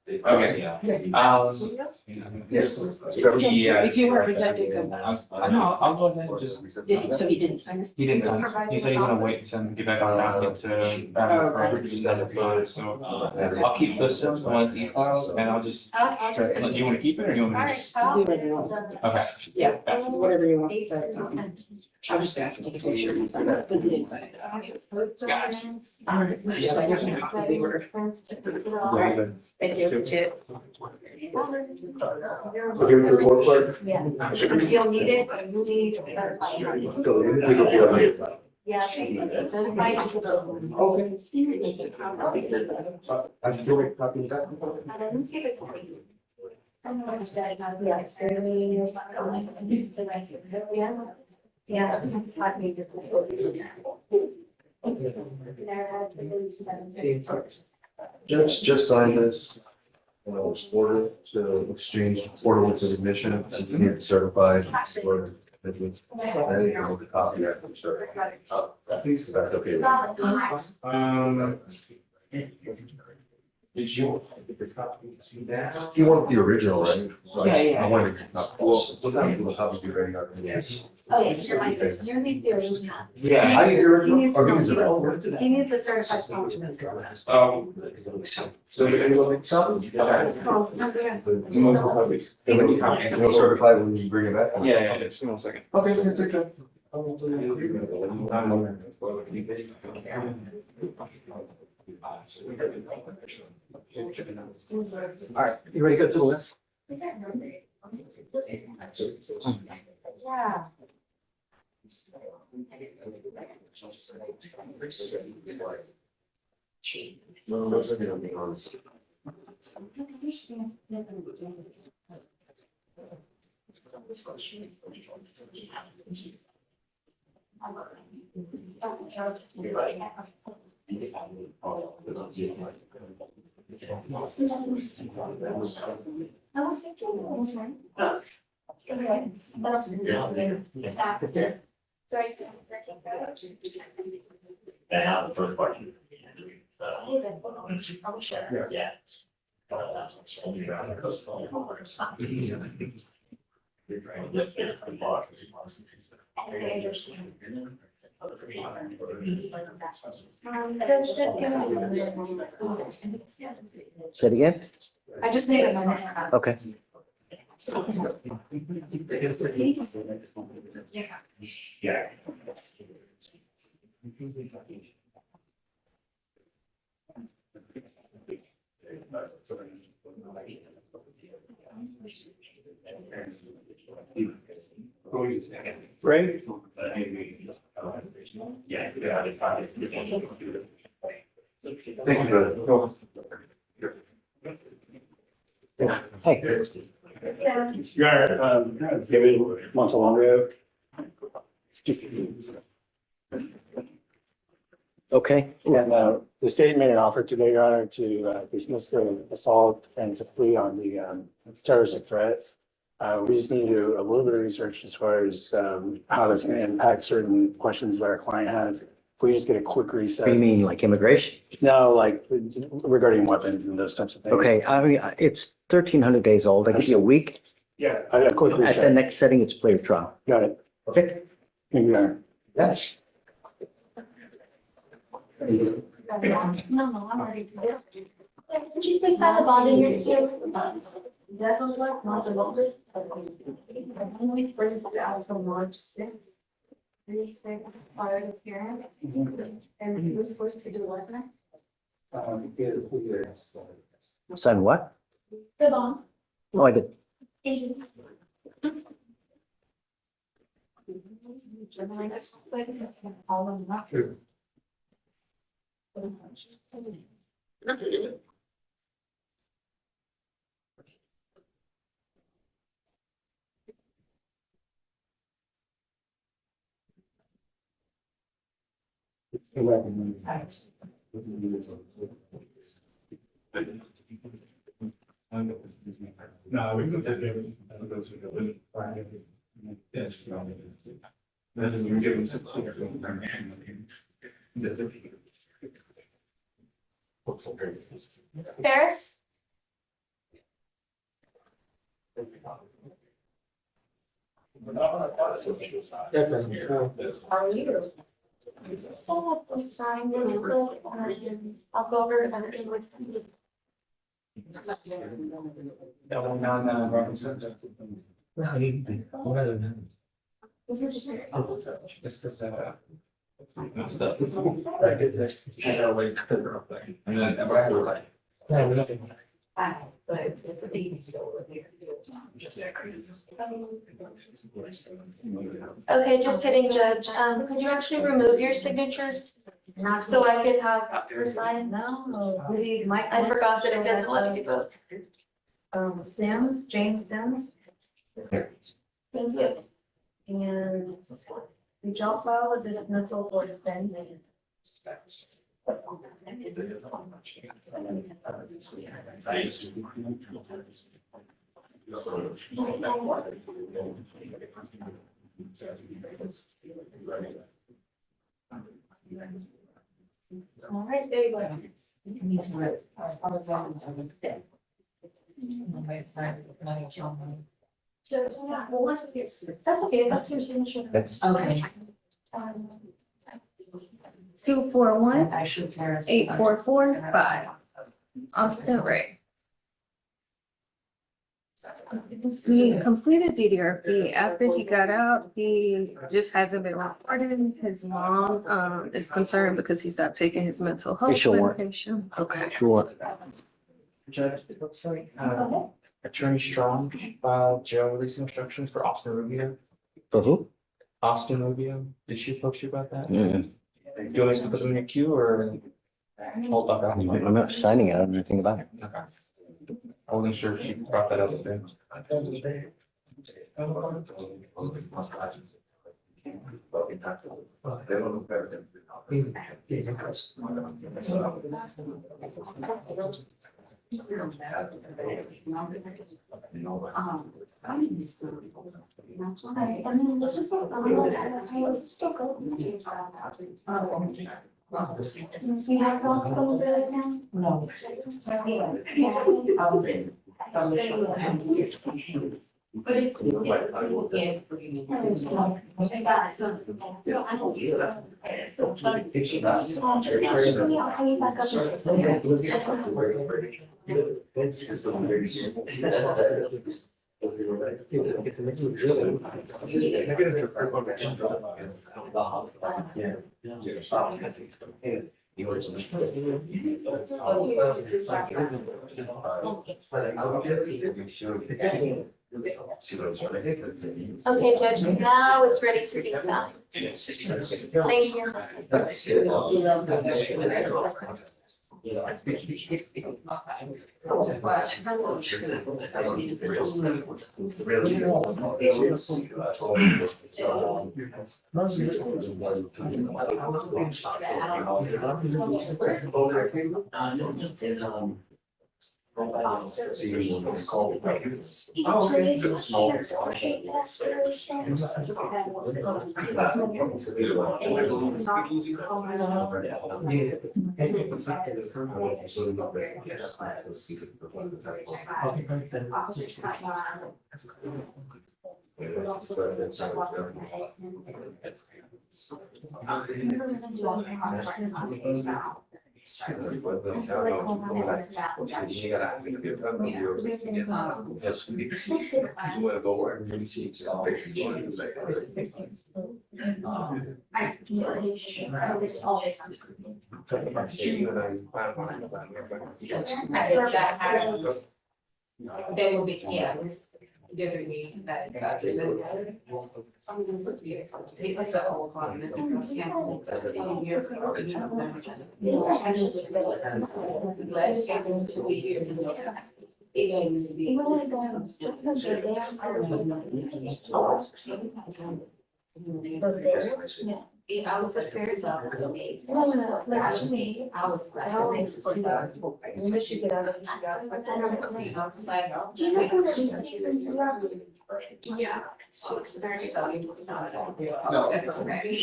Okay. Yes. If you were rejected, No, I'll go ahead and just. So he didn't sign it? He didn't sign it. He said he's gonna wait and get back on docket to, so I'll keep this one once he files and I'll just. Do you want to keep it or do you want me to just? Okay. Yeah, whatever you want. I was just asking to make sure he signed it. He didn't sign it. Gotcha. All right. Just like they were. Thank you. Yeah, if you'll need it, you need to certify. Yeah. It's certified. Okay. I should do a copy of that. Let me see if it's. Yeah, it's really. Yeah. It's 5 pages. Judge just signed this. Order to exchange portable to admission, and you need it certified. Or I need to hold a copy after certified. That's okay. Did you? He wants the original, right? So I wanted to. Well, what time will the copy be ready? Oh, yeah, you need the original. Yeah. I need the original. Or he needs the original. He needs a certified copy. So you're gonna go make some? Oh, I'm good. You'll certify when you bring it back? Yeah, just give me 1 second. Okay, you can take that. All right, you ready to go through the list? Yeah. Sorry. The first question. Yeah. Say it again? I just need a minute. Okay. Yeah. Ray? Yeah. Thank you, brother. Hey. You're, David Montalongo. Okay. And the state made an offer today, Your Honor, to dismiss the assault and to plea on the terroristic threat. We just need to do a little bit of research as far as how that's going to impact certain questions that our client has. If we just get a quick reset. You mean like immigration? No, like regarding weapons and those types of things. Okay, I mean, it's 1,300 days old. I give you a week. Yeah, a quick At the reset. next setting, it's player trial. Got it. Okay. Thank you, Your Honor. Yes. No, I'm already. Could you please sign the bond in here too? That was like, not a lot. Only brings it out to March 6th. 3/6 prior to hearing. And we're supposed to do what next? Sign what? The bond. Oh, I did. No, we can take it. Yes. Then we give them some. Ferris? Are you? So have to sign this quick, and I'll go over everything with you. This is just. Just because, it's not stuff. I did that. I gotta wait for the girl thing. And then, but I feel like. But it's a easy over here. Okay, just kidding, Judge. Could you actually remove your signatures? So I could have her sign? No. I forgot that it doesn't let me vote. Sims, James Sims. Thank you. And the job file is dismissal for spend. All right, there you go. That's okay, that's your signature. Okay. 241-8445. Austin Ray. He completed DDRP. After he got out, he just hasn't been reported. His mom is concerned because he stopped taking his mental health Sure. medication. Okay. Sure. Judge, sorry, Attorney Strong filed jail release instructions for Austin Rubio. For who? Austin Rubio, did she approach you about that? Yeah. Do you want us to put them in your queue or hold on? I'm not signing it. I don't know anything about it. Okay. I wasn't sure if she brought that up today. But it's. Okay, Judge, now it's ready to be signed. Thank They will be, yeah, it's giving me that. It's a whole time. I was at Paris office. No, I was. When did she get out of the job? Do you know who she's? Yeah. 6:30. That's okay.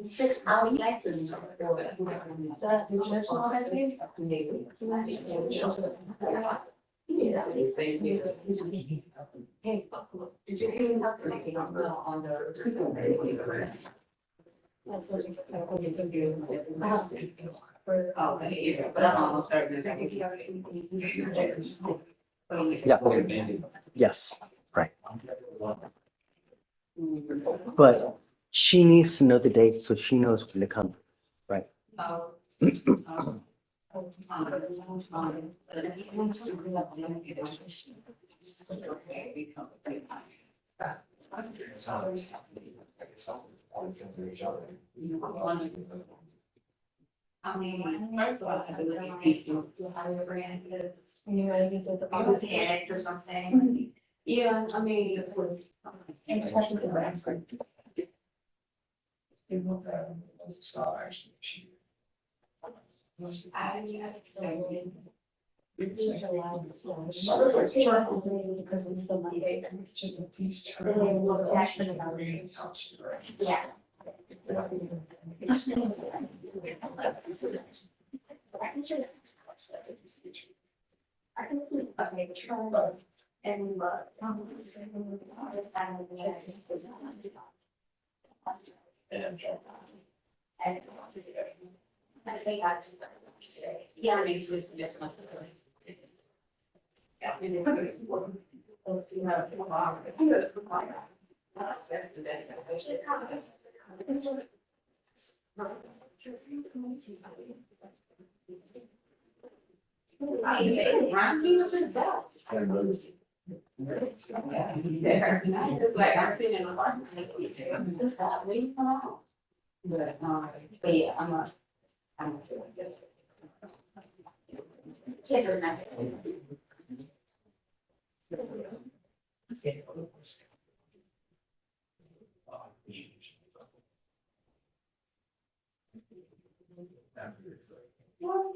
6 hours license. The judge already? Yeah. Hey, did you hear about the on the? Yeah. Yes, right. But she needs to know the date so she knows when to come, right? I mean, first of all, I would like to hire a brand because you know, you get the panicked or something. Yeah, I mean, it was. And just have to get brands. Because it's the Monday. Yeah. And I think that's. Yeah, I mean, it's just. Yeah, it is. It's like I'm sitting in a bar. But yeah, I'm not. Check her now. Well,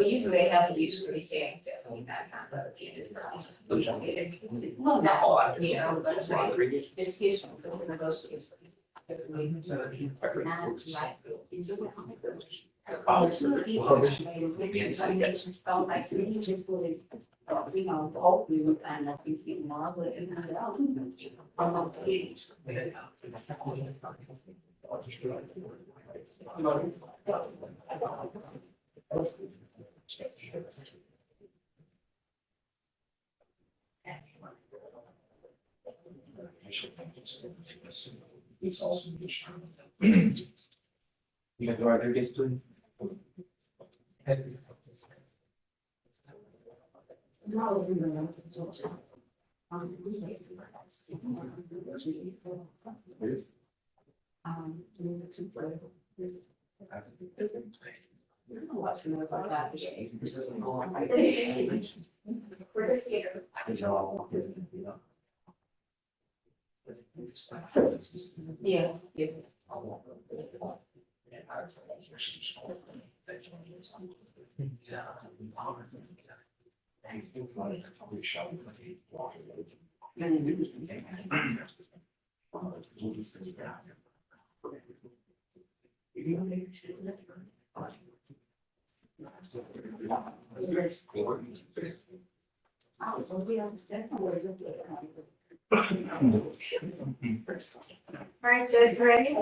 usually they have to use pretty thing. Well, not all, you know, but it's like, it's useful, so it's negotiable. You know, hopefully we find that you see more, but it's not out. It's also. You got the right guess, please. Yeah. All right, Judge, ready?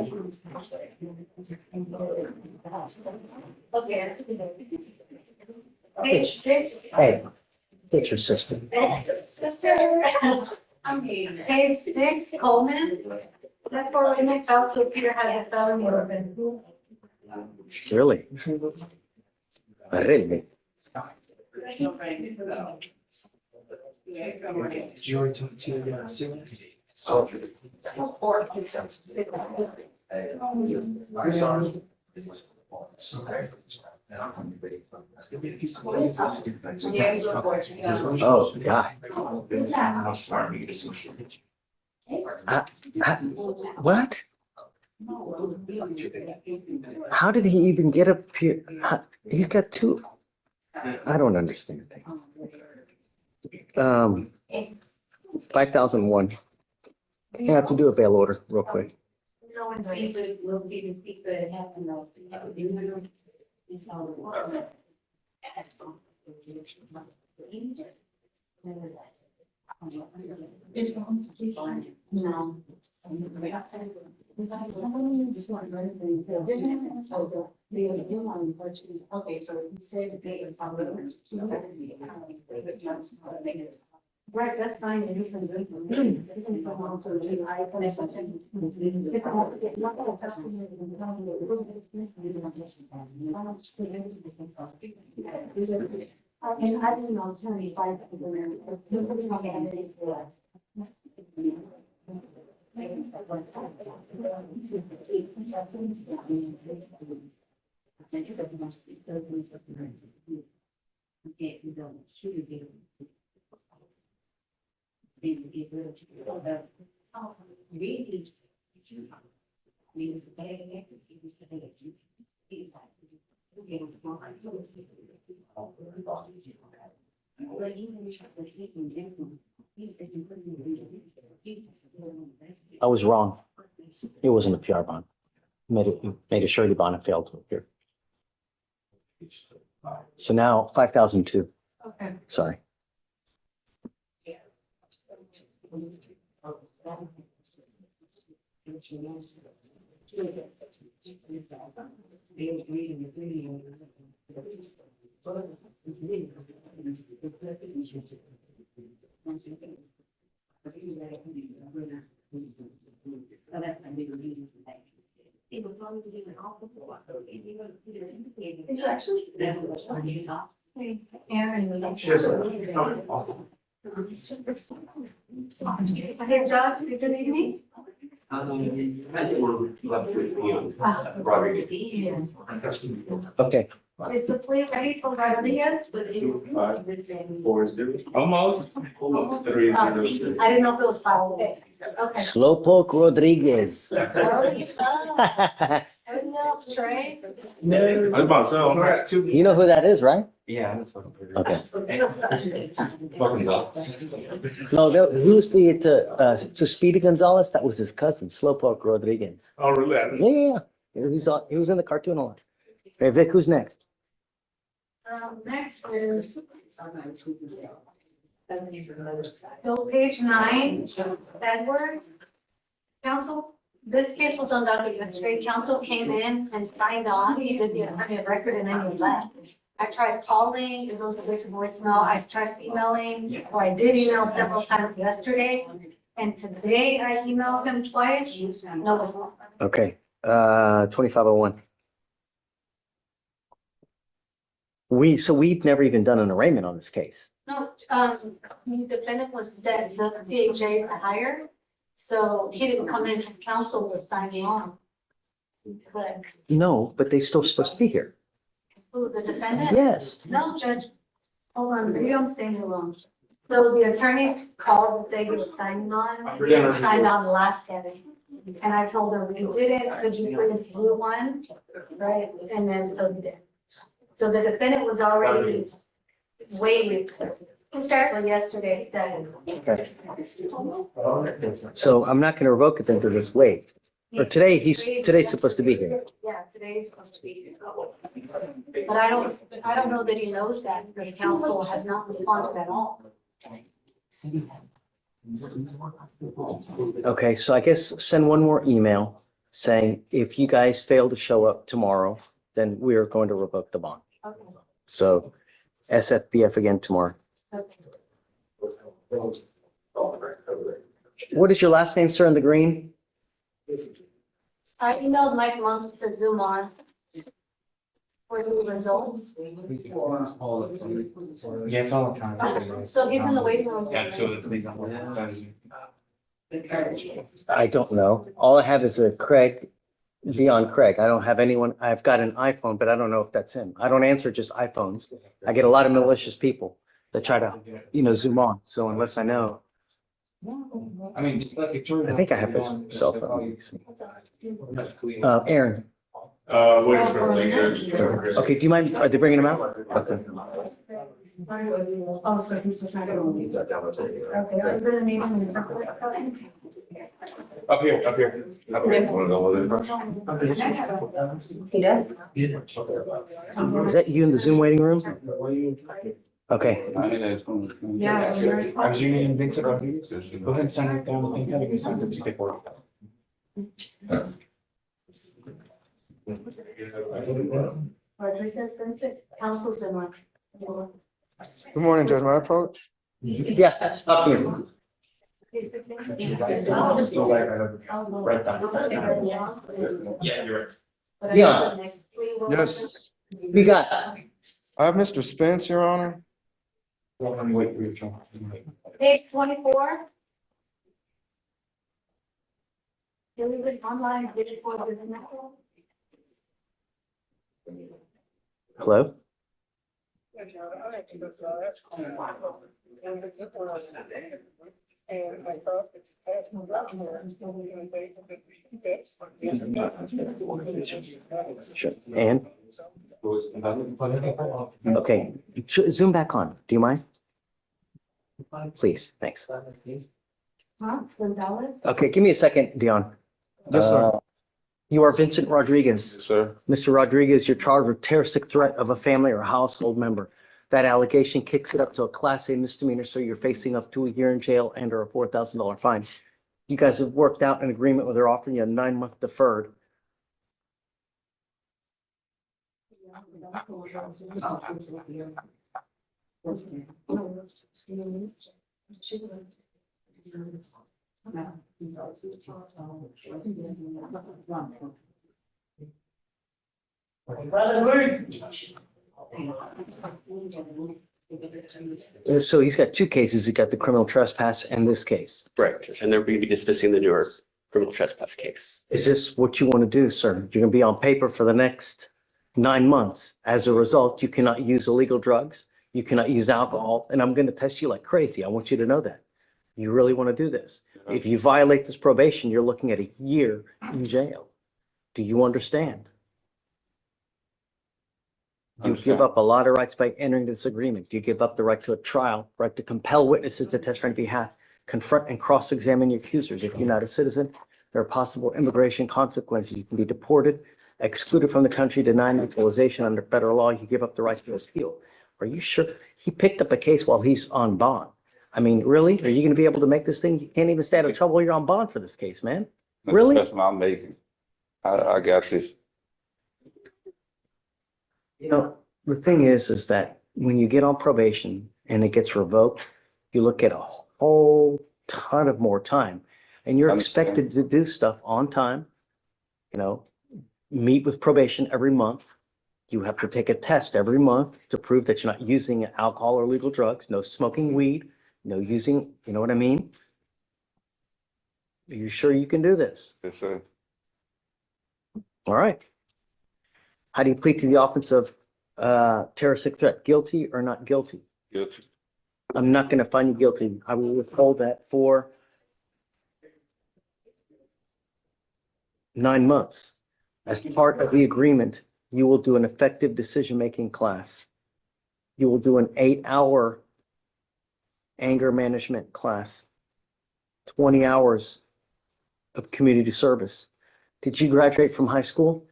Okay. Page 6. Hey, get your sister. Sister, I'm here. Page 6, Coleman. That for Arraignment felt to appear has a felony weapon. Really? Arraignment. Jury to Sue. Oh, God. What? How did he even get up here? He's got two. I don't understand things. 5001. You have to do a bail order real quick. No one sees it, we'll see the people that happen though. It's all the water. No. Okay, so we say the date of right, that's fine. It isn't good. It isn't for long to leave. I put it and I didn't know 25. I was wrong. It wasn't a PR bond. Made a surety bond and failed to appear. So now 5,002. Okay. Sorry. Hey, Josh, good evening. Okay. Is the plea ready for Rodriguez? Almost. Almost. 3-0. I didn't know if it was filed. Okay. Slowpoke Rodriguez. No, Trey. I was about to say. You know who that is, right? Yeah. Okay. Fucking Gonzalez. No, who's the Speedy Gonzalez? That was his cousin, Slowpoke Rodriguez. Oh, really? Yeah. He was in the cartoon a lot. Hey, Vic, who's next? Next is. So page 9, Edwards. Counsel, this case was on docket yesterday. Counsel came in and signed on. He did the attorney of record and then he left. I tried calling, it goes straight to voicemail. I tried emailing, or I did email several times yesterday. And today I emailed him twice. No response. Okay, 2501. We've never even done an arraignment on this case. No, the defendant was sent to CHA to hire. So he didn't come in, his counsel was signing on. But No, but they're still supposed to be here. who, the defendant? Yes. No, Judge, hold on, maybe I'm saying it wrong. So the attorneys called to say he was signing on, he didn't sign on the last setting. And I told her, we did it, could you please do one? Right, and then so he did. So the defendant was already waived for yesterday's setting. Okay. So I'm not gonna revoke it then because it's waived. Or today's supposed to be here. Yeah, today is supposed to be here. But I don't know that he knows that because counsel has not responded at all. Okay, so I guess send one more email saying if you guys fail to show up tomorrow, then we are going to revoke the bond. Okay. So SFBF again tomorrow. Okay. What is your last name, sir, in the green? I emailed Mike Monks to Zoom on for the results. Yeah, it's all trying. So he's in the waiting room. Yeah, so please. I don't know. All I have is a Dion Craig. I don't have anyone. I've got an iPhone, but I don't know if that's him. I don't answer just iPhones. I get a lot of malicious people that try to, Zoom on. So unless I know, I mean, I think I have his cell phone. Let me see. Aaron. Waiting for the. Okay, do you mind? Are they bringing him out? Okay. Oh, so he's not gonna leave that down. Okay, I'm gonna need him. Up here. Wanna go with it? He does? Is that you in the Zoom waiting room? Okay. Yeah. As you need things about these, go ahead and sign it down. You can sign this paperwork. Rodriguez, Vincent, counsel's in one. Good morning, Judge. My approach? Yeah, up here. Yeah, you're right. Yeah. Yes. We got. I have Mr. Spence, Your Honor. Wait for your turn. Page 24. Can we read online, digital, or business? Hello? And, okay, zoom back on. Do you mind? Please, thanks. Huh? Gonzalez? Okay, give me a second, Dion. Yes, sir. You are Vincent Rodriguez. Sir, Mr. Rodriguez, you're charged with terroristic threat of a family or household member. That allegation kicks it up to a Class A misdemeanor, so you're facing up to a year in jail and or a $4,000 fine. You guys have worked out an agreement where they're offering you a 9-month deferred. So he's got 2 cases. He's got the criminal trespass and this case. Right, and they're going to be dismissing the newer criminal trespass case. Is this what you want to do, sir? You're going to be on paper for the next 9 months. As a result, you cannot use illegal drugs. You cannot use alcohol, and I'm going to test you like crazy. I want you to know that. You really want to do this. If you violate this probation, you're looking at a year in jail. Do you understand? You give up a lot of rights by entering this agreement. You give up the right to a trial, right to compel witnesses to testify on behalf, confront and cross-examine your accusers. If you're not a citizen, there are possible immigration consequences. You can be deported, excluded from the country, denied naturalization under federal law. You give up the right to appeal. Are you sure? He picked up a case while he's on bond. I mean, really? Are you going to be able to make this thing? You can't even stay out of trouble while you're on bond for this case, man. Really? That's what I'm making. I got this. You know, the thing is that when you get on probation and it gets revoked, you look at a whole ton of more time and you're expected to do stuff on time, you know, meet with probation every month. You have to take a test every month to prove that you're not using alcohol or illegal drugs, no smoking weed, no using, you know what I mean? Are you sure you can do this? Yes, sir. All right. How do you plead to the offense of terroristic threat? Guilty or not guilty? Guilty. I'm not going to find you guilty. I will withhold that for 9 months. As part of the agreement, you will do an effective decision-making class. You will do an 8-hour anger management class, 20 hours of community service. Did you graduate from high school?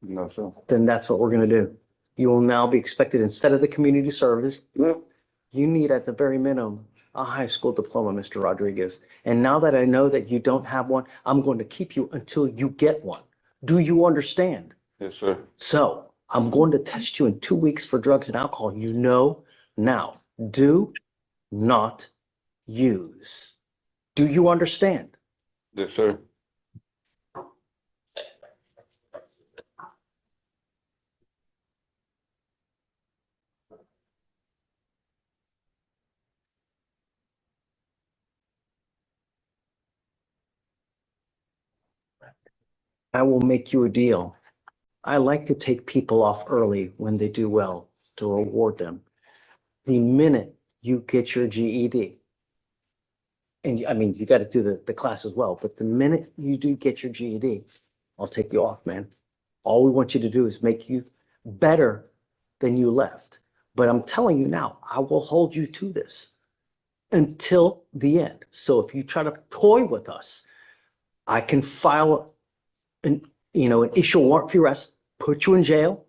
No, sir. Then that's what we're going to do. You will now be expected, instead of the community service, you need at the very minimum a high school diploma, Mr. Rodriguez. And now that I know that you don't have one, I'm going to keep you until you get one. Do you understand? Yes, sir. So I'm going to test you in 2 weeks for drugs and alcohol. You know now. Do not use. Do you understand? Yes, sir. I will make you a deal. I like to take people off early when they do well to reward them. The minute you get your GED, and I mean, you got to do the class as well, but the minute you do get your GED, I'll take you off, man. All we want you to do is make you better than you left. But I'm telling you now, I will hold you to this until the end. So if you try to toy with us, I can file an issue a warrant for your arrest, put you in jail,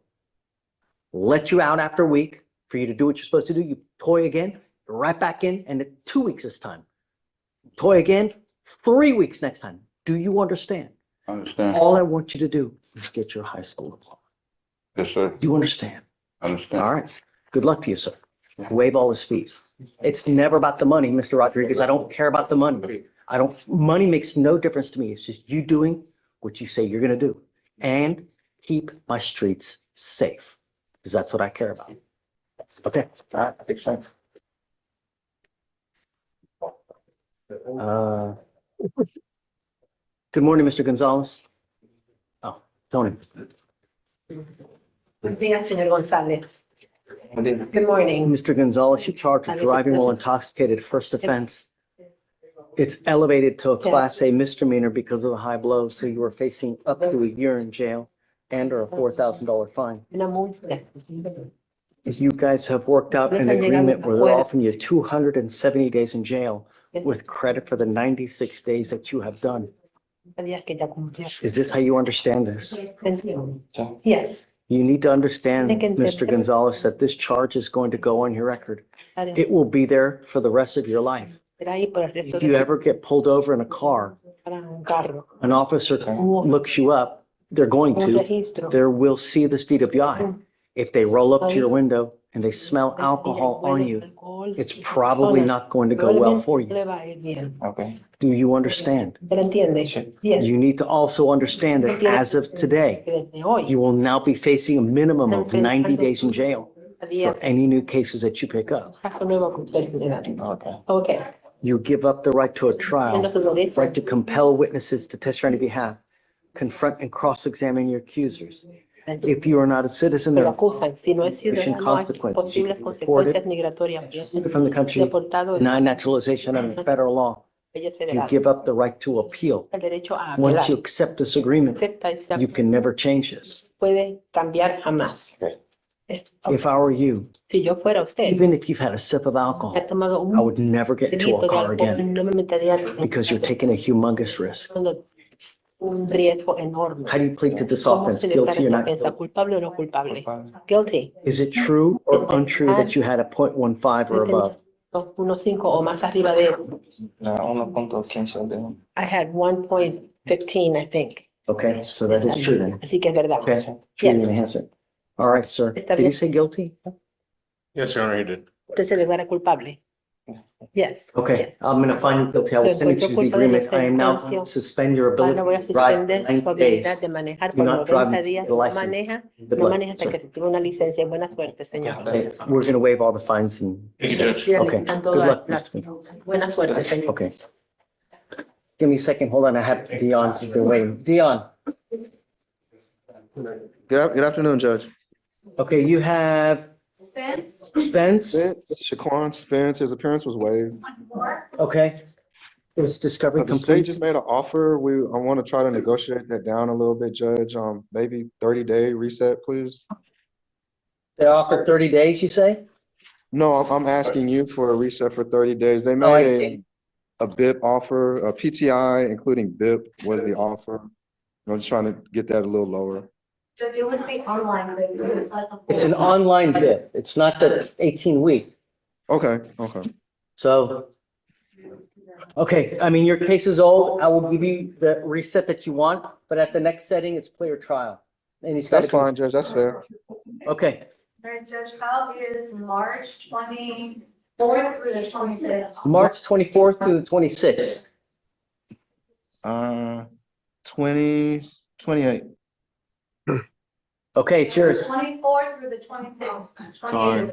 let you out after a week for you to do what you're supposed to do. You toy again, right back in, and in 2 weeks this time. Toy again, 3 weeks next time. Do you understand? I understand. All I want you to do is get your high school diploma. Yes, sir. Do you understand? I understand. All right. Good luck to you, sir. Waive all his fees. It's never about the money, Mr. Rodriguez. I don't care about the money. Money makes no difference to me. It's just you doing what you say you're going to do and keep my streets safe, because that's what I care about. Okay. All right. Makes sense. Good morning, Mr. Gonzalez. Oh, Tony. Señor González. Good morning. Mr. Gonzalez, you're charged with driving while intoxicated, first offense. It's elevated to a Class A misdemeanor because of the high blow, so you are facing up to a year in jail and or a $4,000 fine. If you guys have worked out an agreement where they're offering you 270 days in jail with credit for the 96 days that you have done. Is this how you understand this? Yes. You need to understand, Mr. Gonzalez, that this charge is going to go on your record. It will be there for the rest of your life. If you ever get pulled over in a car, an officer looks you up, they're going to, they will see this DWI. If they roll up to your window and they smell alcohol on you, it's probably not going to go well for you. Okay. Do you understand? You need to also understand that as of today, you will now be facing a minimum of 90 days in jail for any new cases that you pick up. Okay. You give up the right to a trial, right to compel witnesses to testify on your behalf, confront and cross-examine your accusers. If you are not a citizen, there are consequences. You can be deported from the country, denied naturalization under federal law. You give up the right to appeal. Once you accept this agreement, you can never change this. If I were you, even if you've had a sip of alcohol, I would never get into a car again because you're taking a humongous risk. How do you plead to this offense? Guilty or not guilty? Guilty. Is it true or untrue that you had a 0.15 or above? I had 1.15, I think. Okay, so that is true then. Así que es verdad. Okay, true Yes. enhancement. All right, sir. Did he say guilty? Yes, Your Honor, he did. Usted se declara culpable. Yes. Okay, I'm gonna find you guilty. I will send you to the agreement. I am now going to suspend your ability Ahora voy a to drive suspender for su 90 days. habilidad de manejar Do por not drive 90 until you días. get a license. No Good luck, maneja hasta sir. que reciba una licencia. Buena suerte, señor. Okay, we're gonna waive all the fines and. Thank you, Judge. Okay, good luck, Mr. Gonzalez. Buena suerte, señor. Okay. Give me a second, hold on, I have Dion, she's been waiting. Dion, Good afternoon, Judge. okay, you have Spence, Shaquan Spence, his appearance was waived. okay. Is discovery The state complete? just made an offer. I want to try to negotiate that down a little bit, Judge. Maybe 30-day reset, please. They offered 30 days, you say? No, I'm asking you for a reset for 30 days. They Oh, I made see. a BIP offer, a PTI, including BIP was the offer. I'm just trying to get that a little lower. It was the online thing, so it's like. It's an online bid, it's not the 18-week, Okay. so. Okay, I mean, your case is old, I will give you the reset that you want, but at the next setting, it's player trial. And he's got That's to come- fine, Judge. That's fair. Okay, Judge, how is March 24th through the 26th? March 24th through the 26th. 28. Okay, it's yours. 24th through the 26th. Sorry.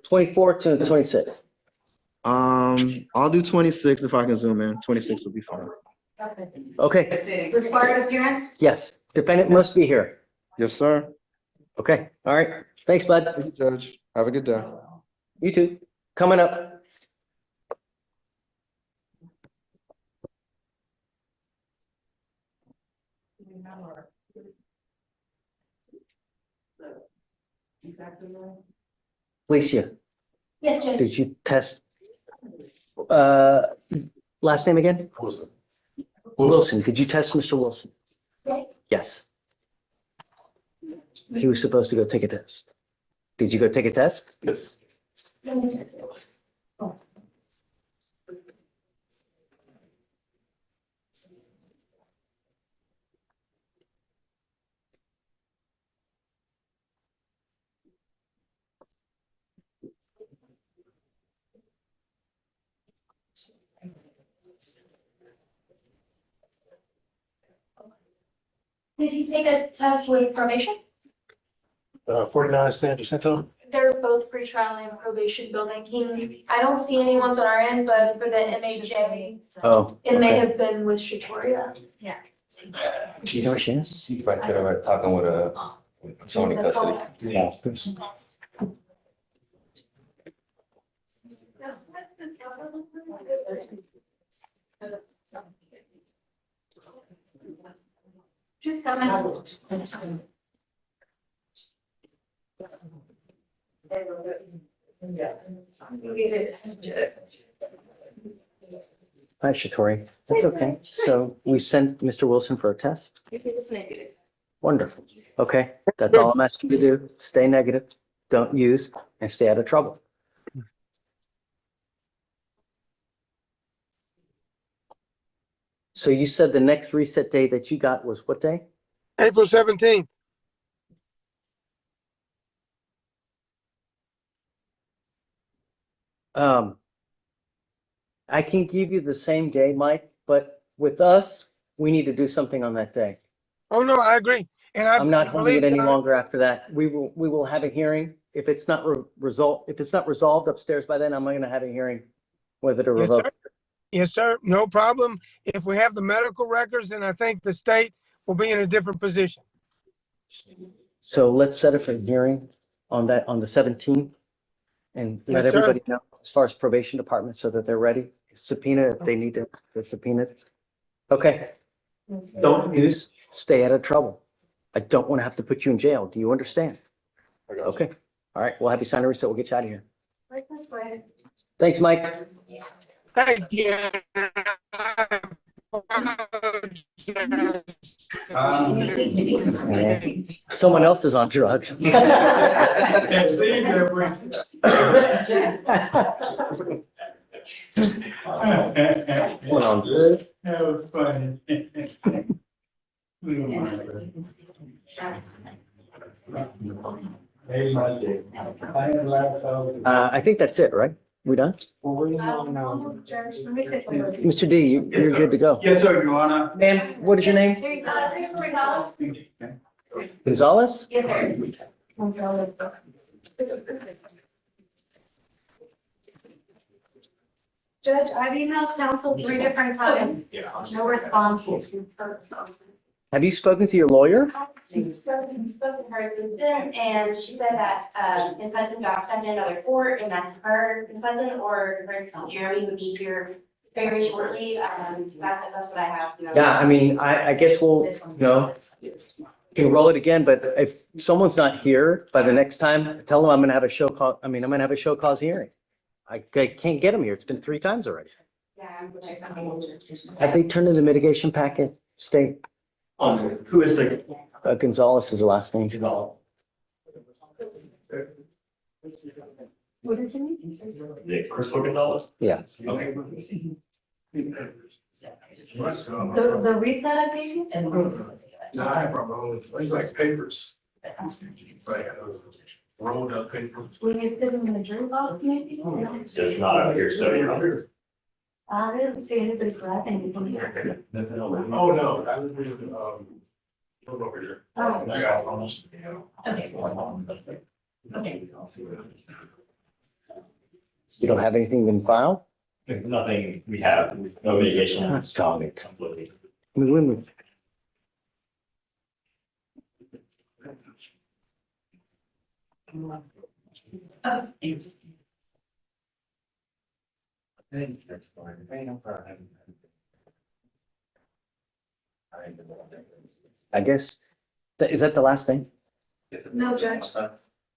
24th to the 26th. I'll do 26 if I can zoom in. 26 will be fine. Okay, Required appearance? yes, defendant must be here. Yes, sir. Okay, all right, thanks, bud. Thank you, Judge. Have a good day. You too. Coming up. Alicia, Yes, Judge. did you test? Last name again? Wilson. Wilson, did you test Mr. Wilson? Yes. Yes. He was supposed to go take a test. Did you go take a test? Yes. Did he take a test with probation? 49 San Jacinto. They're both pretrial and probation building. I don't see any ones on our end, but for the MHA, Oh, it may okay. have been with Shatoria. Yeah. Do you know where she is? She's right there, talking with someone in custody. Yeah. Just coming. Hi, Shatori. That's okay. So we sent Mr. Wilson for a test. It's negative. Wonderful. Okay, that's all I'm asking you to do. Stay negative, don't use, and stay out of trouble. So you said the next reset day that you got was what day? April 17th. I can give you the same day, Mike, but with us, we need to do something on that day. Oh, no, I agree. And I I'm not holding believe it any that- longer after that. We will have a hearing. If it's not resolved upstairs by then, I'm going to have a hearing whether to Yes, sir. revoke. Yes, sir. No problem. If we have the medical records, then I think the state will be in a different position. So let's set up a hearing on that, on the 17th. And let Yes, sir. everybody know as far as probation department so that they're ready. Subpoena if they need to, they're subpoenaed. Okay. Don't use, stay out of trouble. I don't want to have to put you in jail. Do you understand? Okay. All right. We'll have you sign a receipt. We'll get you out of here. Right this way. Thanks, Mike. Thank you. Someone else is on drugs. Went on good. That was funny. I think that's it, right? We done? Almost, Judge. Let me take my. Mr. D, you're good to go. Yes, sir, Your Honor. Ma'am, what is your name? There you go. Gonzalez? Yes, sir. Gonzalez. Judge, I've emailed counsel 3 different times. No response. Have you spoken to your lawyer? She spoke to her assistant and she said that, Ms. Hudson got stuck in another court and that her, Ms. Hudson or her assistant Jeremy would be here very shortly. That's what I have. Yeah, I mean, I guess we'll, can roll it again, but if someone's not here by the next time, tell them I'm gonna have a show call, I'm gonna have a show cause hearing. I can't get them here. It's been 3 times already. Have they turned in the mitigation packet, state? Who is the? Gonzalez is the last name. Crystal Gonzalez? Yeah. Okay. The reset I gave you? No, I have problem. It's like papers. It's like rolled up papers. We need to put them in the jury box maybe? Just not up here, so you're under. I didn't see anybody grabbing anything. Oh, no, that would be, over here. Oh. I got almost. Okay. Okay. You don't have anything in file? Nothing we have, no mitigation. Dog it. Wait. I guess, is that the last thing? No, Judge.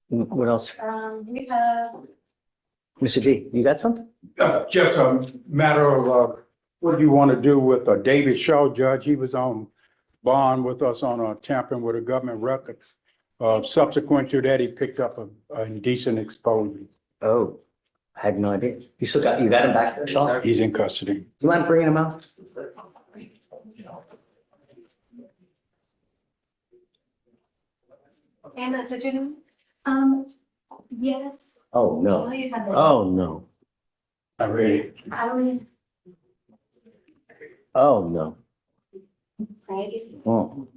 What else? We have. Mr. G, you got something? Just a matter of, what do you want to do with David Shaw, Judge? He was on bond with us on tampering with a government record. Subsequent to that, he picked up a indecent exposure. Oh, I had no idea. You got him back there, Shaw? He's in custody. You mind bringing him out? Anna, did you? Yes. Oh, no. Oh, no. I read it. Oh, no. Oh.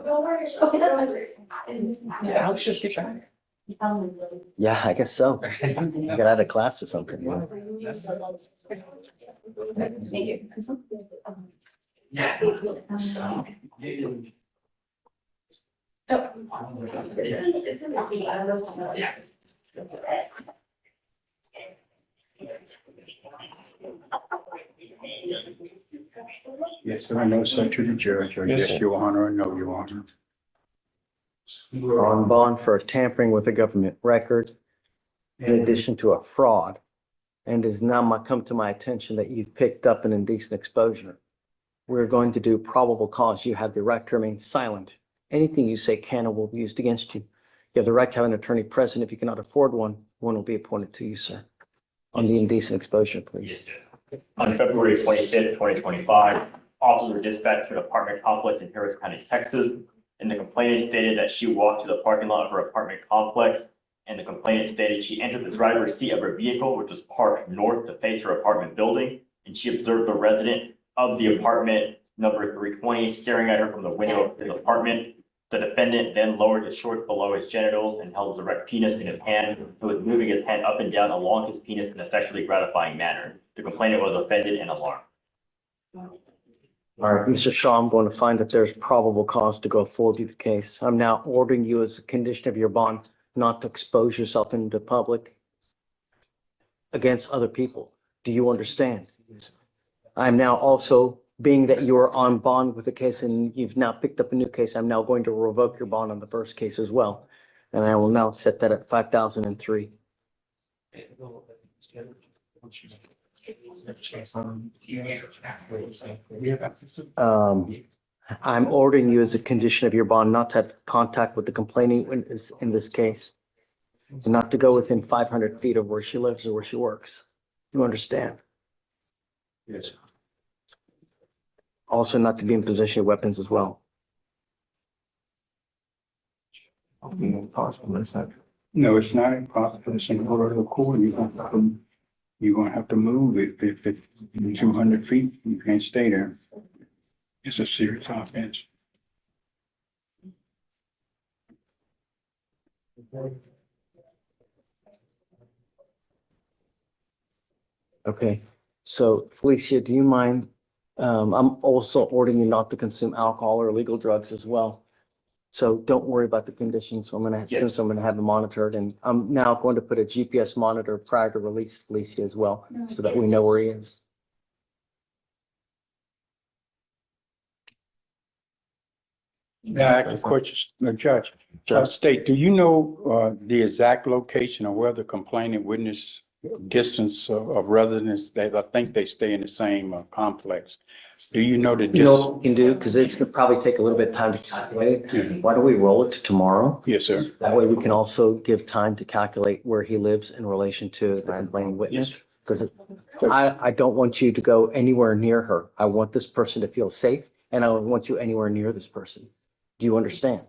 Okay, that's fine. Yeah, let's just get back. Yeah, I guess so. I got out of class or something. you know? Yes, sir. I know, sir, to the judge, or Yes, yes, sir. your honor, or no, your honor. On bond for tampering with a government record, in addition to a fraud. And it has now come to my attention that you've picked up an indecent exposure. We're going to do probable cause. You have the right to remain silent. Anything you say can and will be used against you. You have the right to have an attorney present. If you cannot afford one, one will be appointed to you, sir. On the indecent exposure, please. On February 25th, 2025, officers were dispatched to an apartment complex in Harris County, Texas. And the complainant stated that she walked to the parking lot of her apartment complex. And the complainant stated she entered the driver's seat of her vehicle, which was parked north to face her apartment building. And she observed the resident of the apartment number 320 staring at her from the window of his apartment. The defendant then lowered his shorts below his genitals and held his erect penis in his hand. He was moving his hand up and down along his penis in a sexually gratifying manner. The complainant was offended and alarmed. All right, Mr. Shaw, I'm going to find that there's probable cause to go forward with the case. I'm now ordering you as a condition of your bond not to expose yourself into the public against other people. Do you understand? I'm now also, being that you are on bond with the case and you've now picked up a new case, I'm now going to revoke your bond on the first case as well. And I will now set that at 5,003. I'm ordering you as a condition of your bond not to have contact with the complaining witness in this case. And not to go within 500 feet of where she lives or where she works. You understand? Yes. Also not to be in possession of weapons as well. Impossible, is that? No, it's not impossible. It's in order of the court. You're gonna have to move it. If it's 200 feet, you can't stay there. It's a serious offense. Okay, so Felicia, do you mind? I'm also ordering you not to consume alcohol or illegal drugs as well. So don't worry about the conditions. Since I'm gonna have them monitored, and I'm now going to put a GPS monitor prior to release Felicia as well, so that we know where he is. Now, I ask a question, Judge. State, do you know the exact location of where the complaining witness distance of residence? I think they stay in the same complex. Do you know the You know distance? what we can do, because it's gonna probably take a little bit of time to calculate it. Why don't we roll it to tomorrow? Yes, sir. That way we can also give time to calculate where he lives in relation to the complaining witness. Because I don't want you to go anywhere near her. I want this person to feel safe, and I don't want you anywhere near this person. Do you understand?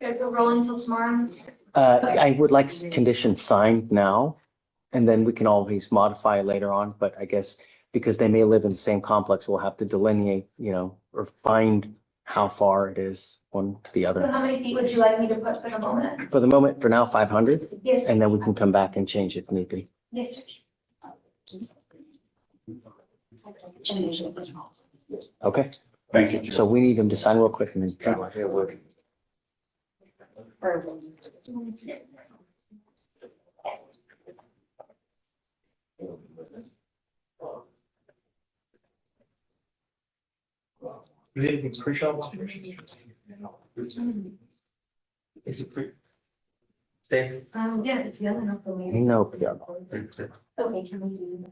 Gotta go rolling until tomorrow. I would like conditions signed now, and then we can always modify it later on, but I guess because they may live in the same complex, we'll have to delineate, or find how far it is one to the So other. how many feet would you like me to put for the moment? For the moment, for now, 500, Yes, sir. and then we can come back and change if need be. Yes, sir. Okay? Thank you. So we need him to sign real quick and then. Is it pre-shot operation? Is it pre? Stays? Yeah, it's young enough for me. No, yeah. Okay, can we do?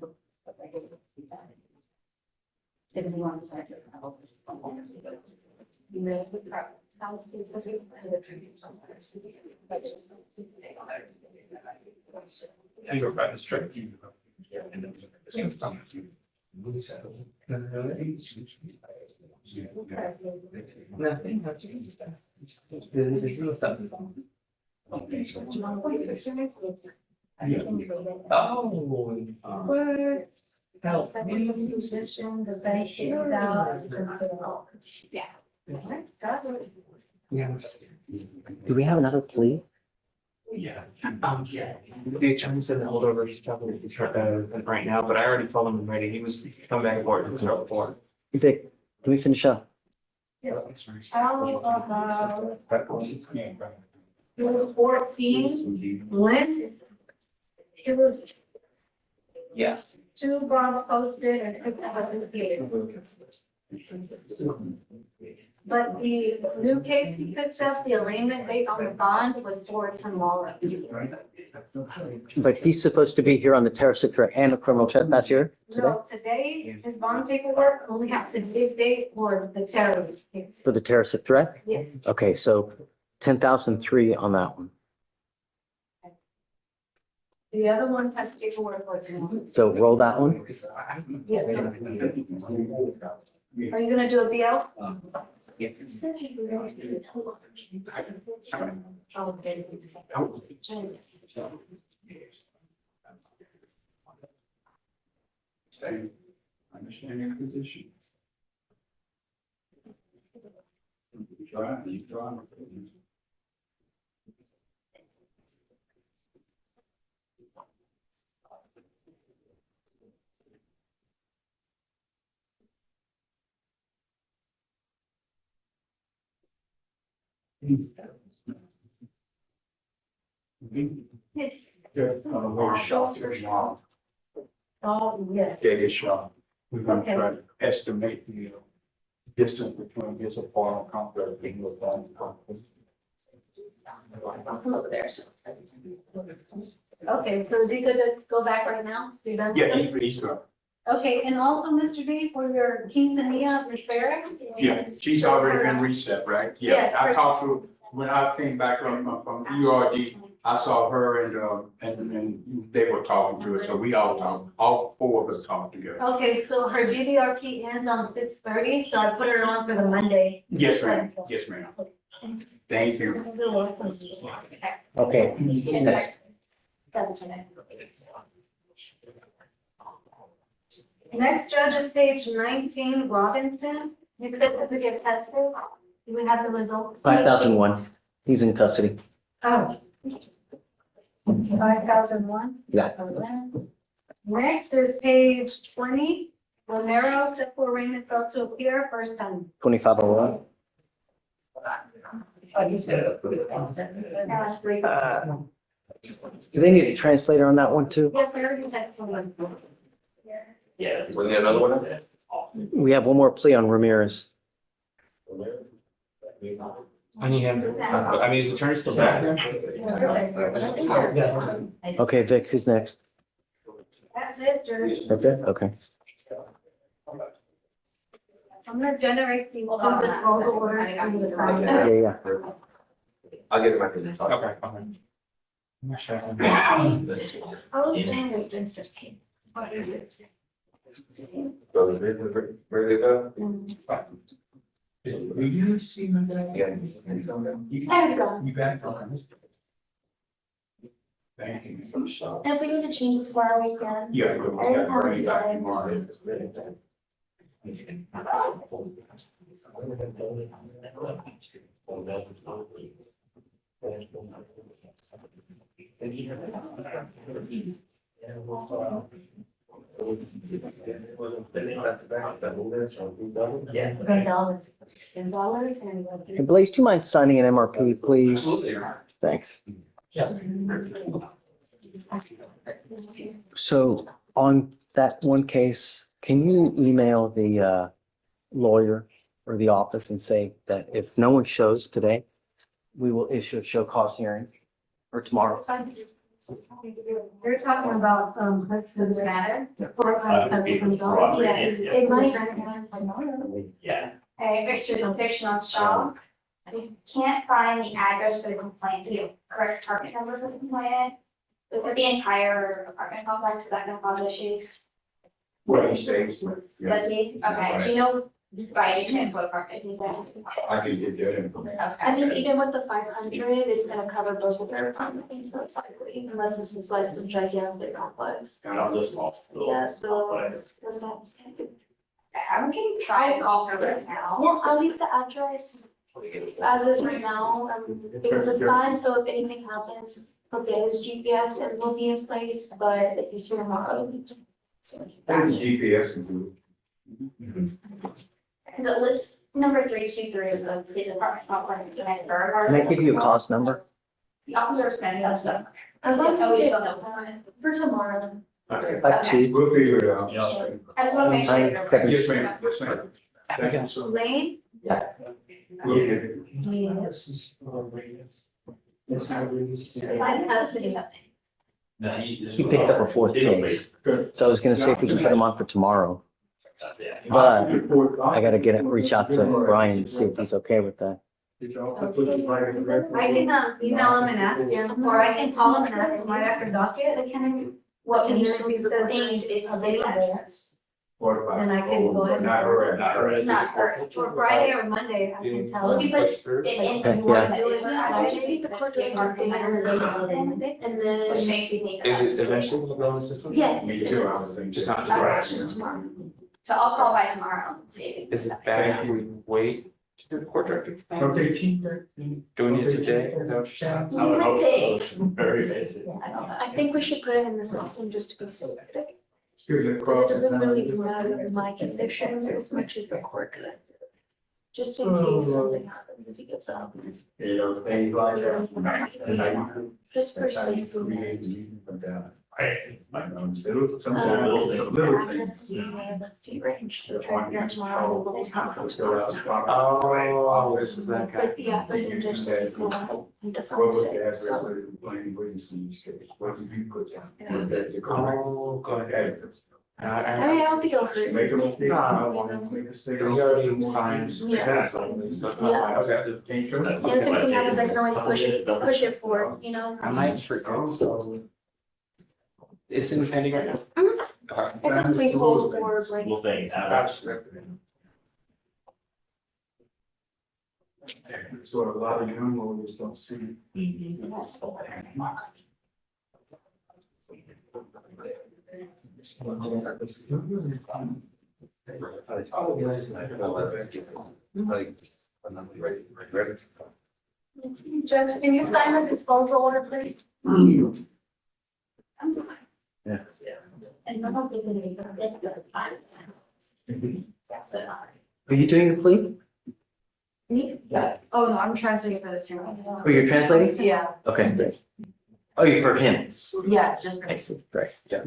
If he wants to start. You may have to prep. You go back and straight. Nothing. Second position, the bank should out. Yeah. Yeah. Do we have another plea? Yeah. Yeah. The attorney said to hold over his stuff right now, but I already told him I'm ready. He's come back and forth and start before. Vic, can we finish up? Yes. 14, Lynn. It was Yeah. 2 bonds posted and 50 case. But the new case he picked up, the arraignment date on the bond was for tomorrow. But he's supposed to be here on the terroristic threat and a criminal trespass here today No, today, his bond paperwork only has today's date for the terrorist case. for the terroristic threat? Yes. Okay, so 10,003 on that one. The other one has paperwork for tomorrow. So roll that one. Yes. Are you gonna do a BL? Understand your position. Yes. We're shot tomorrow. Oh, yeah. Dead shot. We're gonna Okay. try to estimate the distance between his apartment complex and the apartment complex. I'll come over there. Okay, so is he good to go back right now? You done? Yeah, he's right. Okay, and also, Mr. D, for your quinceanilla referrals? Yeah, she's already been reset, right? Yeah, Yes, I for- talked to, when I came back from URD, I saw her and they were talking to her, so we all talked, all 4 of us talked together. Okay, so her GDRP ends on 6:30, so I put her on for the Monday. Yes, ma'am, yes, ma'am. Thank you. Okay, next. Next judge is page 19, Robinson. You could certificate tested. Do we have the results? 5,001. He's in custody. Oh. 5,001? Yeah. Next, there's page 20, Romero, set for arraignment failed to appear, first time. 2501. Do they need a translator on that one too? Yes, I already said. Yeah, we need another one? We have one more plea on Ramirez. I need him. I mean, is the attorney still back there? Okay, Vic, who's next? That's it, Judge. That's it? Okay. I'm gonna generate the disposal orders for the sign. Yeah. I'll get it back to the top. Okay. Oh, it's been certified. What is this? So is it ready to go? Do you see my dad? Yeah. There we go. You back? Thank you. If we need to change it tomorrow, we can. Yeah, we got to bring you back tomorrow. Yeah. Gonzalez. Gonzalez and. Hey, Blaze, do you mind signing an MRP, please? Absolutely. Thanks. So on that one case, can you email the lawyer or the office and say that if no one shows today, we will issue a show cause hearing or tomorrow? You're talking about, Hudson's matter for, Gonzalez. Yes, it might. Yeah. A jurisdiction on Shaw. We can't find the address for the complaint, the correct apartment numbers of the complainant. But for the entire apartment complex, is that gonna cause issues? Where he stays. Yeah. Does he? Okay, do you know by any chance what apartment he's in? I can get that information. I mean, even with the 500, it's gonna cover both of their apartments, most likely, unless this is like some gigantic complex. And I'll just. Yeah, so that's not. I can try to call her right now. Yeah, I'll leave the address as is right now, because it's signed, so if anything happens, he'll get his GPS and will be in place, but if he's here tomorrow. So. GPS can do. Because it lists number 323 is of his apartment, not part of the Berg. Can I give you a cost number? The officer's gonna set us up. As long as Oh, we we get still know. for tomorrow. Like two. We'll figure it out. I just wanna make sure. Nine, you're- seven. Yes, ma'am. Yes, ma'am. Thank you so much. Lane? Yeah. We'll get it. Is that custody something? He picked up a fourth case. So I was gonna say if we could put him on for tomorrow. But I gotta reach out to Brian and see if he's okay with that. I can email him and ask him, or I can call him and ask him right after docket. What can you And then if he says things it's is available, then I can go ahead and. Not already. Not correct. For Friday or Monday, I can tell Well, him. we put it in. Okay, yeah. Just need the court date and Which then. makes you think. Is it eventually gonna go in the system? Yes. Me too, I was thinking. Just not Alright, tomorrow. Just tomorrow. So I'll call by tomorrow and see if. Is it bad if we wait to do the court director? Okay. Doing it today? Is that what you're saying? I would hope so. Very basic. I don't know. I think we should put it in the system just to be safe. Because it doesn't really matter my conditions as much as the court director. Just in case something happens if he gets out. Just for safety. The fee range to try to get tomorrow. Oh, this was that guy. But yeah, but then just in case he doesn't today, so. Oh, go ahead. I mean, I don't think it'll hurt. Make them. You Because he already signed. Yeah. So it's not Yeah. like- And if anything happens, I can always push it forward, you know? I might forget, so. It's in pending right now? It says please hold for like. Well, thank That's what a lot of young lawyers don't see. Judge, can you sign the disposal order, please? Yeah. And some of them. Are you doing the plea? Me? Oh, no, I'm translating for this here. Oh, you're translating? Yeah, Okay, great. Oh, you're for him. yeah, just. I see, great. Yeah.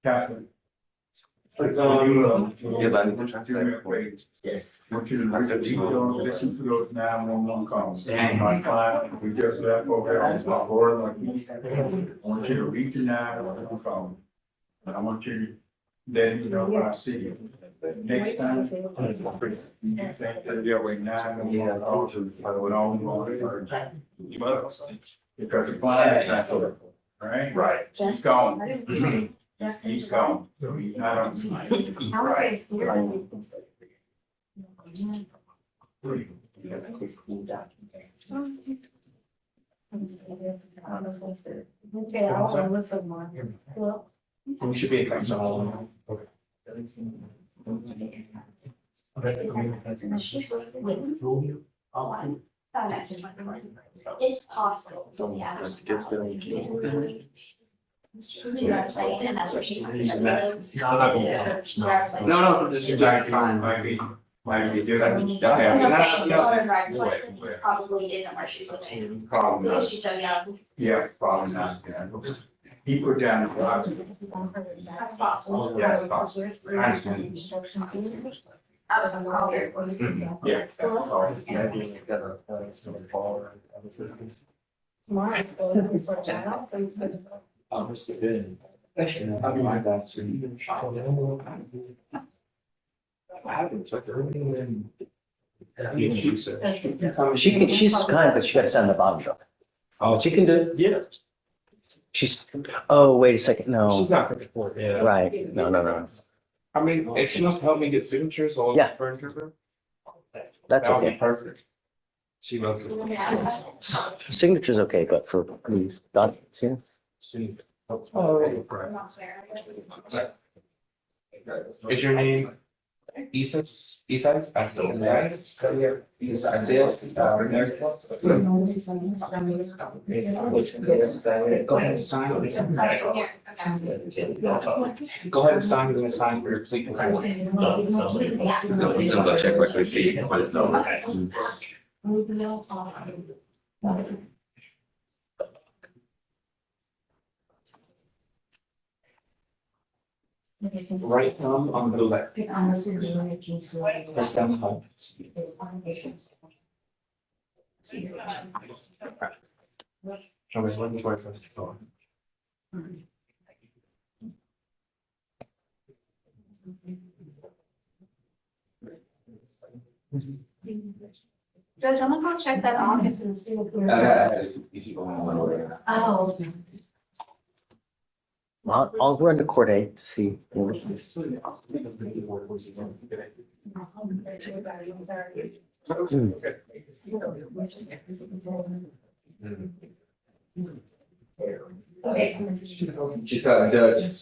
Captain. Yes. Want you to listen to those 911 calls. My client, we just left over there on my board, like, I want you to read the 911 call. And I want you to let me know when I see you. Next time. You think that there were 911 calls, I would only want to. Because the client is not there, right? Right. He's gone. He's gone. So he's not on. Right. Okay, I'll look for more. Well, We should be in council. It's possible. Yeah. And that's where she. No, it's just fine. Might be good. I'm not saying her driver's license probably isn't where she's living, Probably because not. she's so young. Yeah, probably not. Yeah. He put down. Yes, I understand. Yeah. What happens? She's kind, but she gotta sign the bottom though. Oh, she can do it? Yeah. Oh, wait a second, no. She's not gonna report, yeah. Right, no. I mean, if she wants to help me get signatures or. Yeah. That's That would be okay. perfect. She loves this. Signature's okay, but for these documents here. Is your name Isas? Isas? Isas? Go ahead and sign. Go ahead and sign. We're gonna sign for your plea. Go check quickly, see what is the. Right thumb on the left. Press down home. I was looking for it. Judge, I'm gonna go check that office and see if we're. Oh. I'll run to court aid to see. She's got a judge.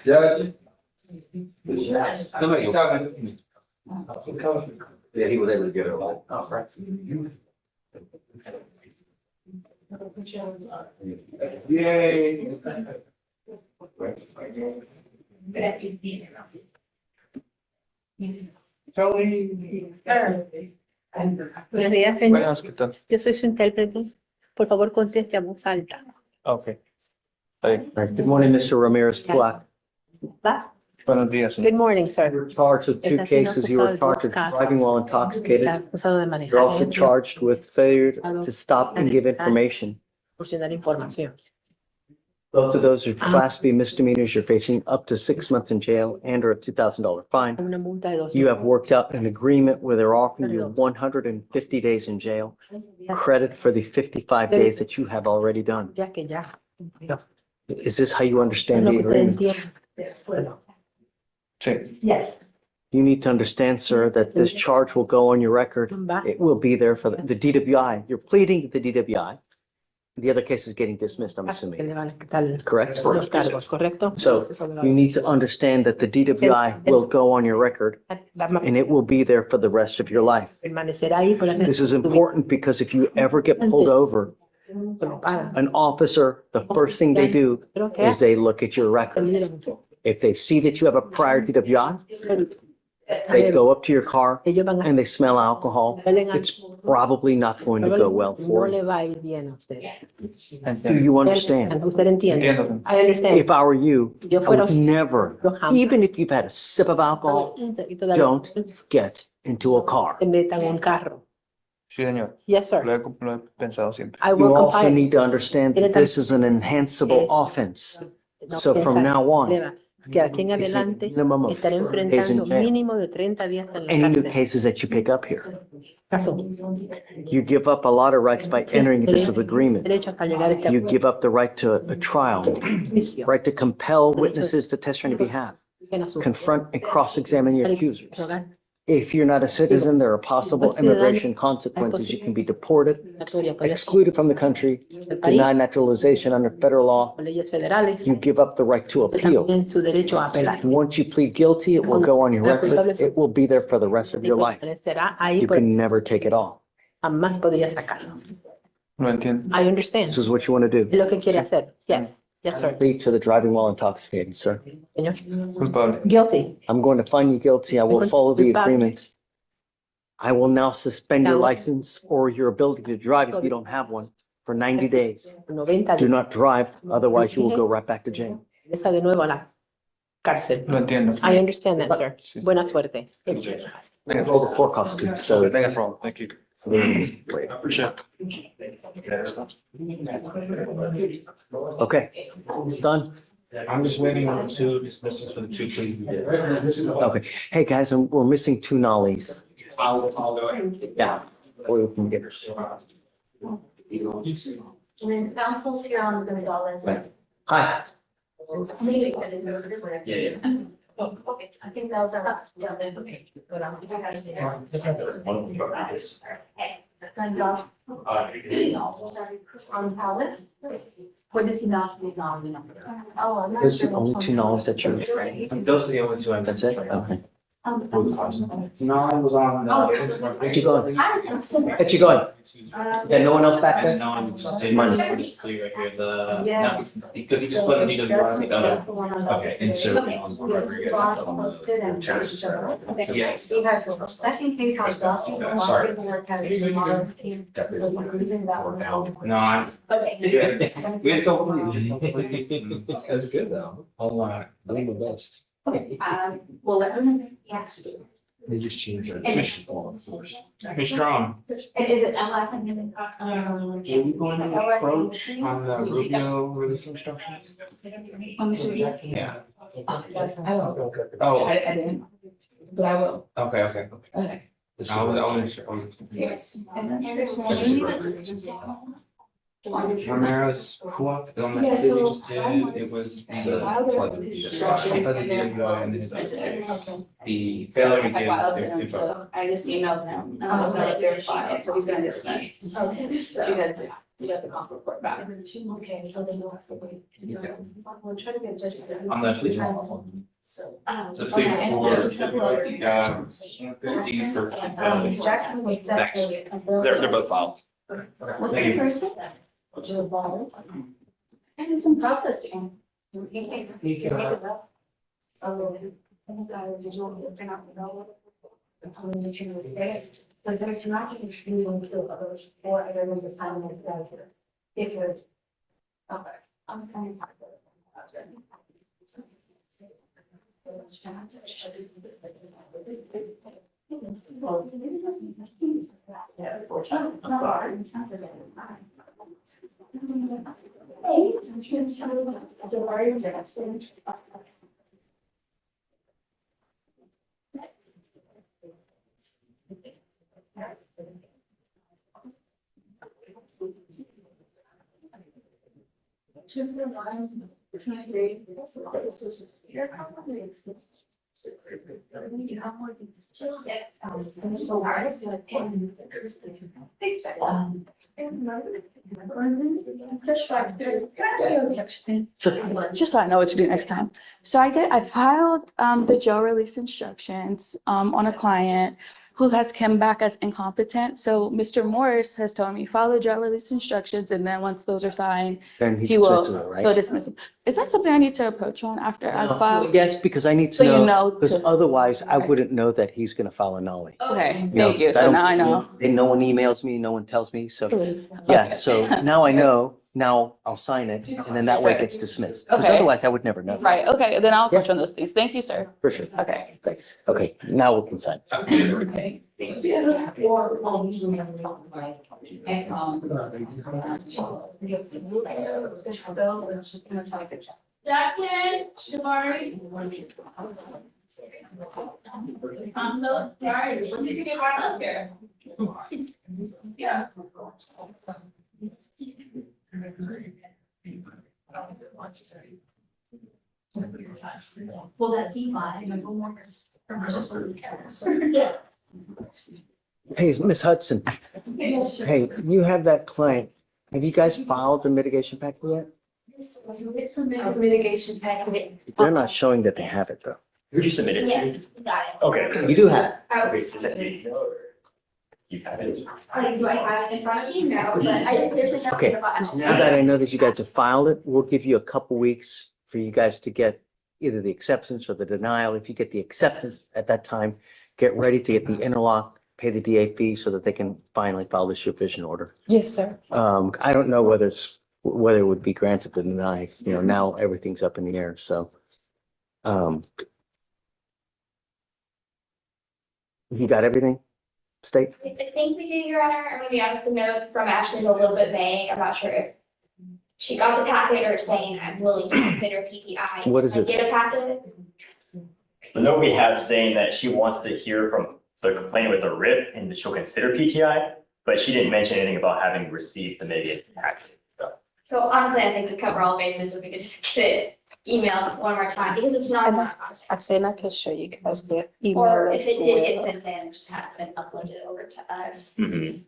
Judge. Somebody's coming. Yeah, he was able to get her. Oh, right. Yay. Buenos días, señor. Buenas, ¿qué tal? Yo soy su intérprete. Por favor, conteste a voz alta. Okay. Good morning, Mr. Ramirez Black. Buenos días, Good morning, sir. You're charged with two cases. You were charged with driving while intoxicated. Está acusado de manejar. You're also charged with failure to stop and give information. Proporcionar información. Both of those are Class B misdemeanors. You're facing up to 6 months in jail and or a $2,000 fine. Una multa de $2,000. You have worked out an agreement where they're offering you 150 days in jail, credit for the 55 days that you have already done. Ya que ya. Is this how you understand Lo the que usted agreement? entiende. Yes. You need to understand, sir, that this charge will go on your record. It will be there for the DWI. You're pleading the DWI. The other case is getting dismissed, I'm Que assuming. le van a quitar Correct? los cargos, ¿correcto? So you need to understand that the DWI will go on your record and it will be there for the rest of your life. Permanecerá ahí por el resto This is de tu vida. important because if you ever get pulled over, an officer, the first thing they do is they look at your record. If they see that you have a prior DWI, they go up to your car and they smell alcohol, it's probably not going to go well for No le you. va a ir bien a usted. Do you understand? Usted entiende. I understand. If I were you, Yo I fuera would never, even if you've had a sip of alcohol, don't get into a car. Se meta en un carro. Sí, señor. Yes, sir. Lo he pensado siempre. I You will also comply. need to understand that this is an enhanceable offense. So from now on, Que aquí en adelante minimum of estaré 30 days in enfrentando jail. mínimo de 30 días en la Any new cárcel. cases that you pick up here, Caso. you give up a lot of rights by entering into this agreement. Derecho hasta llegar a este You acuerdo. give up the right to a trial, right to compel witnesses to testify on your behalf, confront and cross-examine your accusers. If you're not a citizen, there are possible immigration consequences. You can be deported, excluded from the country, denied naturalization under federal law. Leyes federales. You give up the right to appeal. También su derecho a apelar. Once you plead guilty, it will go on your record. It will be there for the rest of your life. Permanecerá ahí You por can never take it all. jamás podría sacarlo. No entiendo. I understand. This is what you want to Es do. lo que quiere hacer. Yes. Yes, sir. Plead to the driving while intoxicated, sir. Señor. Culpable. Guilty. I'm going to find you guilty. I will follow the agreement. I will now suspend your Now- license or your ability to drive if you don't have one for 90 days. 90 Do días. not drive, otherwise you will go right back to jail. Regresa de nuevo a la cárcel. Lo entiendo. I understand that, sir. Buena suerte. And for the court costs too, so. Thank you. Okay, done. I'm just waiting on 2 dismissals for the 2 pleas we did. Okay, hey guys, we're missing 2 nollies. I'll go ahead. Yeah. Or we can get. And then council's here on the Gonzalez. Right. Hi. Yeah. Oh, okay, I think that was our last. Yeah, then, okay. But I'm. On Palace. What is he not? Oh, I'm not Those are sure. the only 2 nollies that you're. Those are the only 2 I'm. That's it? Okay. No, I was on. Where'd you go? Where'd you going? Yeah, no one else back there? No, I'm just did. Money. Just clear right here, the, no, because he just put in DWI, the other. Okay, and so on Rodriguez. Yes. He has a second case on document. Sorry. Paperwork has tomorrow's team. So he's leaving that one out. No, I'm. Okay. We had a couple. That's good though. Hold on. I'm the best. We'll let him know. He has to do. They just changed our. Mr. Strong. And is it LI? Are you going to approach on the Rubio release instructions? Yeah. I will. Oh, I didn't, but I will. okay. Okay. I'll Yes. And then there's one. Ramirez, what, the one that we just did, it was the DWI in his other case. The failure to I filed give them, info. so I just emailed him, that they're filed, so he's gonna dismiss. Okay. So you got the comp report back. Okay, so then you'll have to wait. We'll try to get Judge. On the plea. So. The plea for, 50 for, Jackson was set. Next. They're both filed. What's Thank the you. person? Joe Ball. And some processing. So. Did you want me to print out the note? Because there's not going to be one to others, or I don't want to sign it as it would. Okay. I'm kind of. Just so I know what to do next time. So I filed the jail release instructions on a client who has come back as incompetent. So Mr. Morris has told me file the jail release instructions, and then once those are signed, Then he will, dismisses it, right? he'll dismiss them. Is that something I need to approach on after I file? Yes, because I need So to you know, know because to- otherwly I wouldn't know that he's gonna file a nollie. Okay, You know, thank you. I So don't- now I know. And no one emails me, no one tells me, so, Please. yeah, Okay. so now I know, now I'll sign it, and then that way it gets dismissed. Because Okay. otherwise I would never know. Right, okay, then I'll approach on those things. Thank you, sir. For sure. Okay. Thanks. Okay, now we can sign. Okay. Jacqueline, Shamari. I'm so sorry. When did you get brought up here? Yeah. Well, that's Eli. Yeah. Hey, Miss Hudson, hey, you have that client. Have you guys filed the mitigation packet yet? It's a mitigation packet. They're not showing that they have it, though. Who'd you submit it to? Yes, got it. Okay. You do have it. Wait, is that me? You have it. Do I have it in front of me? No, but there's a. Okay, now that I know that you guys have filed it, we'll give you a couple weeks for you guys to get either the acceptance or the denial. If you get the acceptance at that time, get ready to get the interlock pay the DA fee so that they can finally file the supervision order. Yes, sir. I don't know whether it would be granted or denied. You know, now everything's up in the air, so. You got everything, State? I think we do, Your Honor. I'm gonna be honest, the note from Ashley is a little bit vague. I'm not sure if she got the packet or saying I'm willing to consider PTI. What is I it? get a packet. The note we have saying that she wants to hear from the complainant with the writ and that she'll consider PTI, but she didn't mention anything about having received the mitigating package. So honestly, I think we cover all bases if we could just get it emailed one more time because it's not. I'd say I could show you guys the email. Or if it did get as sent in, it just hasn't been uploaded over to us. Mhm.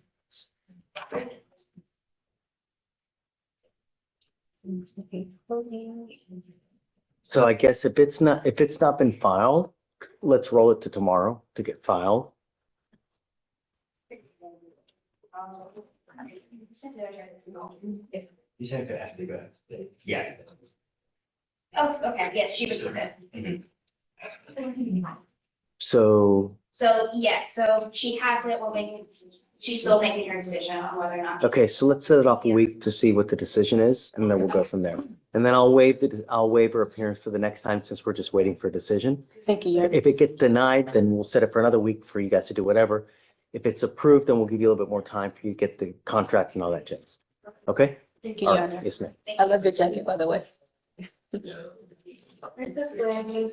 So I guess if it's not been filed, let's roll it to tomorrow to get filed. You said it has to go. Yeah. Oh, okay, yes, she received it. So, So, yes, so she has it, she's still making her decision on whether or not. okay, so let's set it off a week to see what the decision is, and then we'll go from there. And then I'll waive her appearance for the next time since we're just waiting for a decision. Thank you. If it gets denied, then we'll set it for another week for you guys to do whatever. If it's approved, then we'll give you a little bit more time for you to get the contract and all that jazz. Okay? Thank you, All Your right. Honor. Yes, ma'am. I love your jacket, by the way. This way.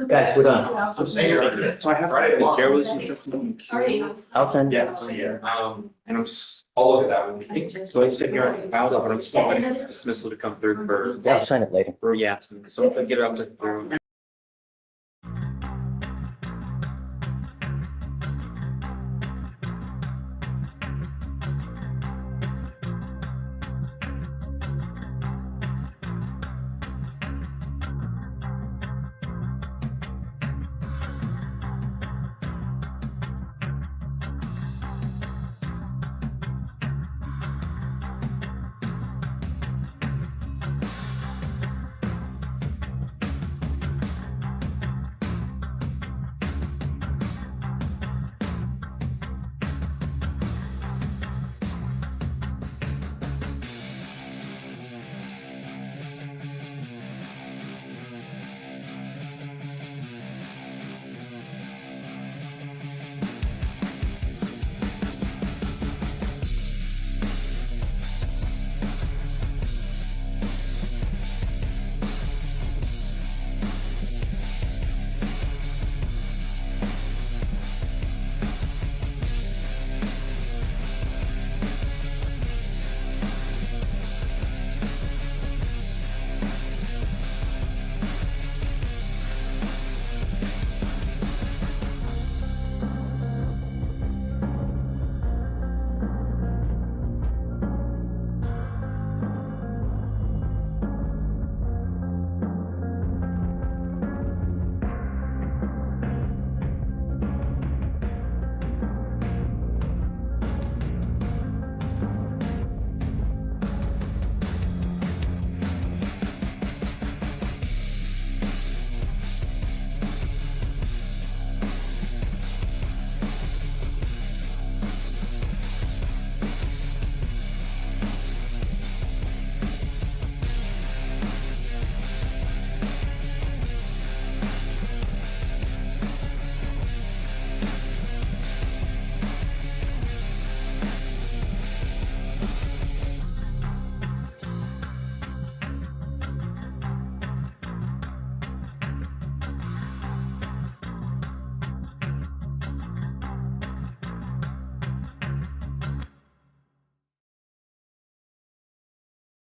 Guys, we're done. So I have Carol's instruction. I'll send. Yeah, and I'll look at that one. So it's if you're filed up, but I'm just waiting for dismissal to come through for. I'll sign it later. Yeah, so if I get it up to through.